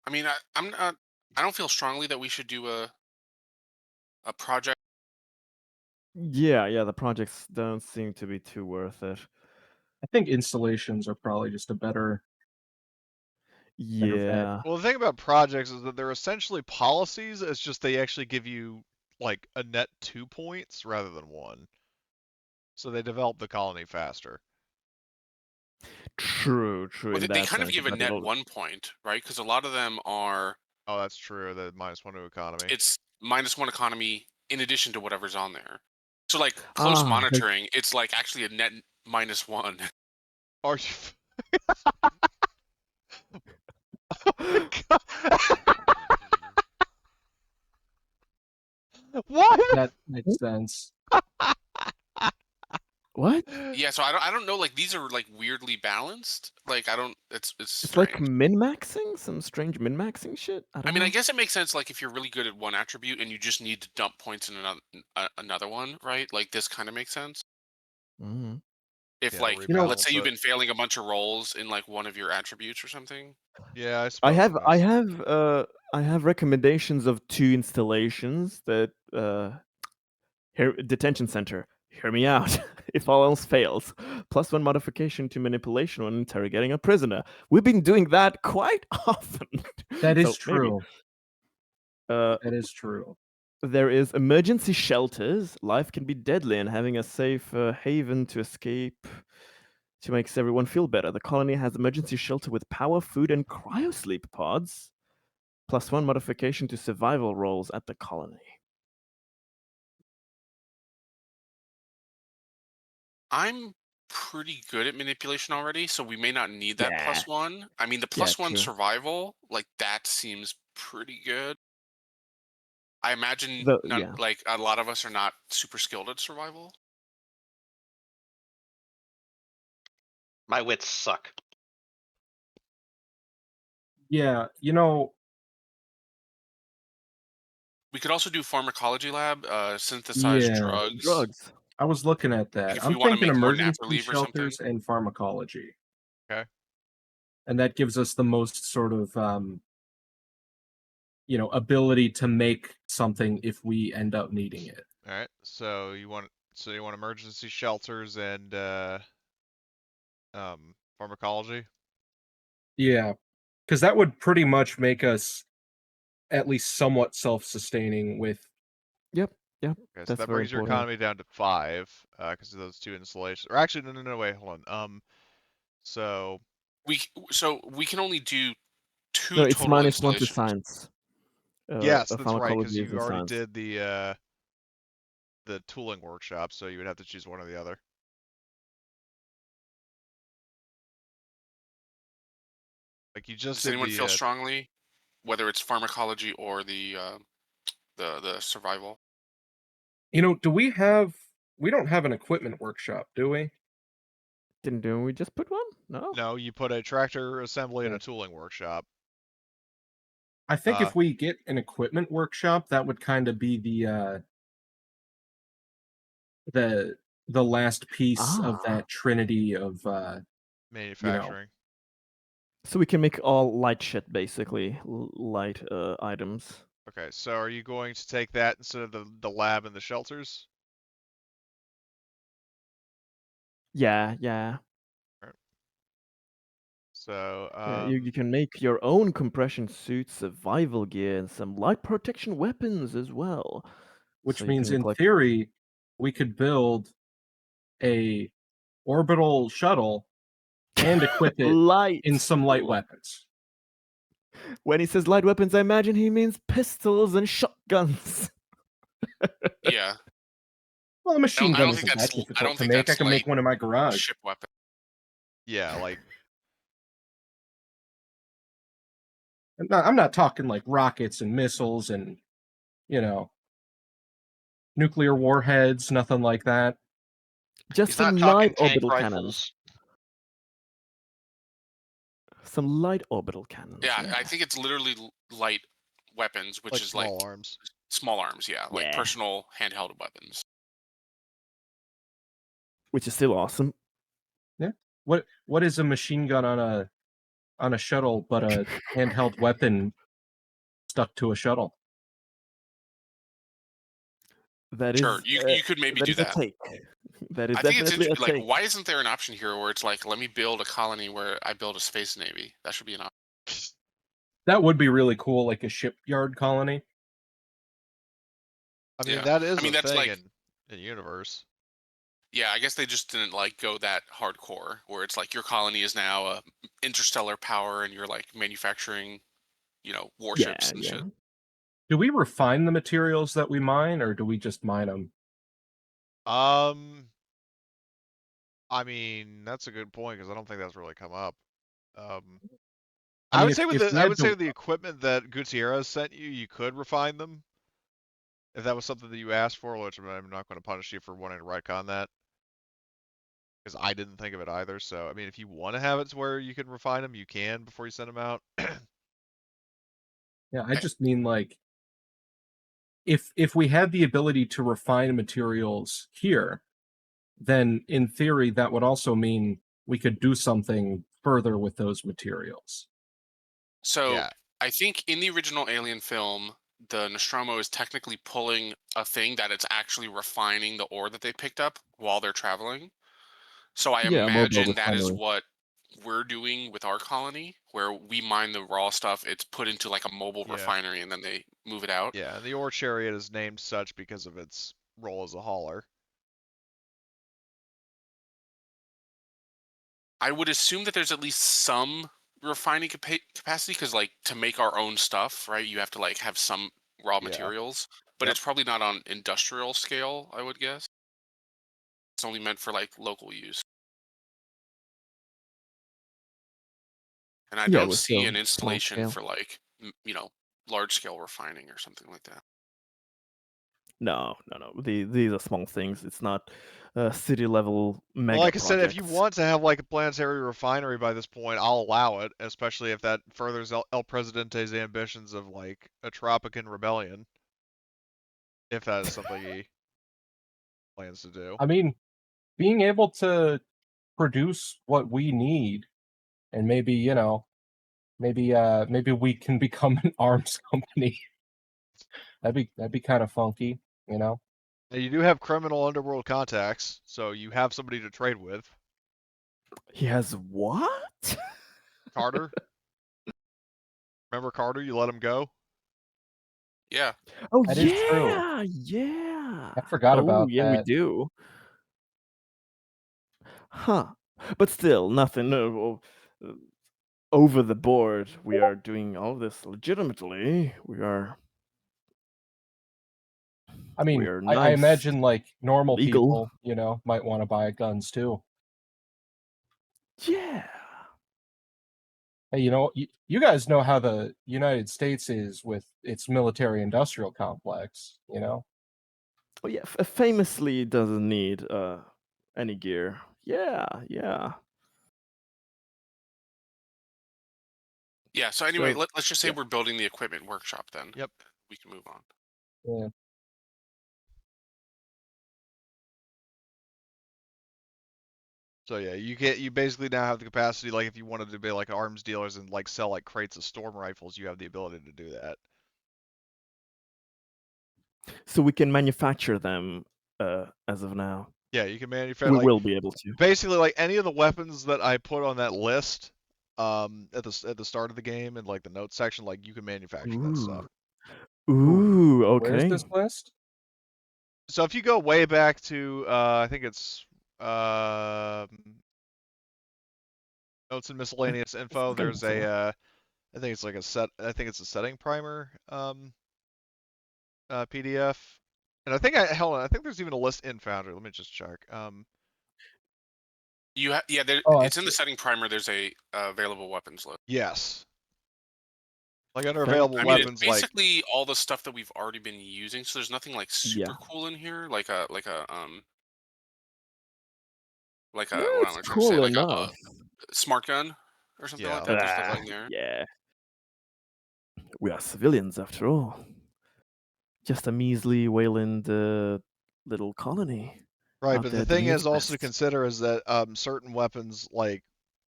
I mean, I'm not. I don't feel strongly that we should do a project. Yeah, the projects don't seem to be too worth it. I think installations are probably just a better bet. Yeah. Well, the thing about projects is that they're essentially policies. It's just they actually give you like a net 2 points rather than 1. So they develop the colony faster. True, Well, in they that kind of sense. give a But net 1 point, right? Because a lot of them are. Oh, that's true. The -1 to economy. It's -1 economy in addition to whatever's on there. So like close Ah, monitoring, it's like actually a net -1. Are you? Oh my god! What? That makes sense. what? Yeah, so I don't know. Like these are like weirdly balanced. Like I don't. It's It's like strange. min-maxing, some strange min-maxing shit. I I don't mean, I know. guess it makes sense. Like if you're really good at one attribute and you just need to dump points in another one, right? Like this kind of makes sense. Mhm. If Yeah, like You know, let's say rebalance you've it. been failing a bunch of rolls in like one of your attributes or something. Yeah, I I suppose it have makes. I have recommendations of 2 installations that here detention center. Hear me out. If all else fails, +1 modification to manipulation when interrogating a prisoner. We've been doing that quite often. that is So maybe. true. Uh, That is true. there is emergency shelters. Life can be deadly, and having a safe haven to escape to makes everyone feel better. The colony has emergency shelter with power, food, and cryosleep pods. +1 modification to survival rolls at the colony. I'm pretty good at manipulation already, so we may not need that Yeah. +1. I mean, the Yeah, +1 true. survival, like that seems pretty good. I imagine none, Yeah. like a lot of us are not super skilled at survival. My wits suck. Yeah, you know, We could also do pharmacology lab, synthesize yeah. drugs. Drugs. I was looking at Like that. if we I'm want to thinking make more nap emergency relief or something. shelters and pharmacology. Okay. And that gives us the most sort of ability to make something if we end up needing it. All right. So you want emergency shelters and pharmacology. Yeah, because that would pretty much make us at least somewhat self-sustaining with. Yep. Okay, so That's that very brings your important. economy down to 5 because of those 2 installations. Or actually, no, wait, hold on. So We can only do No, 2 it's total -1 to installations. science. yes, that's right, because Pharmacology is you in already science. did the tooling workshop, so you would have to choose one or the other. Like you just Does did anyone feel the strongly, whether it's pharmacology or the survival? Do we don't have an equipment workshop, do we? Didn't we just put one? No. no, you put a tractor assembly and Yeah. a tooling workshop. I think if we get an equipment workshop, that would kind of be the last piece of Ah. that trinity of Manufacturing. So we can make all light shit basically, light items. Okay, so are you going to take that instead of the lab and the shelters? Yeah. Right. So You can make your own compression suit, survival gear, and some light protection weapons as well. Which So you means, can in look like theory, we could build a orbital shuttle and equip it light. in some light weapons. When he says light weapons, I imagine he means pistols and shotguns. Yeah. Well, the machine I gun don't think isn't that's that I difficult don't to think make. I that's can make light one in my garage. ship weapon. yeah, like I'm not talking like rockets and missiles and, you know, nuclear warheads, nothing like that. Just He's not some talking light tank orbital cannons. rifles. Some light orbital cannons. Yeah, I think it's literally light weapons, which like is small like arms. small arms. Yeah, like Yeah. personal handheld weapons. Which is still awesome. Yeah. What is a machine gun on a shuttle but a handheld weapon stuck to a shuttle? That Sure, is you could maybe that do is a that. take. That is I think it's definitely a like, take. why isn't there an option here where it's like, let me build a colony where I build a space navy? That should be an option. That would be really cool, like a shipyard colony. I mean, Yeah. that is I mean, a that's thing like, in universe. yeah, I guess they just didn't like go that hardcore where it's like your colony is now a interstellar power and you're like manufacturing, warships and shit. Do we refine the materials that we mine, or do we just mine them? I mean, that's a good point because I don't think that's really come up. I I mean, would say with if the we I had would say to, with the equipment that Gutierrez sent you, you could refine them if that was something that you asked for, which I'm not going to punish you for wanting to retcon that because I didn't think of it either. So I mean, if you want to have it to where you can refine them, you can before you send them out. yeah, I just mean like if we had the ability to refine materials here, then in theory that would also mean we could do something further with those materials. So Yeah. I think in the original Alien film, the Nostromo is technically pulling a thing that it's actually refining the ore that they picked up while they're traveling. So I Yeah, mobile imagine that is refinery. what we're doing with our colony, where we mine the raw stuff, it's put into like a mobile Yeah. refinery and then they move it out. Yeah, and the ore chariot is named such because of its role as a hauler. I would assume that there's at least some refining capacity because, like, to make our own stuff, right? You have to like have some raw Yeah. materials, but Yep. it's probably not on industrial scale. I would guess it's only meant for like local use. And I Yeah, don't with see still an small installation scale. for like large scale refining or something like that. No. These are small things. It's not city level mega Well, like I said, if projects. you want to have like a planetary refinery by this point, I'll allow it, especially if that furthers El Presidente's ambitions of like a Tropican rebellion. If that is something he plans to do. I mean, being able to produce what we need, and maybe maybe we can become an arms company. That'd be kind of funky, you know. And you do have criminal underworld contacts, so you have somebody to trade with. He has what? Carter. Remember Carter? You let him go. Yeah. Oh That is true. yeah. I forgot about yeah, we that. do. Huh. But still, nothing over the board. We are doing all this legitimately. We are I mean, we are I nice, imagine like normal legal. people, might want to buy guns too. Yeah. Hey, you guys know how the United States is with its military-industrial complex, you know? Oh yeah, famously doesn't need any gear. Yeah. Yeah. So anyway, So, let's just say yeah. we're building the equipment workshop then. Yep. We can move on. Yeah. So yeah, you basically now have the capacity, like if you wanted to be like arms dealers and like sell like crates of storm rifles, you have the ability to do that. So we can manufacture them as of now. Yeah, you can manufacture We like will be able to. basically like any of the weapons that I put on that list at the start of the game in like the notes section, like you can manufacture that stuff. Ooh, Where's okay. this list? So if you go way back to I think it's um notes and miscellaneous info, there's a I think it's like I think it's a setting primer PDF. And I think I think there's even a list in Foundry. Let me just check. Oh, I it's in the see. setting primer. There's a available weapons list. Yes. Like under Thank available I mean, it's weapons, like basically all the stuff that we've already been using. So there's nothing like super cool in here, like a what am It's I trying to say? cool Like a enough. smart gun or something like yeah. that. There's nothing there. Yeah. We are civilians after all. Just a measly Wayland little colony Right, out but there the to thing the is also to east-west. consider is that certain weapons like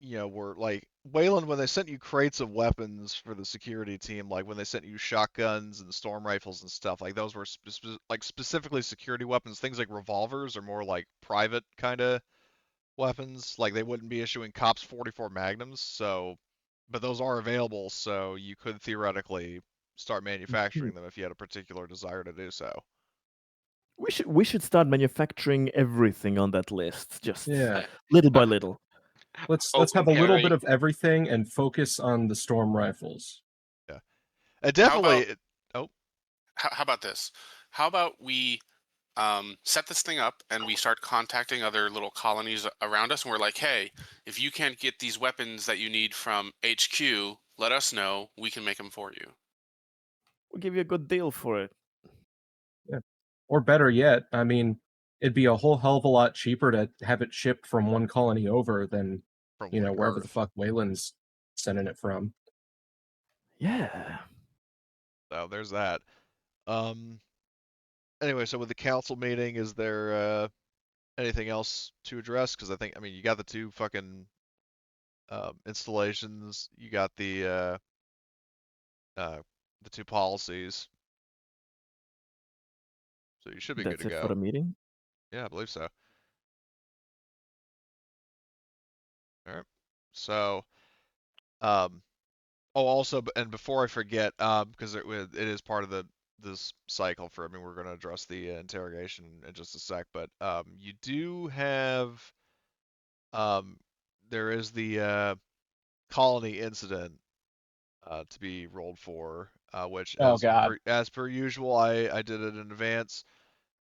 were like Wayland when they sent you crates of weapons for the security team, like when they sent you shotguns and storm rifles and stuff, like those were like specifically security weapons. Things like revolvers are more like private kind of weapons. Like they wouldn't be issuing cops 44 magnums, so but those are available, so you could theoretically start manufacturing them if you had a particular desire to do so. We should start manufacturing everything on that list, just Yeah. little by little. Let's Open have a little bit carry. of everything and focus on the storm rifles. Yeah, How about oh, how about this? How about we set this thing up and we start contacting other little colonies around us, and we're like, hey, if you can't get these weapons that you need from HQ, let us know. We can make them for you. We'll give you a good deal for it. Yeah. Or better yet, I mean, it'd be a whole hell of a lot cheaper to have it shipped from one colony over than, from like wherever the Earth. fuck Wayland's sending it from. Yeah. So there's that. Um. Anyway, so with the council meeting, is there anything else to address? Because I mean, you got the two fucking installations. You got the two policies, so you should be good That's to it for go. the meeting. Yeah, I believe so. All right. So, um, oh, also, and before I forget, because it is part of this cycle for. I mean, we're going to address the interrogation in just a sec, but you do have um, there is the colony incident to be rolled for, which Oh God. as per usual, I did it in advance.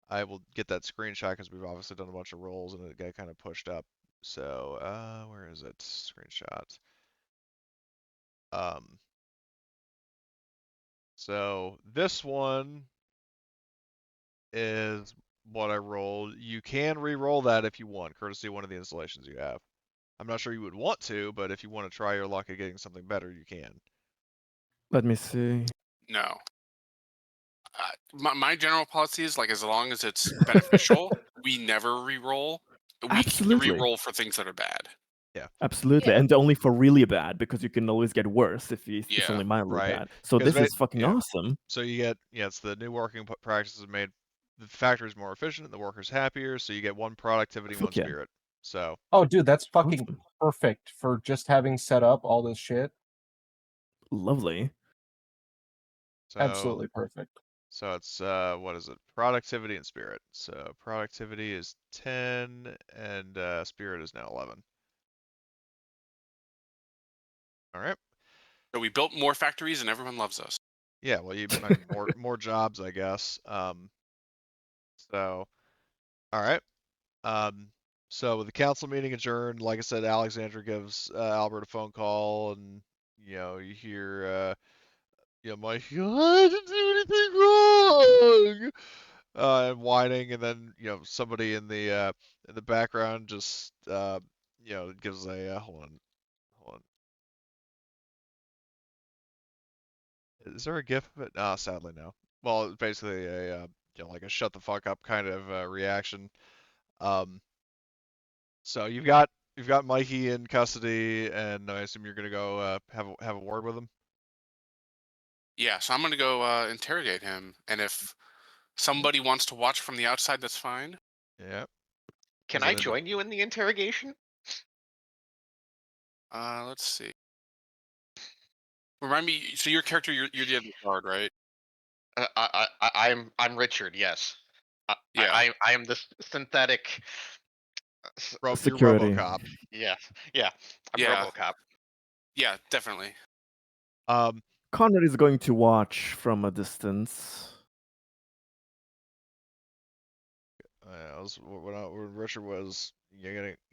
I will get that screenshot because we've obviously done a bunch of rolls and it got kind of pushed up. So where is it? Screenshot. Um, so this one is what I rolled. You can re-roll that if you want, courtesy of one of the installations you have. I'm not sure you would want to, but if you want to try your luck at getting something better, you can. Let me see. No. My general policy is like as long as it's beneficial, we never re-roll. We can Absolutely. re-roll for things that are bad. Yeah. Absolutely. Yeah. And only for really bad, because you can always get worse if it's Yeah. only mildly Right. bad. So 'Cause this is fucking yeah. awesome. So you get it's the new working practices made the factories more efficient, the workers happier, so you get one productivity, one Fuck yeah. spirit. So Oh, dude, that's fucking Awesome. perfect for just having set up all this shit. Lovely. Absolutely perfect. So it's what is it? Productivity and spirit. So productivity is 10 and spirit is now 11. All right. So we built more factories and everyone loves us. Yeah, well I mean more jobs, I guess. So all right. Um so with the council meeting adjourned, like I said, Alexandra gives Albert a phone call and you hear Mike, I didn't do anything wrong. And whining, and then somebody in the background just gives a hold on. Is there a GIF of it? No, sadly no. Well, it's basically a like a shut the fuck up kind of reaction. Um, so you've got Mikey in custody, and I assume you're gonna go have a word with him. Yeah, so I'm gonna go interrogate him, and if somebody wants to watch from the outside, that's fine. Yeah. Can Is I it join you in the interrogation? Let's see. Remind me. So your character, you're the other guard, right? I'm Richard. Yes. Yeah. I am the synthetic. You're Security. RoboCop. Yes. Yeah. I'm Yeah. RoboCop. Yeah. Definitely. Um, Conrad is going to watch from a distance. when Richard was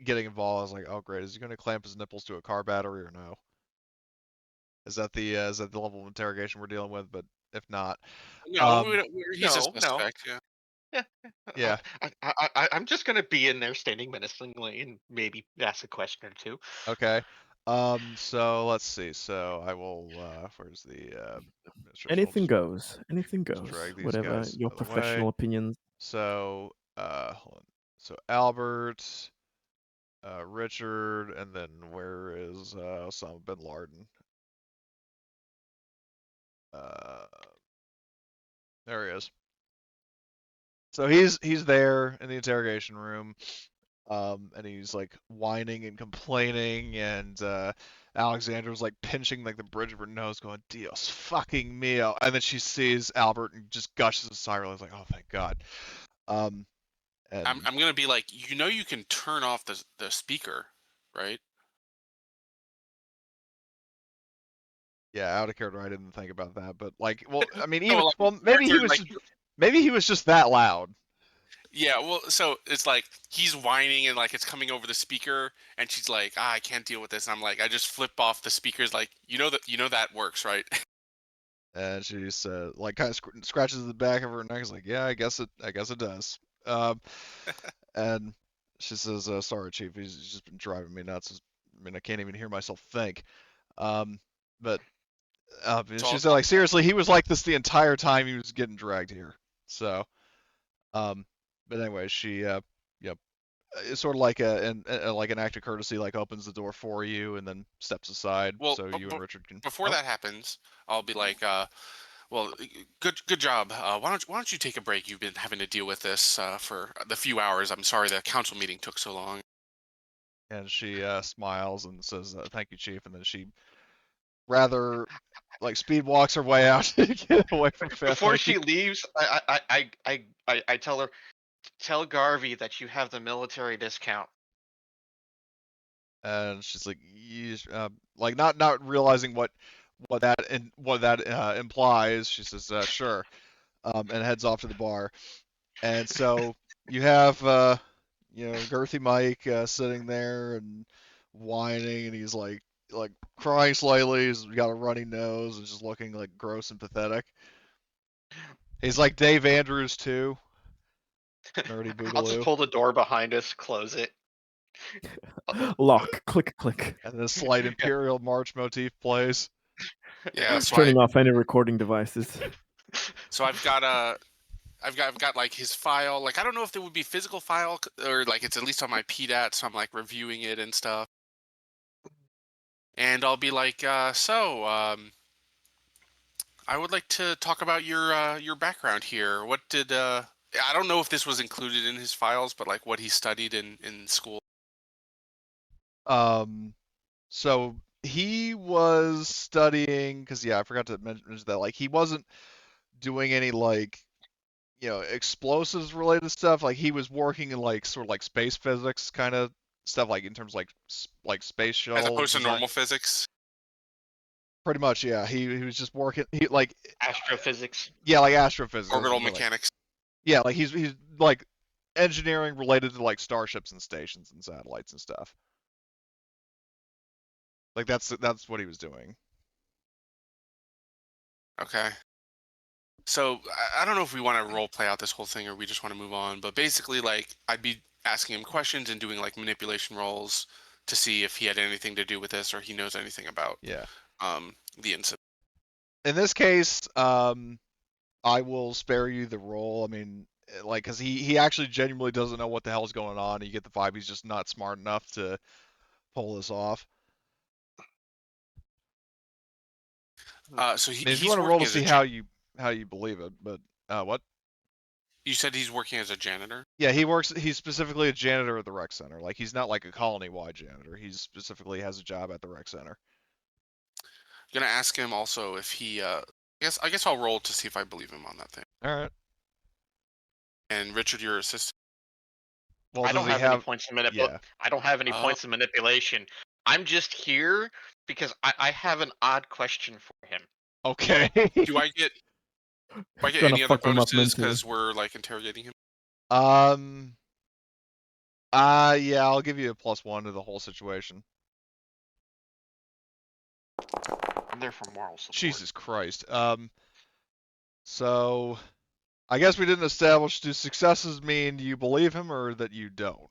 getting involved, I was like, oh great, is he going to clamp his nipples to a car battery or no? Is that the level of interrogation we're dealing with? But if not, No, he's a No. suspect. Yeah. Yeah. yeah, I'm just gonna be in there standing menacingly and maybe ask a question or two. okay. So let's see. So I will. Where's the administration? I'll Anything goes. Anything just goes. drag these Whatever guys your out of the way. professional opinions. So hold on. So Albert, Richard, and then where is Osama bin Laden? Uh, there he is. So he's there in the interrogation room, and he's like whining and complaining, and Alexandra's like pinching like the bridge of her nose, going "Dios fucking mio," and then she sees Albert and just gushes a sigh. Like, oh thank God. And I'm gonna be like, you can turn off the speaker, right? yeah, out of character, I didn't think about that, but like, well, I mean, No, even like well, character, like maybe he was just that loud. yeah. Well, so it's like he's whining and like it's coming over the speaker, and she's like, I can't deal with this. And I'm like, I just flip off the speakers, like that works, right? And she's like kind of scratches the back of her neck. Is like, yeah, I guess it does. Um, and she says, "Sorry, Chief. He's just been driving me nuts. I mean, I can't even hear myself think." But It's she all said, like, seriously, he was like this the entire time he was getting dragged here. So, um, but anyway, she, it's sort of like like an act of courtesy, like opens the door for you and then steps aside well. so you and Richard can. Before Oh, that happens, I'll be like, well, good job. Why don't you take a break? You've been having to deal with this for the few hours. I'm sorry the council meeting took so long. and she smiles and says, "Thank you, Chief." And then she rather like speed walks her way out to get away from Before family. she leaves, I tell her, tell Garvey that you have the military discount. And she's like, like not realizing what that implies. She says, "Sure," and heads off to the bar. And so you have girthy Mike sitting there and whining, and he's like crying slightly. He's got a runny nose and just looking like gross and pathetic. He's like Dave Andrews too, nerdy I'll just boogaloo. pull the door behind us, close it. Lock. Click. Click. And this slight Imperial March motif plays. Yeah, so Turning off any recording devices. I've got like his file. Like I don't know if there would be physical file or like it's at least on my PDAT, so I'm like reviewing it and stuff. And I'll be like, I would like to talk about your background here. What did I don't know if this was included in his files, but like what he studied in school. So he was studying because I forgot to mention that like he wasn't doing any like explosives related stuff. Like he was working in like sort of like space physics kind of stuff, like in terms of like space As shuttle opposed to design. normal physics. Pretty much, yeah. He was just working. He like Astrophysics. yeah, like astrophysics. Orbital Like, mechanics. yeah, like he's like engineering related to like starships and stations and satellites and stuff. Like that's what he was doing. Okay. So I don't know if we want to role play out this whole thing or we just want to move on. But basically, like I'd be asking him questions and doing like manipulation rolls to see if he had anything to do with this or he knows anything about Yeah. the incident. In this case, I will spare you the role. I mean, like, because he actually genuinely doesn't know what the hell's going on. You get the vibe he's just not smart enough to pull this off. So I mean, if you he's want to roll working to as a see how you believe it, but what? You said he's working as a janitor? Yeah, he's specifically a janitor at the rec center. Like, he's not like a colony-wide janitor. He specifically has a job at the rec center. gonna ask him also if he. I guess I'll roll to see if I believe him on that thing. All right. And Richard, your assistant. Well, I does don't he have any have? points of Yeah. I don't have any Uh, points of manipulation. I'm just here because I have an odd question for him. Okay. do I get Gonna any other fuck him up bonuses mentally. because we're like interrogating him? um. Yeah, I'll give you a +1 to the whole situation. I'm there for moral support. Jesus Christ. So I guess we didn't establish, do successes mean you believe him or that you don't?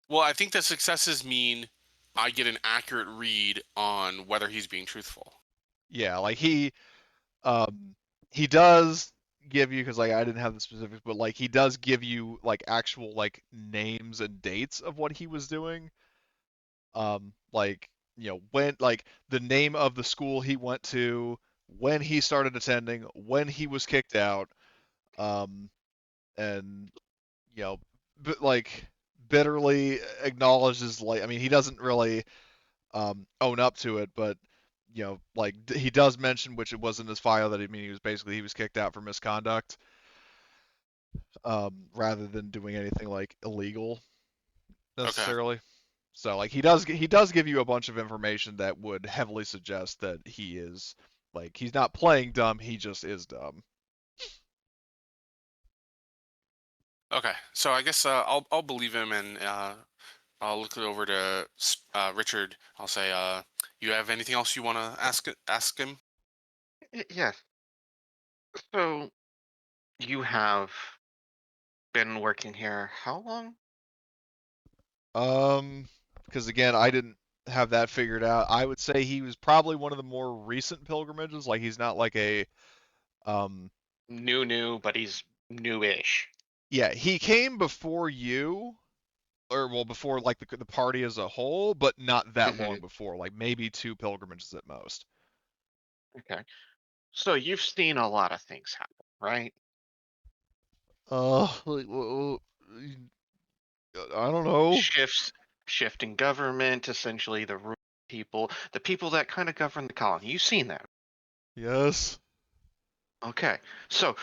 Well, I think that successes mean I get an accurate read on whether he's being truthful. Yeah, like he does give you, because like I didn't have the specifics, but like he does give you like actual like names and dates of what he was doing. Like when, like the name of the school he went to, when he started attending, when he was kicked out, um, and but like bitterly acknowledges, like, I mean, he doesn't really own up to it, but like he does mention, which it was in his file, that he was kicked out for misconduct, rather than doing anything like illegal Okay. necessarily. So like he does give you a bunch of information that would heavily suggest that he is, like, he's not playing dumb, he just is dumb. Okay. So I guess I'll believe him, and I'll look it over to Richard. I'll say, you have anything else you want to ask him? Yes. So you have been working here how long? Because again, I didn't have that figured out. I would say he was probably one of the more recent pilgrimages. Like he's not like a um New, but he's newish. yeah, he came before you, or well, before like the party as a whole, but not that long Mhm. before. Like maybe 2 pilgrimages at most. Okay. So you've seen a lot of things happen, right? Like, I don't know. Shifting government, essentially the people that kind of govern the colony. You've seen that. Yes. Okay. So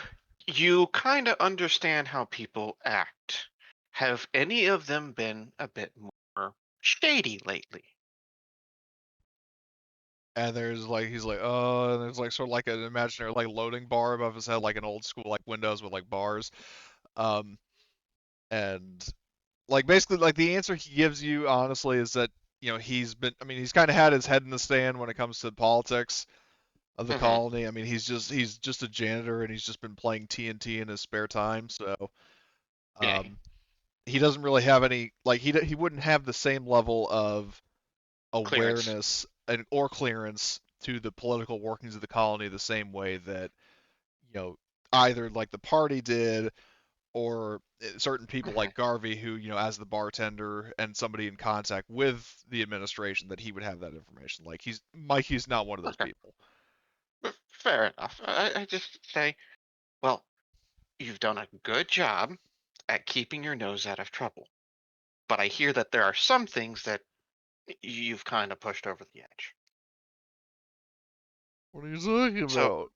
you kind of understand how people act. Have any of them been a bit more shady lately? And there's like he's like, oh, and there's like sort of like an imaginary like loading bar above his head, like an old school like windows with like bars. Um, and like basically like the answer he gives you honestly is that he's kind of had his head in the sand when it comes to politics of the Hmm. colony. I mean, he's just a janitor, and he's just been playing TNT in his spare time. So Yay. um, he doesn't really have any, like, he wouldn't have the same level of Clearance. awareness and or clearance to the political workings of the colony the same way that you know either like the party did, or certain people Okay. like Garvey, who, as the bartender and somebody in contact with the administration, that he would have that information. Like Mikey's not one of those Okay. people. Fair enough. I just say, well, you've done a good job at keeping your nose out of trouble. But I hear that there are some things that you've kind of pushed over the edge. What are you talking So,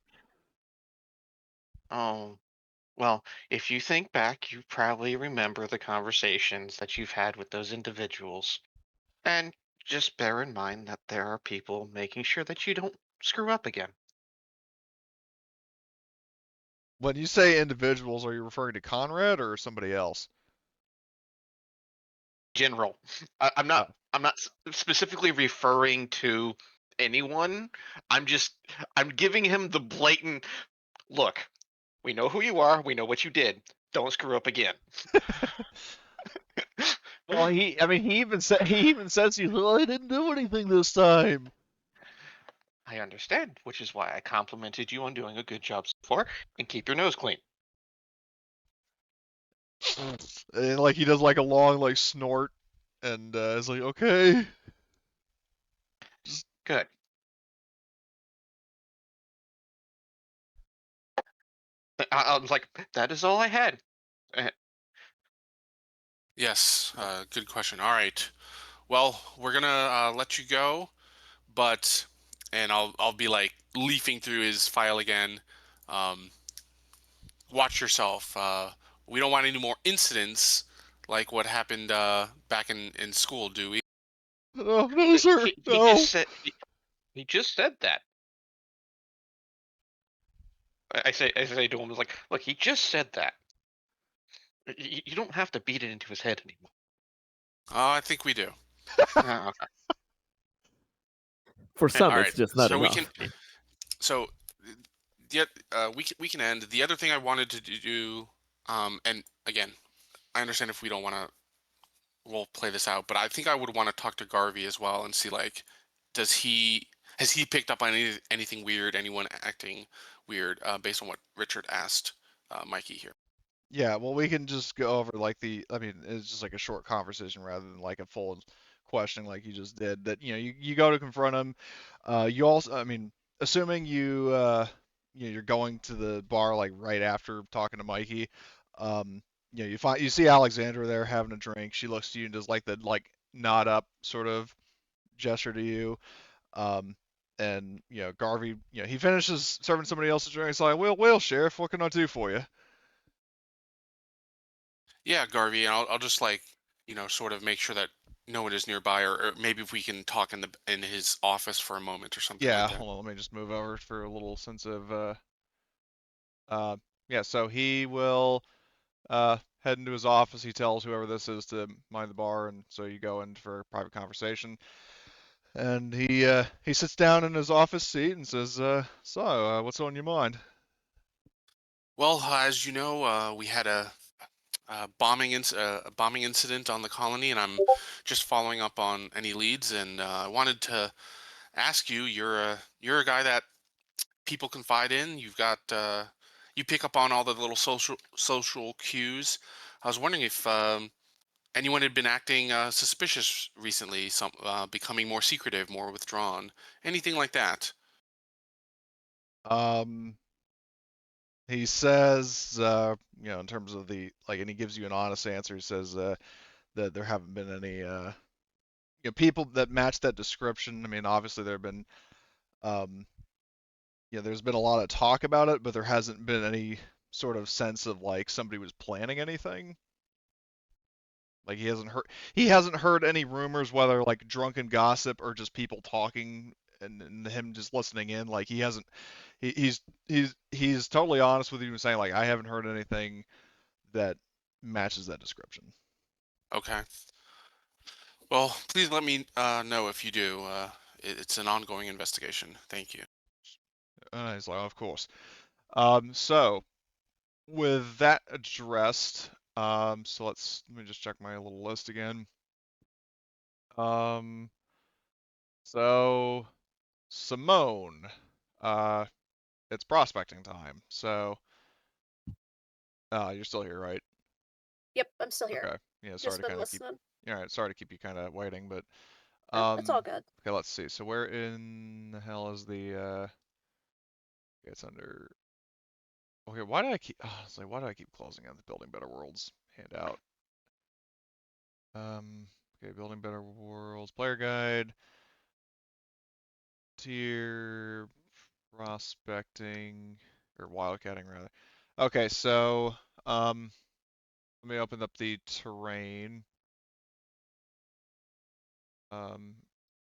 about? oh, well, if you think back, you probably remember the conversations that you've had with those individuals. And just bear in mind that there are people making sure that you don't screw up again. When you say individuals, are you referring to Conrad or somebody else? General. I'm Oh. not. I'm not specifically referring to anyone. I'm just. I'm giving him the blatant look. We know who you are. We know what you did. Don't screw up again. Well, he even says well, I didn't do anything this time. I understand, which is why I complimented you on doing a good job so far, and keep your nose clean. And like he does like a long like snort, and is like, okay, just Good. I was like, that is all I had. Yes. Good question. All right. Well, we're gonna let you go, but and I'll be like leafing through his file again. Watch yourself. We don't want any more incidents like what happened back in school, do we? No, no, sir, He just no. said he just said that. I say to him, like, look, he just said that. You don't have to beat it into his head anymore. I think we do. Okay. For some, All it's right, just not so we enough. can. So, we can end. The other thing I wanted to do, and again, I understand if we don't want to, we'll play this out, but I think I would want to talk to Garvey as well and see like, has he picked up on anything weird, anyone acting weird, based on what Richard asked Mikey here. Yeah, well, we can just go over like I mean, it's just like a short conversation rather than like a full questioning like you just did. That you go to confront him. You also, I mean, assuming you're going to the bar like right after talking to Mikey. You see Alexandra there having a drink. She looks to you and does like the nod up sort of gesture to you. Um, and Garvey, he finishes serving somebody else's drink. It's like, well, Sheriff, what can I do for you? Yeah, Garvey, and I'll just like, sort of make sure that no one is nearby, or maybe if we can talk in his office for a moment or something like Yeah, that. hold on, let me just move over for a little sense of yeah, so he will head into his office. He tells whoever this is to mind the bar, and so you go in for a private conversation. And he sits down in his office seat and says, so what's on your mind? Well, as you know, we had a bombing incident on the colony, and I'm just following up on any leads. And I wanted to ask you, you're a guy that people confide in. You pick up on all the little social cues. I was wondering if anyone had been acting suspicious recently, becoming more secretive, more withdrawn, anything like that. Um, he says, in terms of and he gives you an honest answer. He says that there haven't been any, people that match that description. I mean, obviously there have been, um, there's been a lot of talk about it, but there hasn't been any sort of sense of like somebody was planning anything. Like he hasn't heard any rumors, whether like drunken gossip or just people talking and him just listening in. Like he hasn't. He's totally honest with you and saying like I haven't heard anything that matches that description. Okay. Well, please let me know if you do. It's an ongoing investigation. Thank you. He's like, of course. So with that addressed, so let me just check my little list again. Um, so Simone, uh, it's prospecting time. So, you're still here, right? Yep, I'm still here. Okay. Yeah, sorry Just to been kind of keep. listening. All right, sorry to keep you kind of waiting, but No, it's all good. okay, let's see. So where in the hell is it's under. Okay, why do I keep? Oh, it's like why do I keep closing out the Building Better Worlds handout? Okay, Building Better Worlds player guide, tier prospecting or wildcatting rather. Okay, so let me open up the terrain. Um,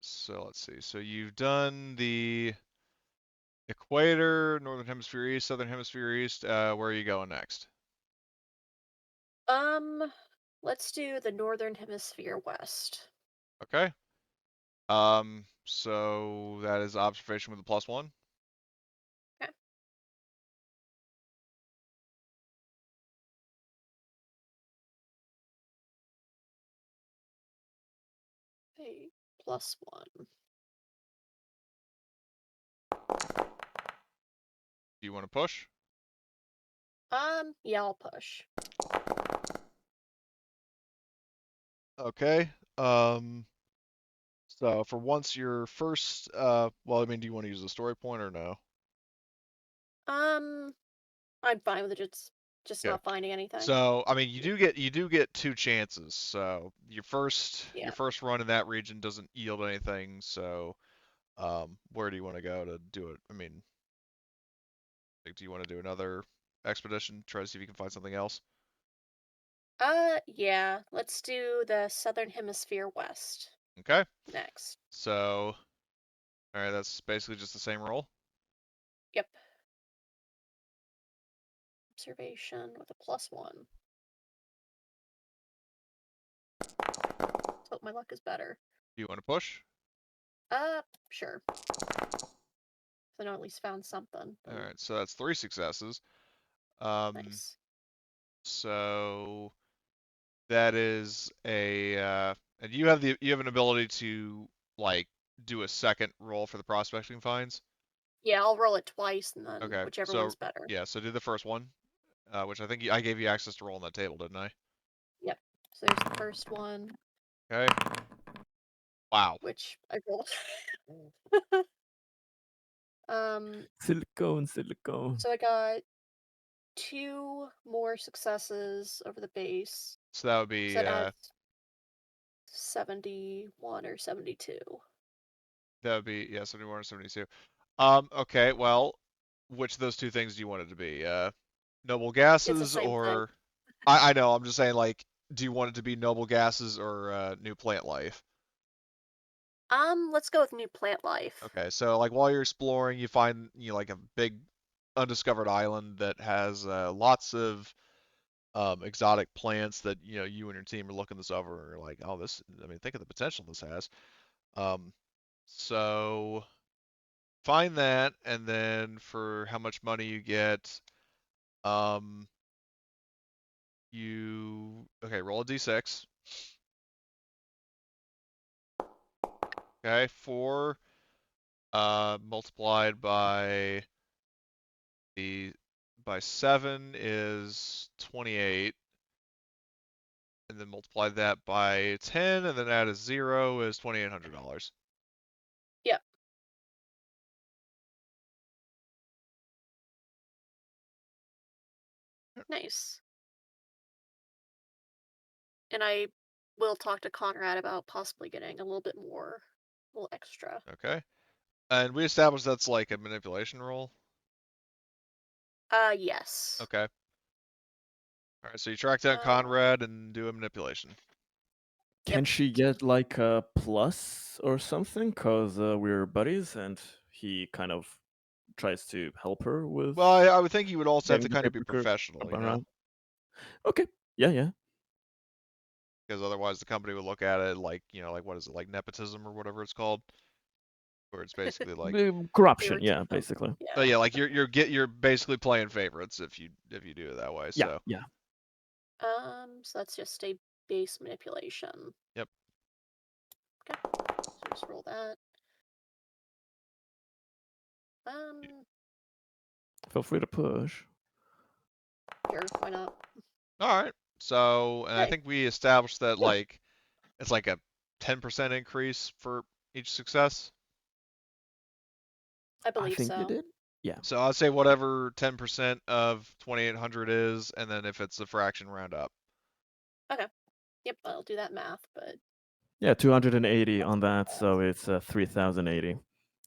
so let's see. So you've done the equator, northern hemisphere east, southern hemisphere east. Where are you going next? Let's do the Northern Hemisphere West. Okay. So that is observation with a +1. Okay. A +1. Do you want to push? Yeah, I'll push. Okay. So for once your first, well, I mean, do you want to use the story point or no? I'm fine with it. Just Yeah. not finding anything. So I mean, you do get two chances. So your Yeah. first run in that region doesn't yield anything. So Where do you want to go to do it? I mean, like, do you want to do another expedition? Try to see if you can find something else. Yeah. Let's do the Southern Hemisphere West Okay. next. So, all right, that's basically just the same roll. Yep. Observation with a +1. Let's hope my luck is better. Do you want to push? Sure. I know at least found something. All right, so that's 3 successes. Nice. So that is and you have an ability to like do a second roll for the prospecting finds. Yeah, I'll roll it twice and then Okay, whichever so one's better. yeah, so do the first one, which I think I gave you access to roll on that table, didn't I? Yep. So there's the first one, Okay. Wow. which I rolled. Silicone, silicone. So I got 2 more successes over the base. So that would So be that adds 71 or 72. yeah, 71 or 72. Okay, well, which of those two things do you want it to be? Noble It's the gases same thing. or I know, I'm just saying like do you want it to be noble gases or new plant life? Let's go with new plant life. Okay, so like while you're exploring, you find like a big undiscovered island that has lots of exotic plants that you and your team are looking this over and are like, oh, this. I mean, think of the potential this has. Um, so find that, and then for how much money you get, um, roll a d6. Okay, 4 multiplied by 7 is 28, and then multiply that by 10, and then add a 0 is $2,800. Yep. Nice. And I will talk to Conrad about possibly getting a little bit more, a little extra. Okay, and we established that's like a manipulation roll. Yes. Okay. All right, so you track down Conrad and do a manipulation. Can she get like a plus or something? Cause we're buddies, and he kind of tries to help her with. Well, I would think you would also have getting to the kind of be paperwork professional, around. Okay. Yeah, yeah. because otherwise the company would look at it like, like what is it, like nepotism or whatever it's called, where it's basically like, Corruption. Yeah, basically. but yeah, like you're basically playing favorites if you do it that way. Yeah, So yeah. So that's just a base manipulation. Yep. Okay. So just roll that. Feel free to push. Sure, why not? All right. So, and I Okay. think we established that like it's like a 10% increase for each success. I I believe think so. you did. Yeah. So I'd say whatever 10% of 2,800 is, and then if it's a fraction, round up. Okay. Yep, I'll do that math, but Yeah, 280 on that, so it's 3,080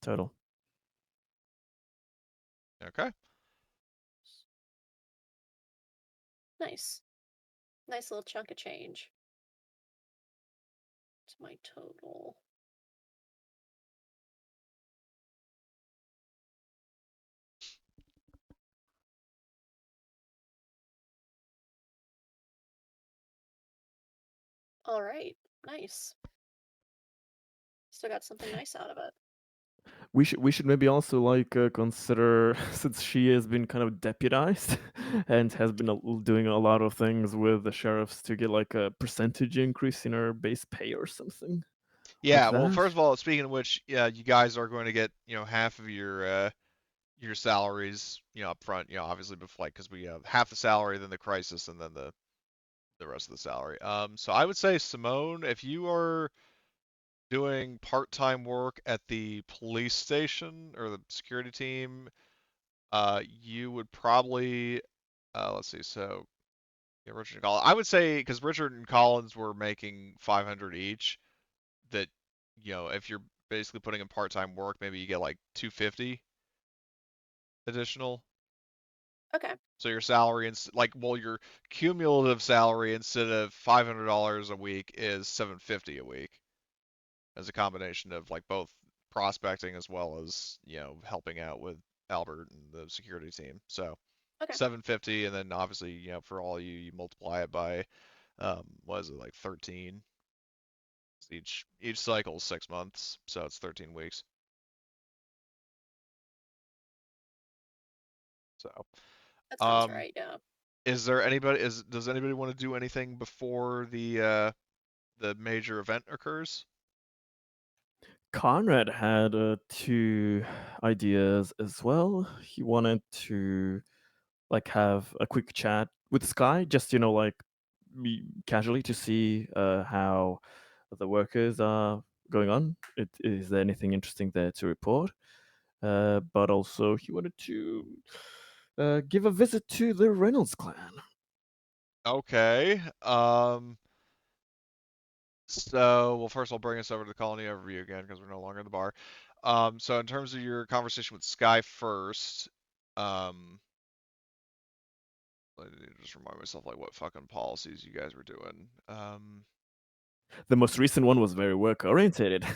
total. Okay. nice. Nice little chunk of change. It's my total. All right. Nice. Still got something nice out of it. We should maybe also like consider, since she has been kind of deputized and has been doing a lot of things with the sheriffs, to get like a percentage increase in her base pay or something. Yeah. Like Well, that. first of all, speaking of which, yeah, you guys are going to get half of your salaries up front. Obviously before, like, because we have half the salary, then the crisis, and then the rest of the salary. So I would say, Simone, if you are doing part-time work at the police station or the security team, you would probably, let's see, so yeah, Richard and Collins. I would say, because Richard and Collins were making 500 each, that if you're basically putting in part-time work, maybe you get like 250 additional. Okay. So your salary and your cumulative salary instead of $500 a week is 750 a week as a combination of like both prospecting as well as helping out with Albert and the security team. So Okay. 750, and then obviously for all you multiply it by what is it, like 13? Each cycle is 6 months, so it's 13 weeks. So That sounds right. Yeah. does anybody want to do anything before the major event occurs? Conrad had two ideas as well. He wanted to like have a quick chat with Sky, just like casually to see how the workers are going on. Is there anything interesting there to report? But also he wanted to give a visit to the Reynolds clan. Okay. So, well, first I'll bring us over to the colony overview again because we're no longer in the bar. So in terms of your conversation with Sky first, I need to just remind myself like what fucking policies you guys were doing. The most recent one was very work orientated.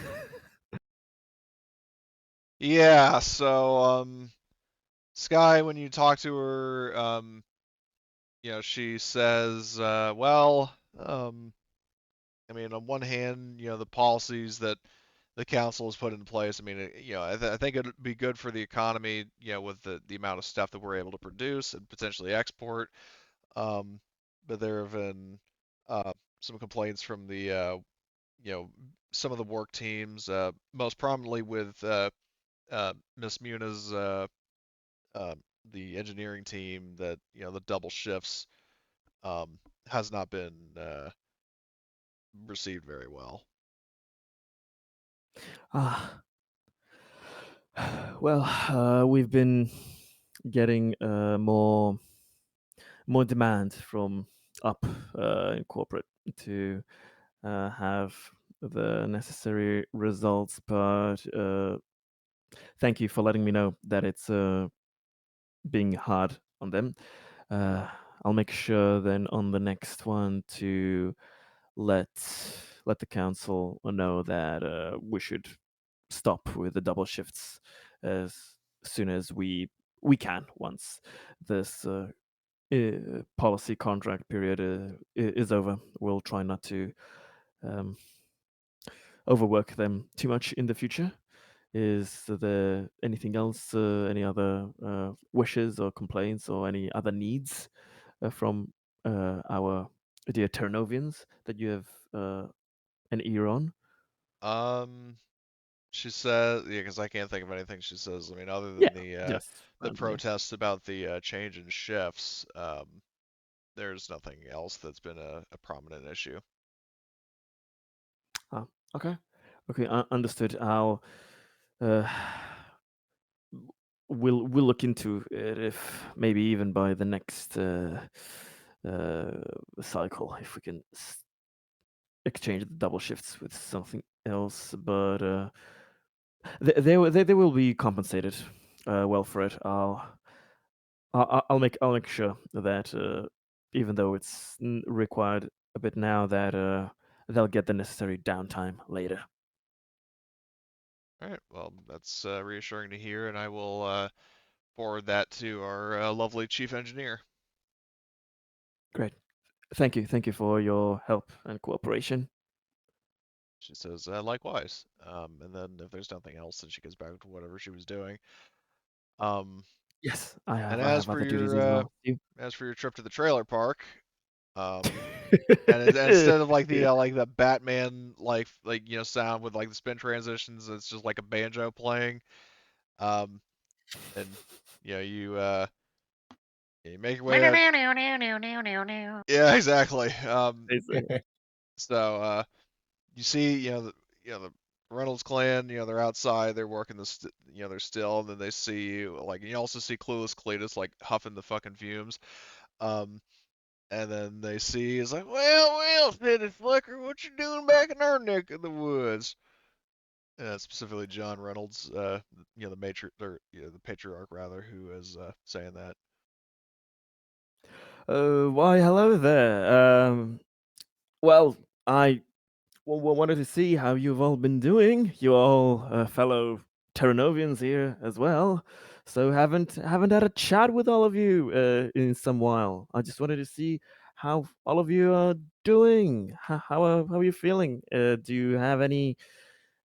Yeah. So, Sky, when you talk to her, she says, well, I mean, on one hand, the policies that the council has put in place. I mean, I think it'd be good for the economy, with the amount of stuff that we're able to produce and potentially export. But there have been some complaints from some of the work teams, most prominently with Miss Muna's uh, the engineering team that the double shifts has not been received very well. Ah, well, we've been getting more demand from up in corporate to have the necessary results. But thank you for letting me know that it's being hard on them. Uh, I'll make sure then on the next one to let let the council know that we should stop with the double shifts as soon as we can once this policy contract period is over. We'll try not to um, overwork them too much in the future. Is there anything else, any other wishes or complaints or any other needs from our dear Terranovians that you have an ear on? Um, she says, yeah, because I can't think of anything she says. I mean, other Yeah, than just the randomly. protests about the change in shifts, there's nothing else that's been a prominent issue. Ah, okay, okay, understood. I'll uh, we'll look into it if maybe even by the next uh, cycle if we can exchange the double shifts with something else. But they will be compensated well for it. I'll make sure that even though it's required a bit now, that they'll get the necessary downtime later. All right, well, that's reassuring to hear, and I will forward that to our lovely chief engineer. Great. Thank you for your help and cooperation. She says, likewise. And then if there's nothing else, then she goes back to whatever she was doing. Um, Yes, and I have other duties as well. You. as for your trip to the trailer park, and instead of like the like the Batman sound with like the spin transitions, it's just like a banjo playing. Um, and you make your way out. Yeah, exactly. So you see, the Reynolds clan, they're outside, they're working they're still, and then they see you, like, and you also see Clueless Cletus like huffing the fucking fumes. Um, and then they see, it's like, well, City Flicker, what you doing back in our neck of the woods? specifically John Reynolds, the the patriarch rather, who is saying that. Why, hello there. Well, I wanted to see how you've all been doing. You're all fellow Terra Novians here as well. So haven't had a chat with all of you in some while. I just wanted to see how all of you are doing. How are you feeling? Do you have any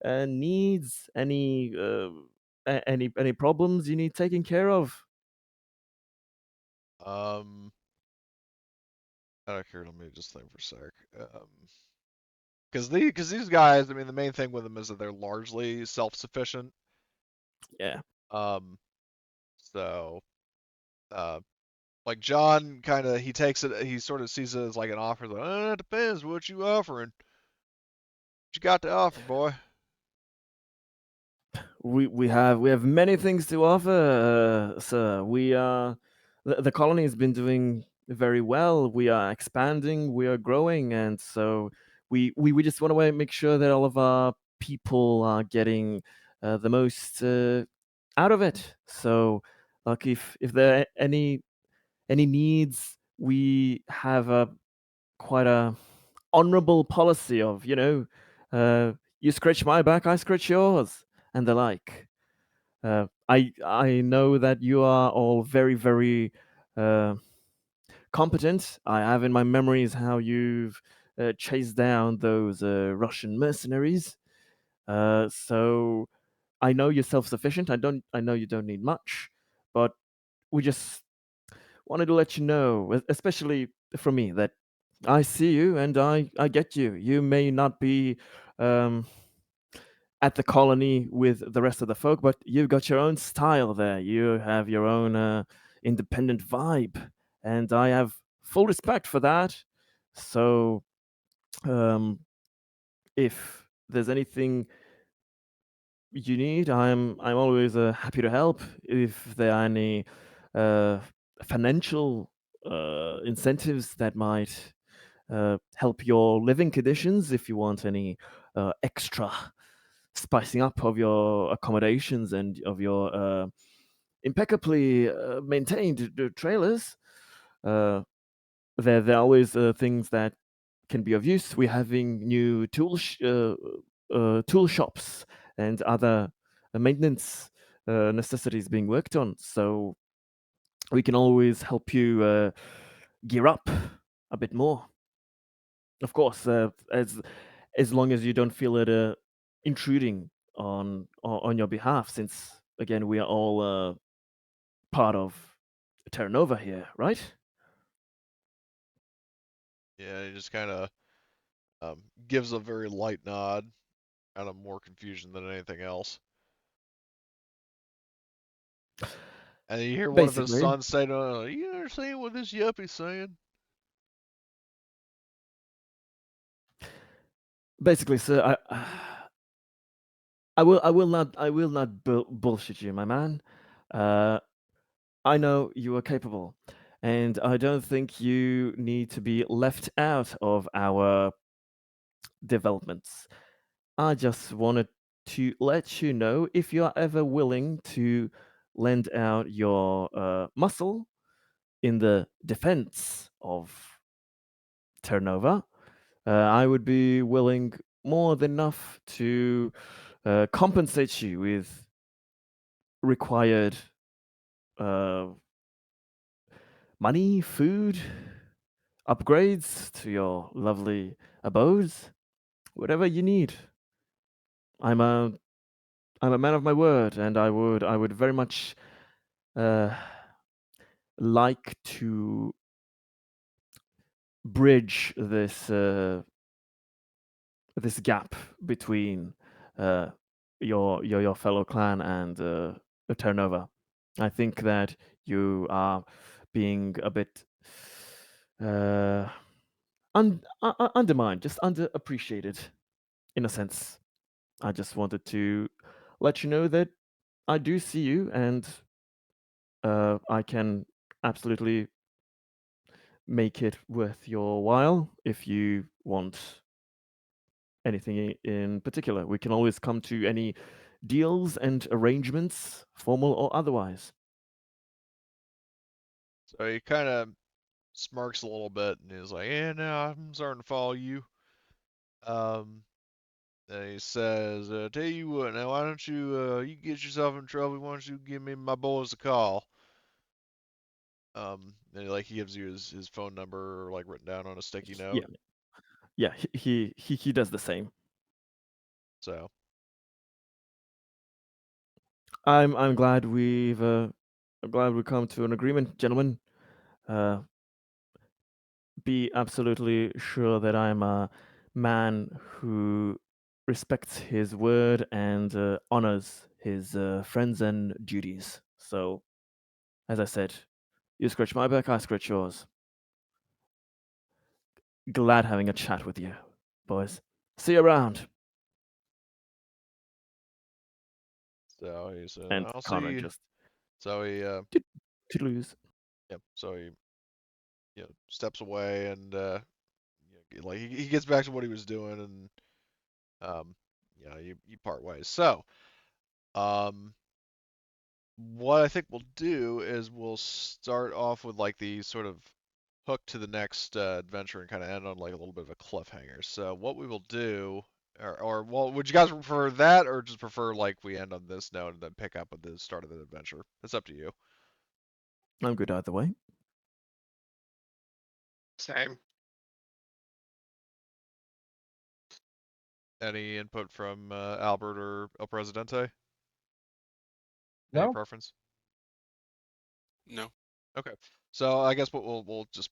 needs? Any problems you need taken care of? Um, out of here, let me just think for a sec. Because these guys, I mean, the main thing with them is that they're largely self-sufficient. Yeah. Um, so, uh, like John, kind of, he takes it, he sort of sees it as like an offer. Like, it depends what you offering. What you got to offer, boy? We have many things to offer, sir. The colony has been doing very well. We are expanding, we are growing, and so we just want to make sure that all of our people are getting the most out of it. So, like, if there are any needs, we have a quite a honorable policy of you scratch my back, I scratch yours, and the like. I know that you are all very very uh, competent. I have in my memories how you've chased down those Russian mercenaries. So I know you're self-sufficient. I know you don't need much, but we just wanted to let you know, especially from me, that I see you and I get you. You may not be um, at the colony with the rest of the folk, but you've got your own style there. You have your own independent vibe, and I have full respect for that. So, um, if there's anything you need, I'm always happy to help. If there are any uh, financial incentives that might help your living conditions, if you want any extra spicing up of your accommodations and of your impeccably maintained trailers, uh, there are always things that can be of use. We're having new tool shops and other maintenance necessities being worked on. So we can always help you gear up a bit more. Of course, as long as you don't feel it intruding on your behalf, since again we are all part of Terra Nova here, right? Yeah, he just kind of gives a very light nod, kind of more confusion than anything else. And you hear one of his Basically, sons say to him, "You understand what this yuppie's saying?" basically, sir, I will not bullshit you, my man. Uh, I know you are capable, and I don't think you need to be left out of our developments. I just wanted to let you know if you are ever willing to lend out your muscle in the defense of Terra Nova. I would be willing more than enough to compensate you with required uh, money, food, upgrades to your lovely abodes, whatever you need. I'm a I'm a man of my word, and I would very much uh, like to bridge this gap between uh, your fellow clan and Terra Nova. I think that you are being a bit uh, undermined, just underappreciated in a sense. I just wanted to let you know that I do see you, and I can absolutely make it worth your while if you want anything in particular. We can always come to any deals and arrangements, formal or otherwise. So he kind of smirks a little bit and he's like, "Yeah, now I'm starting to follow you." Um, and he says, "Tell you what, now why don't you get yourself in trouble? Why don't you give me my boys a call?" And like he gives you his phone number or like written down on a sticky note. Yeah, he does the same. So I'm glad I'm glad we come to an agreement, gentlemen. Uh, be absolutely sure that I'm a man who respects his word and honors his friends and duties. So, as I said, you scratch my back, I scratch yours. Glad having a chat with you, boys. See you around. he said, And "I'll see Conrad you." just So he toodaloos. yeah, so he steps away and like he gets back to what he was doing and you part ways. So um what I think we'll do is we'll start off with like the sort of hook to the next adventure and kind of end on like a little bit of a cliffhanger. So what we will do, or well, would you guys prefer that, or just prefer like we end on this note and then pick up at the start of the adventure? It's up to you. I'm good either way. Same. Any input from Albert or El Presidente? Any No? preference? No. Okay. So I guess what we'll just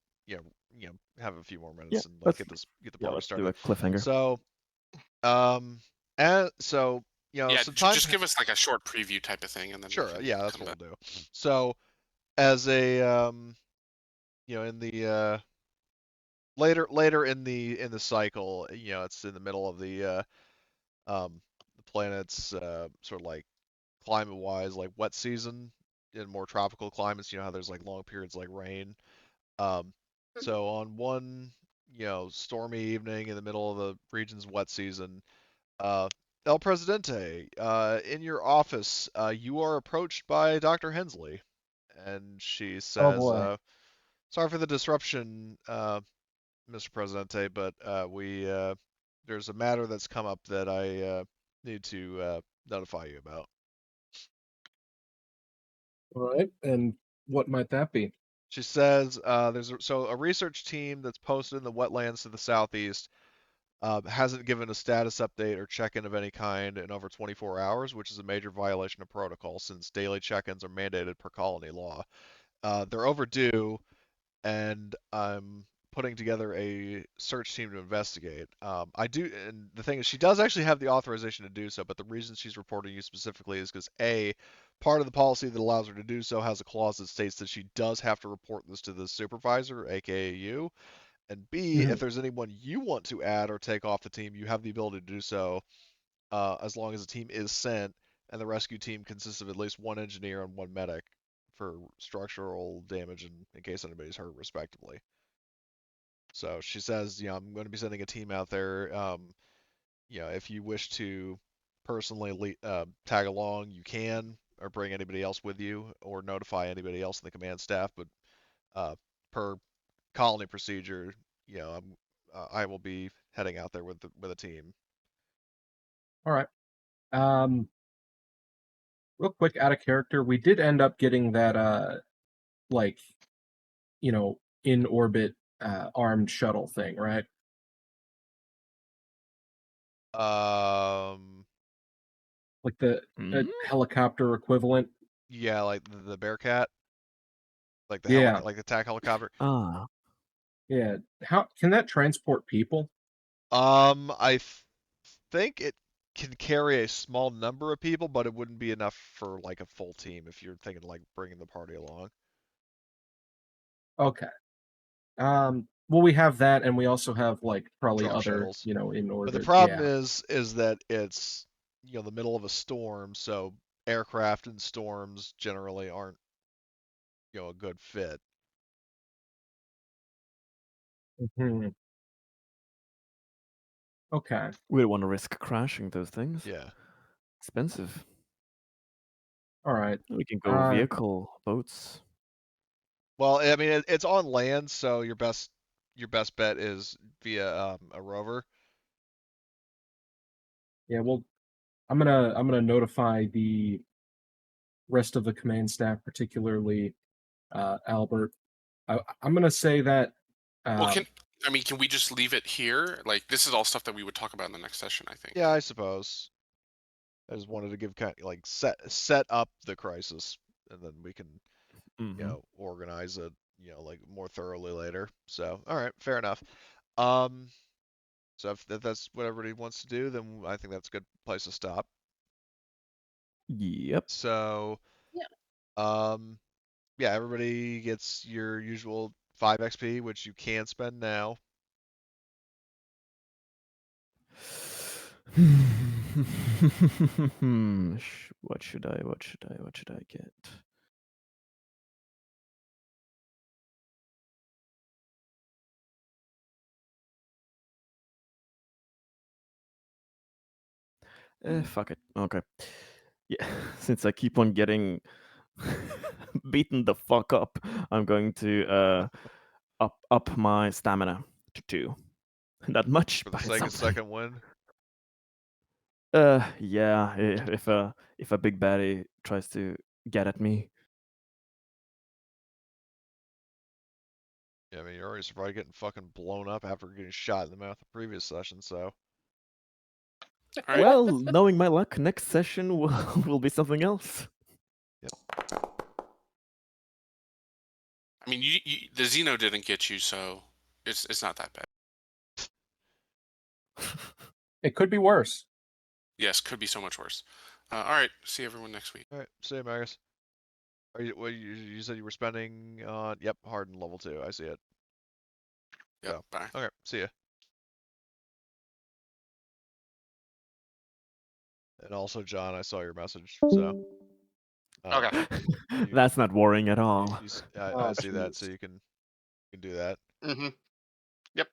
have a few more Yeah, minutes and like let's get the yeah, party let's do started. a cliffhanger. So and so Yeah, some time. just give us like a short preview type of thing, and then we Sure, can yeah, that's come what back. we'll do. So as a in the later in the cycle, it's in the middle of the planet's sort of like climate wise like wet season in more tropical climates. You know how there's like long periods like rain. Um, Mhm. so on one stormy evening in the middle of the region's wet season, uh, El Presidente, in your office, you are approached by Dr. Hensley, and she Oh says, boy. "Sorry for the disruption, Mr. Presidente, but we there's a matter that's come up that I need to notify you about." All right. And what might that be? She says, "There's a research team that's posted in the wetlands to the southeast hasn't given a status update or check-in of any kind in over 24 hours, which is a major violation of protocol since daily check-ins are mandated per colony law. They're overdue, and I'm putting together a search team to investigate. And the thing is, she does actually have the authorization to do so, but the reason she's reporting you specifically is because A, part of the policy that allows her to do so has a clause that states that she does have to report this to the supervisor, aka you, and B, if Mhm. there's anyone you want to add or take off the team, you have the ability to do so as long as the team is sent and the rescue team consists of at least one engineer and one medic for structural damage and in case anybody's hurt, respectively. So she says, I'm going to be sending a team out there. If you wish to personally tag along, you can, or bring anybody else with you, or notify anybody else in the command staff. But uh, per colony procedure, I will be heading out there with a team. All right. Um, real quick, out of character, we did end up getting that like in orbit armed shuttle thing, right? Um, Like the Hmm? helicopter equivalent. yeah, like the Bearcat, like the Yeah, like the attack helicopter. Ah, yeah. How can that transport people? I think it can carry a small number of people, but it wouldn't be enough for like a full team if you're thinking like bringing the party along. Okay. Well, we have that, and we also have like probably Drone other, shuttles. in But the orbit. problem Yeah. is that it's the middle of a storm, so aircraft in storms generally aren't a good fit. Mhm. Okay. We don't want to risk crashing those things. Yeah. Expensive. All right. We can go vehicle, boats. Well, I mean, it's on land, so your best bet is via a rover. Yeah. Well, I'm gonna notify the rest of the command staff, particularly Albert. I'm gonna say that. Well, can we just leave it here? Like, this is all stuff that we would talk about in the next session, I think. Yeah, I suppose. I just wanted to give kind of like set up the crisis, and then we can organize it like more thoroughly later. So all right, fair enough. Um, so if that's what everybody wants to do, then I think that's a good place to stop. Yep. So yeah, everybody gets your usual 5 XP, which you can spend now. What should I get? Fuck it. Okay. Yeah, since I keep on getting beaten the fuck up, I'm going to up my stamina to 2. Not much, For the but it's sake of something. second win. Yeah, if a big baddie tries to get at me. Yeah, I mean, you're already probably getting fucking blown up after getting shot in the mouth the previous session, so. All right. Well, knowing my luck, next session will be something else. I mean, the Xeno didn't get you, so it's not that bad. It could be worse. Yes, could be so much worse. All right. See everyone next week. All right, see you, Marcus. You said you were spending on, yep, Harden level 2. I see it. Yep. So, Bye. okay, see ya. And also, John, I saw your message, so. Okay. That's not worrying at all. I see that, so you can do that. Mm-hmm. Yep.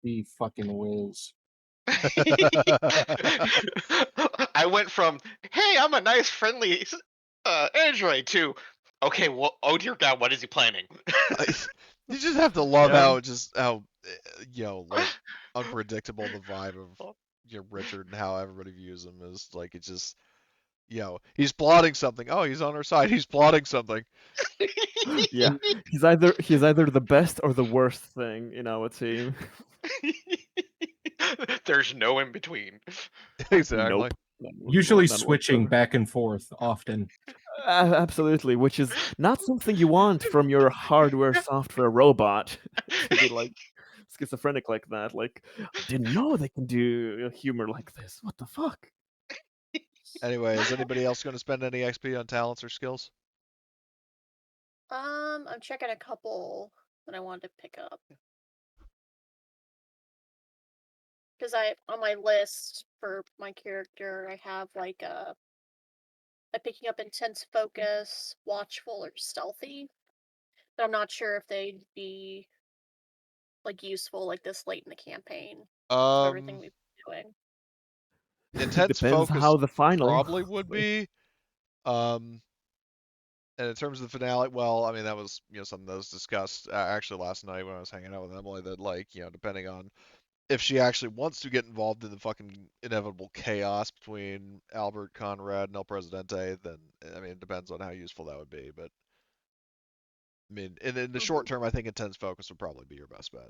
The fucking whiz. I went from, hey, I'm a nice, friendly android to, okay, well, oh dear God, what is he planning? You just have to love Yeah. how like unpredictable the vibe of Richard and how everybody views him is. Like it's just he's plotting something. Oh, he's on our side. He's plotting something. Yeah, he's either the best or the worst thing in our team. There's no in between. Exactly. Nope. Usually None switching whatsoever. back and forth often. Absolutely, which is not something you want from your hardware software robot to be like schizophrenic like that. Like, I didn't know they can do humor like this. What the fuck? Anyway, is anybody else going to spend any XP on talents or skills? I'm checking a couple that I wanted to pick up. Because on my list for my character, I have like I'm picking up intense focus, watchful, or stealthy. But I'm not sure if they'd be like useful like this late in the campaign. Everything we've been doing. Intense Depends focus how the final. probably would be. And in terms of the finale, well, I mean that was something that was discussed actually last night when I was hanging out with Emily. That like depending on if she actually wants to get involved in the fucking inevitable chaos between Albert, Conrad, and El Presidente, then I mean it depends on how useful that would be. But I mean in the short term, I think intense focus would probably be your best bet.